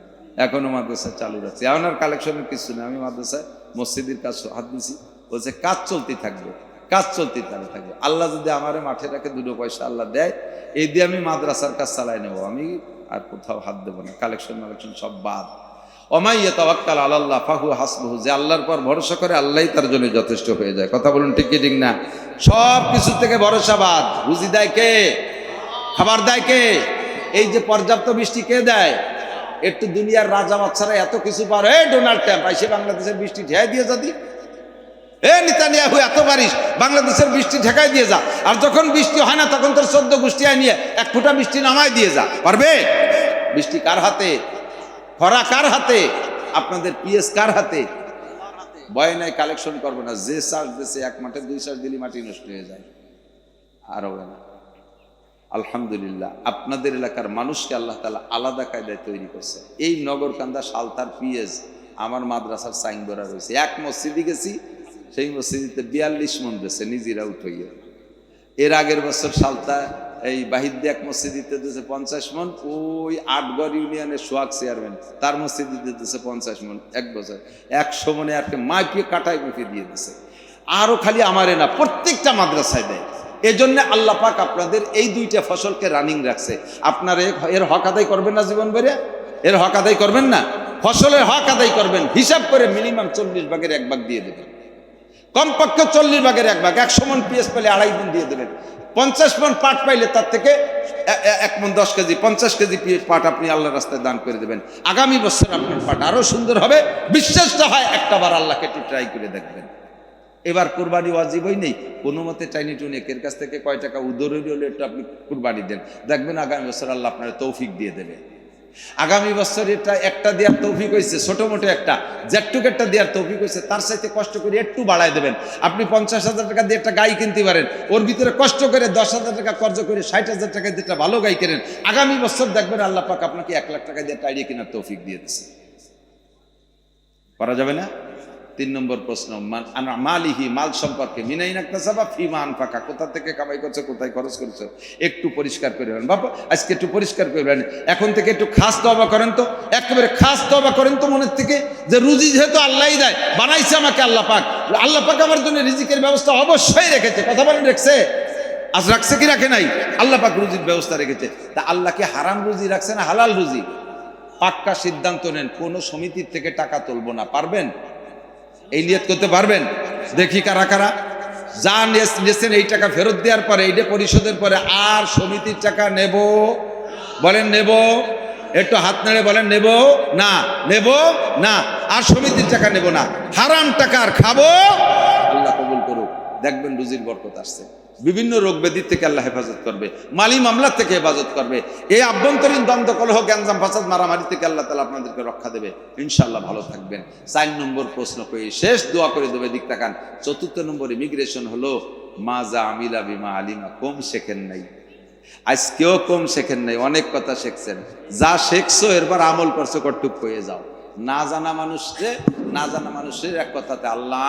এখনো মাদ্রাসা চালু রাখছি, এখন আর কালেকশনের কিছু নেই। আমি মাদ্রাসায় মসজিদের কাজ হাত দিছি, বলছে কাজ চলতে থাকবে, কাজ চলতে থাকবে। আল্লাহ যদি আমারে মাঠে রাখে, দুটো পয়সা আল্লাহ দেয়, এই দিয়ে আমি মাদ্রাসার কাজ চালাই নেবো। আমি আর কোথাও হাত দেবো না, কালেকশন সব বাদ। ওমাইয়া তাওয়াক্কাল আলাল্লাহ ফাহুয়া হাসবুহু, যে আল্লাহর পর ভরসা করে আল্লাহই তার জন্য যথেষ্ট হয়ে যায়। কথা বলুন ঠিক কি ঠিক না? সব কিছু থেকে ভরসা বাদ। রুজি দেয় কে? খাবার দেয় কে? এই যে পর্যাপ্ত বৃষ্টি কে দেয়? একটু দুনিয়ার রাজা বাচ্চারা এত কিছু পার, ডোনাল্ড ট্রাম্প আইসে বাংলাদেশের বৃষ্টি ঠেকাই দিয়ে যদি, নেতানিয়াহু এত পারিস বাংলাদেশের বৃষ্টি ঠেকাই দিয়ে যা। আর যখন বৃষ্টি হয় না তখন তোর 14 গোষ্ঠী নিয়ে 1 ফুটা বৃষ্টি নামাই দিয়ে যা। পারবে? বৃষ্টি কার হাতে? খরা কার হাতে? আপনাদের পিএস কার হাতে? ভয় নাই, কালেকশন করবো না। যে চাষ দিয়েছে 1 মাঠে 2 চাষ দিলে মাটি নষ্ট হয়ে যায়, আর হবে না। আলহামদুলিল্লাহ, আপনাদের এলাকার মানুষকে আল্লাহ তাআলা আলাদা কায়দায় তৈরি করছে। এই নগরকান্দা সালতার পিএস আমার মাদ্রাসার সাইন করা রয়েছে। 1 মসজিদে গেছি, সেই মসজিদে 42 মন দিয়েছে নিজেরা উঠাইয়া। এর আগের বছর সালতা এই বাহির দিয়ে 1 মসজিদে দিয়েছে 50 মন। ওই 8গড় ইউনিয়নের সোহাগ চেয়ারম্যান, তার মসজিদে দিয়েছে 50 মন। 1 বছর 100 মনে আর মাইপিয়ে কাটায় মুখে দিয়ে দিয়েছে। আরো খালি আমারে না, প্রত্যেকটা মাদ্রাসায় দেয়। এজন্য আল্লাহ পাক আপনাদের এই 2টা ফসলকে রানিং রাখছে। আপনার এর হক আদায় করবেন না জীবন বেড়ে? এর হক আদায় করবেন না? ফসলের হক আদায় করবেন, হিসাব করে মিনিমাম 40 ভাগের 1 ভাগ দিয়ে দেবেন, কমপক্ষে 40 ভাগের 1 ভাগ। 100 মন পিএস পেলে 2.5 দিন দিয়ে দেবেন। 50 মন পাট পাইলে তার থেকে 1 মন 10 কেজি 50 কেজি পাট আপনি আল্লাহর রাস্তায় দান করে দেবেন। আগামী বছর আপনার পাট আরো সুন্দর হবে। বিশ্বাসটা হয় একটাবার আল্লাহকে একটু ট্রাই করে দেখবেন। এবার কুরবানি ওয়াজিবই নেই, কোনো মতে টাইনি টুনি এর কাছ থেকে কয় টাকা উদরে হলে একটু আপনি কুরবানি দেন, দেখবেন আগামী বছর আল্লাহ আপনার তৌফিক দিয়ে দেবে। আগামী বছর এটা একটা দেওয়ার তৌফিক হয়েছে, ছোট মোটো একটা যেটুক একটা দেওয়ার তৌফিক হয়েছে, তার সাথে কষ্ট করে একটু বাড়ায় দেবেন। আপনি 50,000 টাকা দিয়ে একটা গাই কিনতে পারেন, ওর ভিতরে কষ্ট করে 10,000 টাকা খরচ করে 60,000 টাকা দিয়ে একটা ভালো গাই কেনেন। আগামী বছর দেখবেন আল্লাহ পাক আপনাকে 1 লাখ টাকা দিয়ে একটা আইডিয়া কেনার তৌফিক দিয়ে দিচ্ছে। করা যাবে না? 3 নম্বর প্রশ্ন, মালিহি, মাল সম্পর্কে, মিনাইন ইকতাসাবা ফিমা আনফাকা, কোথা থেকে কামাই করছো, কোথায় খরচ করছো, একটু পরিষ্কার করে বলেন। বাবা আজকে একটু পরিষ্কার করে বলেন, এখন থেকে একটু খাস তওবা করেন তো, একেবারে খাস তওবা করেন তো মনের থেকে, যে রুজি যেহেতু আল্লাহই দেয়, বানাইছে আমাকে আল্লাহ পাক, আল্লাহ পাক আমার জন্য রিজিকের ব্যবস্থা অবশ্যই রেখেছে। কথা বলেন, রেখেছে? আজ রাখছে কি রাখে নাই? আল্লাহ পাক রুজির ব্যবস্থা রেখেছে। তা আল্লাহ কি হারাম রুজি রাখছে না হালাল রুজি? পাক্কা সিদ্ধান্ত নেন, কোন সমিতির থেকে টাকা তুলবো না। পারবেন? এই নিয়ত করতে পারবেন? দেখি কারা কারা। যা নিয়েছেন এই টাকা ফেরত দেওয়ার পরে, এইটা পরিশোধের পরে আর সমিতির টাকা নেব? বলেন নেব। একটু হাত নেড়ে বলেন নেব না, নেব না, আর সমিতির টাকা নেব না, হারাম টাকা আর খাবো। আল্লাহ কবুল করুক, দেখবেন রুজির বরকত আসছে। বিভিন্ন রোগ ব্যাধি থেকে আল্লাহ হেফাজত করবে, মালি মামলা থেকে হেফাজত করবে, এই আভ্যন্তরীণ দ্বন্দ্ব কলহ গ্যাঞ্জাম ফাসাদ মারামারি থেকে আল্লাহ তাআলা আপনাদেরকে রক্ষা দেবে। ইনশাআল্লাহ ভালো থাকবেন। 4 নম্বর প্রশ্ন করে শেষ, দোয়া করে দেবে, দিক তাকান। 4 নম্বর ইমিগ্রেশন হলো মাজা আমিলা বিমা আলিমা, কম শেখেন নাই, আজকেও কম শেখেন নাই, অনেক কথা শিখছেন। যা শিখছো এরপর আমল করছো, কটুক হয়ে যাও। না জানা মানুষের এক কথাতে, আল্লাহ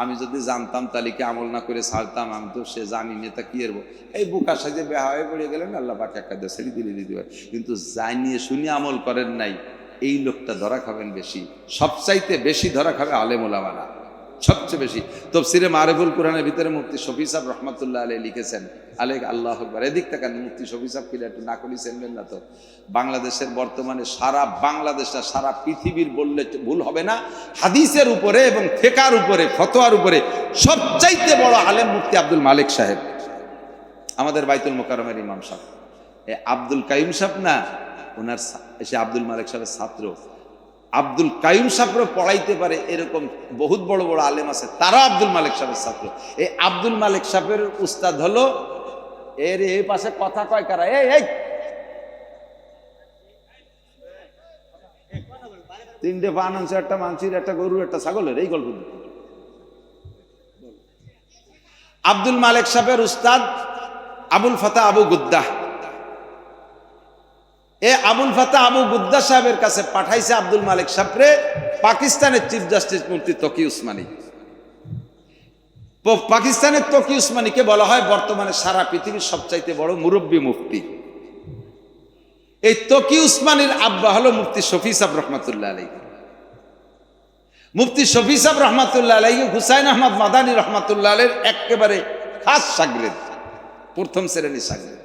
আমি যদি জানতাম তাহলে কি আমল না করে ছাড়তাম, আমি তো সে জানি না, তা কি এরবো, এই বুকা সাজে বেহা হয়ে পড়ে গেলেন, আল্লাহ পাক একটা দেশেরই দিলে দিতে পারে। কিন্তু জানিয়ে শুনিয়ে আমল করেন নাই, এই লোকটা ধরা খাবেন বেশি। সবচাইতে বেশি ধরা খাবে আলেম ওলামারা, সবচেয়ে বেশি। তাফসীরে মারিফুল কোরআনের ভিতরে মুফতি শফি সাহেব রহমাতুল্লাহ আলাইহি লিখেছেন, আল্লাহু আকবার। এদিক থেকে মুফতি শফি সাহেব কিনা একটু না করি চেনবেন না তো, বাংলাদেশের বর্তমানে সারা বাংলাদেশটা, সারা পৃথিবীর বললে ভুল হবে না, হাদিসের উপরে এবং ফিকহের উপরে, ফতোয়ার উপরে সবচাইতে বড় আলেম মুফতি আব্দুল মালিক সাহেব, আমাদের বাইতুল মোকাররমের ইমাম সাহেব। আব্দুল কাইয়ুম সাহেব না, ওনার সে আব্দুল মালিক সাহেবের ছাত্র। আব্দুল কাইয়ুম সাহেবরা পড়াইতে পারে এরকম বহুত বড় বড় আলেম আছে, তারা আব্দুল মালিক সাহেবের ছাত্র। এই আব্দুল মালিক সাহেবের উস্তাদ হলো, এর এই পাশে কথা কয় কারা, এই 3টে পান আনছে, একটা মানসির, একটা গরুর, একটা ছাগলের, এই গল্প। আব্দুল মালিক সাহেবের উস্তাদ আবুল ফাতা আবু গুদ্দাহ। আবুল ফাতা আবু গুদ্দাহ সাহেবের কাছে পাঠাইছে আব্দুল মালিক সাহেবরে পাকিস্তানের চিফ জাস্টিস মুফতি তকি উসমানী। পাকিস্তানের তকি উসমানীকে বলা হয় বর্তমানে সারা পৃথিবীর সবচাইতে বড় মুরব্বী মুফতি। এই তকি উসমানীর আব্বা হলো মুফতি শফি সাহেব রহমাতুল্লাহ আলাইহি। মুফতি শফি সাহেব রহমাতুল্লাহ আলাইহি হুসাইন আহমদ মাদানী রহমাতুল্লাহ আলাইহির একেবারে খাস শাগির্দ, প্রথম শ্রেণীর শাগির্দ।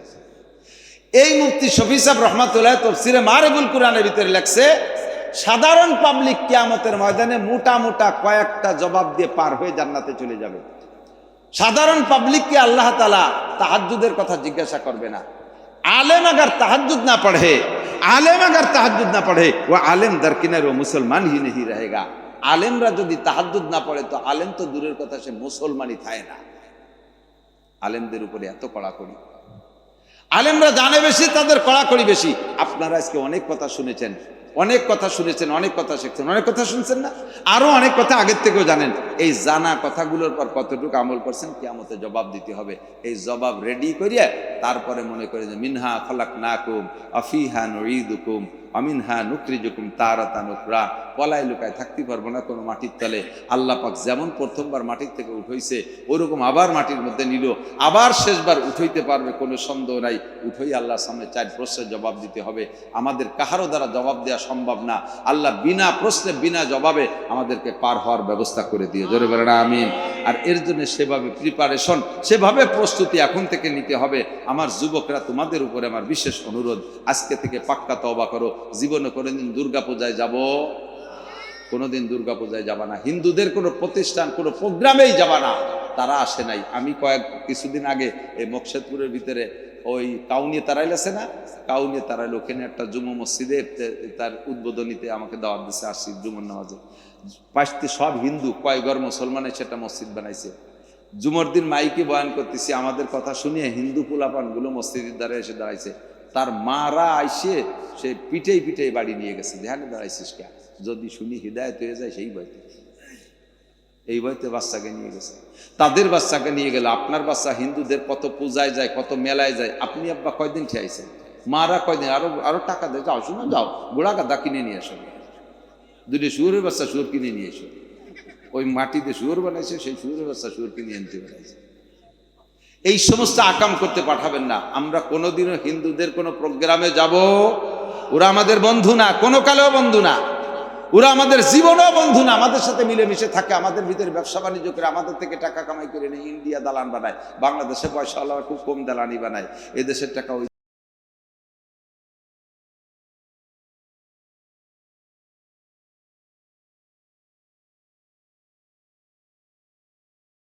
এই মুফতি শফি সাহেব রহমাতুল্লাহ তাফসীরে মারিফুল কোরআনের ভিতরে লেখছে, সাধারণ পাবলিক কিয়ামতের ময়দানে মোটা মোটা কয়েকটা জবাব দিয়ে পার হয়ে জান্নাতে চলে যাবে। সাধারণ পাবলিককে আল্লাহ তাআলা তাহাজ্জুদের কথা জিজ্ঞাসা করবে না। आलेम अगर तहज्जुद ना पढ़े वो आलेम दरकिनार वो मुसलमान ही नहीं रहेगा। आलेमरा যদি তাহাজ্জুদ না পড়ে তো আলেম তো দূরের কথা, সে মুসলমানই থাকে না। আলেমদের উপরে এত কড়াকড়ি, আলেমরা জানে বেশি, তাদের কড়াকড়ি বেশি। আপনারা আজকে অনেক কথা শুনেছেন, অনেক কথা শিখছেন, অনেক কথা শুনছেন না, আরো অনেক কথা আগের থেকেও জানেন। এই জানা কথাগুলোর পর কতটুকু আমল করছেন কিয়ামতে জবাব দিতে হবে। এই জবাব রেডি করিয়া তারপরে মনে করে যে মিনহা খালাকনাকুম আফিহা নুঈদুকুম আমিনহা নুখরিজুকুম তারাতান উখরা। পলায় লুকায় থাকতে পারবো না কোনো মাটির তলে। আল্লাহ পাক যেমন প্রথমবার মাটির থেকে উঠাইছে ওরকম আবার মাটির মধ্যে নিল, আবার শেষবার উঠাইতে পারবে, কোনো সন্দেহ নাই। উঠাই আল্লাহর সামনে 4 প্রশ্নের জবাব দিতে হবে। আমাদের কাহারও দ্বারা জবাব দেওয়া সম্ভব না। আল্লাহ বিনা প্রশ্নে বিনা জবাবে আমাদেরকে পার হওয়ার ব্যবস্থা করে দিয়ে, জোরে বলেন আমিন। আর এর জন্য সেভাবে প্রিপারেশন, সেভাবে প্রস্তুতি এখন থেকে নিতে হবে। আমার যুবকরা, তোমাদের উপরে আমার বিশেষ অনুরোধ, আজকে থেকে পাক্কা তওবা করো। জীবনে কোনোদিন দুর্গাপূজায় যাব, কোনোদিন দুর্গাপূজায় যাবা না। হিন্দুদের কোনো প্রতিষ্ঠান, কোনো প্রোগ্রামেই যাবা না, তারা আসে নাই। আমি কিছুদিন আগে এই মকসেদপুরের ভিতরে ওই কাউনিয়া তারাইল আছে না, কাউনিয়া তারাইল, ওখানে একটা জুমা মসজিদে তার উদ্বোধনীতে আমাকে দাওয়াত দিচ্ছে, আসছি জুমার নামাজে। পাশতে সব হিন্দু, কয় ঘর মুসলমানে সেটা মসজিদ বানাইছে। জুমার দিন মাইকে বয়ান করতেছি, আমাদের কথা শুনিয়ে হিন্দু পোলাপানগুলো মসজিদের দ্বারা এসে দাঁড়াইছে। তার মারা আইসে সে পিঠেই বাড়ি নিয়ে গেছে। ধ্যানে দাঁড়াইছিস কে? যদি শুনি হিদায়ত হয়ে যায় সেই ভয়তে, এই ভয়তে বাচ্চাকে নিয়ে গেছে। তাদের বাচ্চাকে নিয়ে গেল। আপনার বাচ্চা হিন্দুদের কত পূজায় যায়, কত মেলায় যায়, আপনি আব্বা কয়দিন খেয়েছেন? মারা কয়দিন, আরো টাকা দেয়, যাও শুনো, যাও গোড়া গাদা কিনে নিয়ে আসো, 2টি শুয়োরের বাচ্চা শুয়োর কিনে নিয়ে এসো। ওই মাটিতে শুয়োর বানাইছে, সেই শুয়োরের বাচ্চা শুয়োরকে নিয়ে আনতে বানাইছে। এই সমস্ত আকাম করতে পাঠাবেন না। আমরা কোনোদিনও হিন্দুদের কোনো প্রোগ্রামে যাব, ওরা আমাদের বন্ধু না, কোনো কালেও বন্ধু না, ওরা আমাদের জীবনেও বন্ধু না। আমাদের সাথে মিলেমিশে থাকে, আমাদের ভিতরে ব্যবসা বাণিজ্য করে, আমাদের থেকে টাকা কামাই করে নেই, ইন্ডিয়া দালান বানায়, বাংলাদেশে পয়সা খুব কম দালানি বানায়, এদেশের টাকা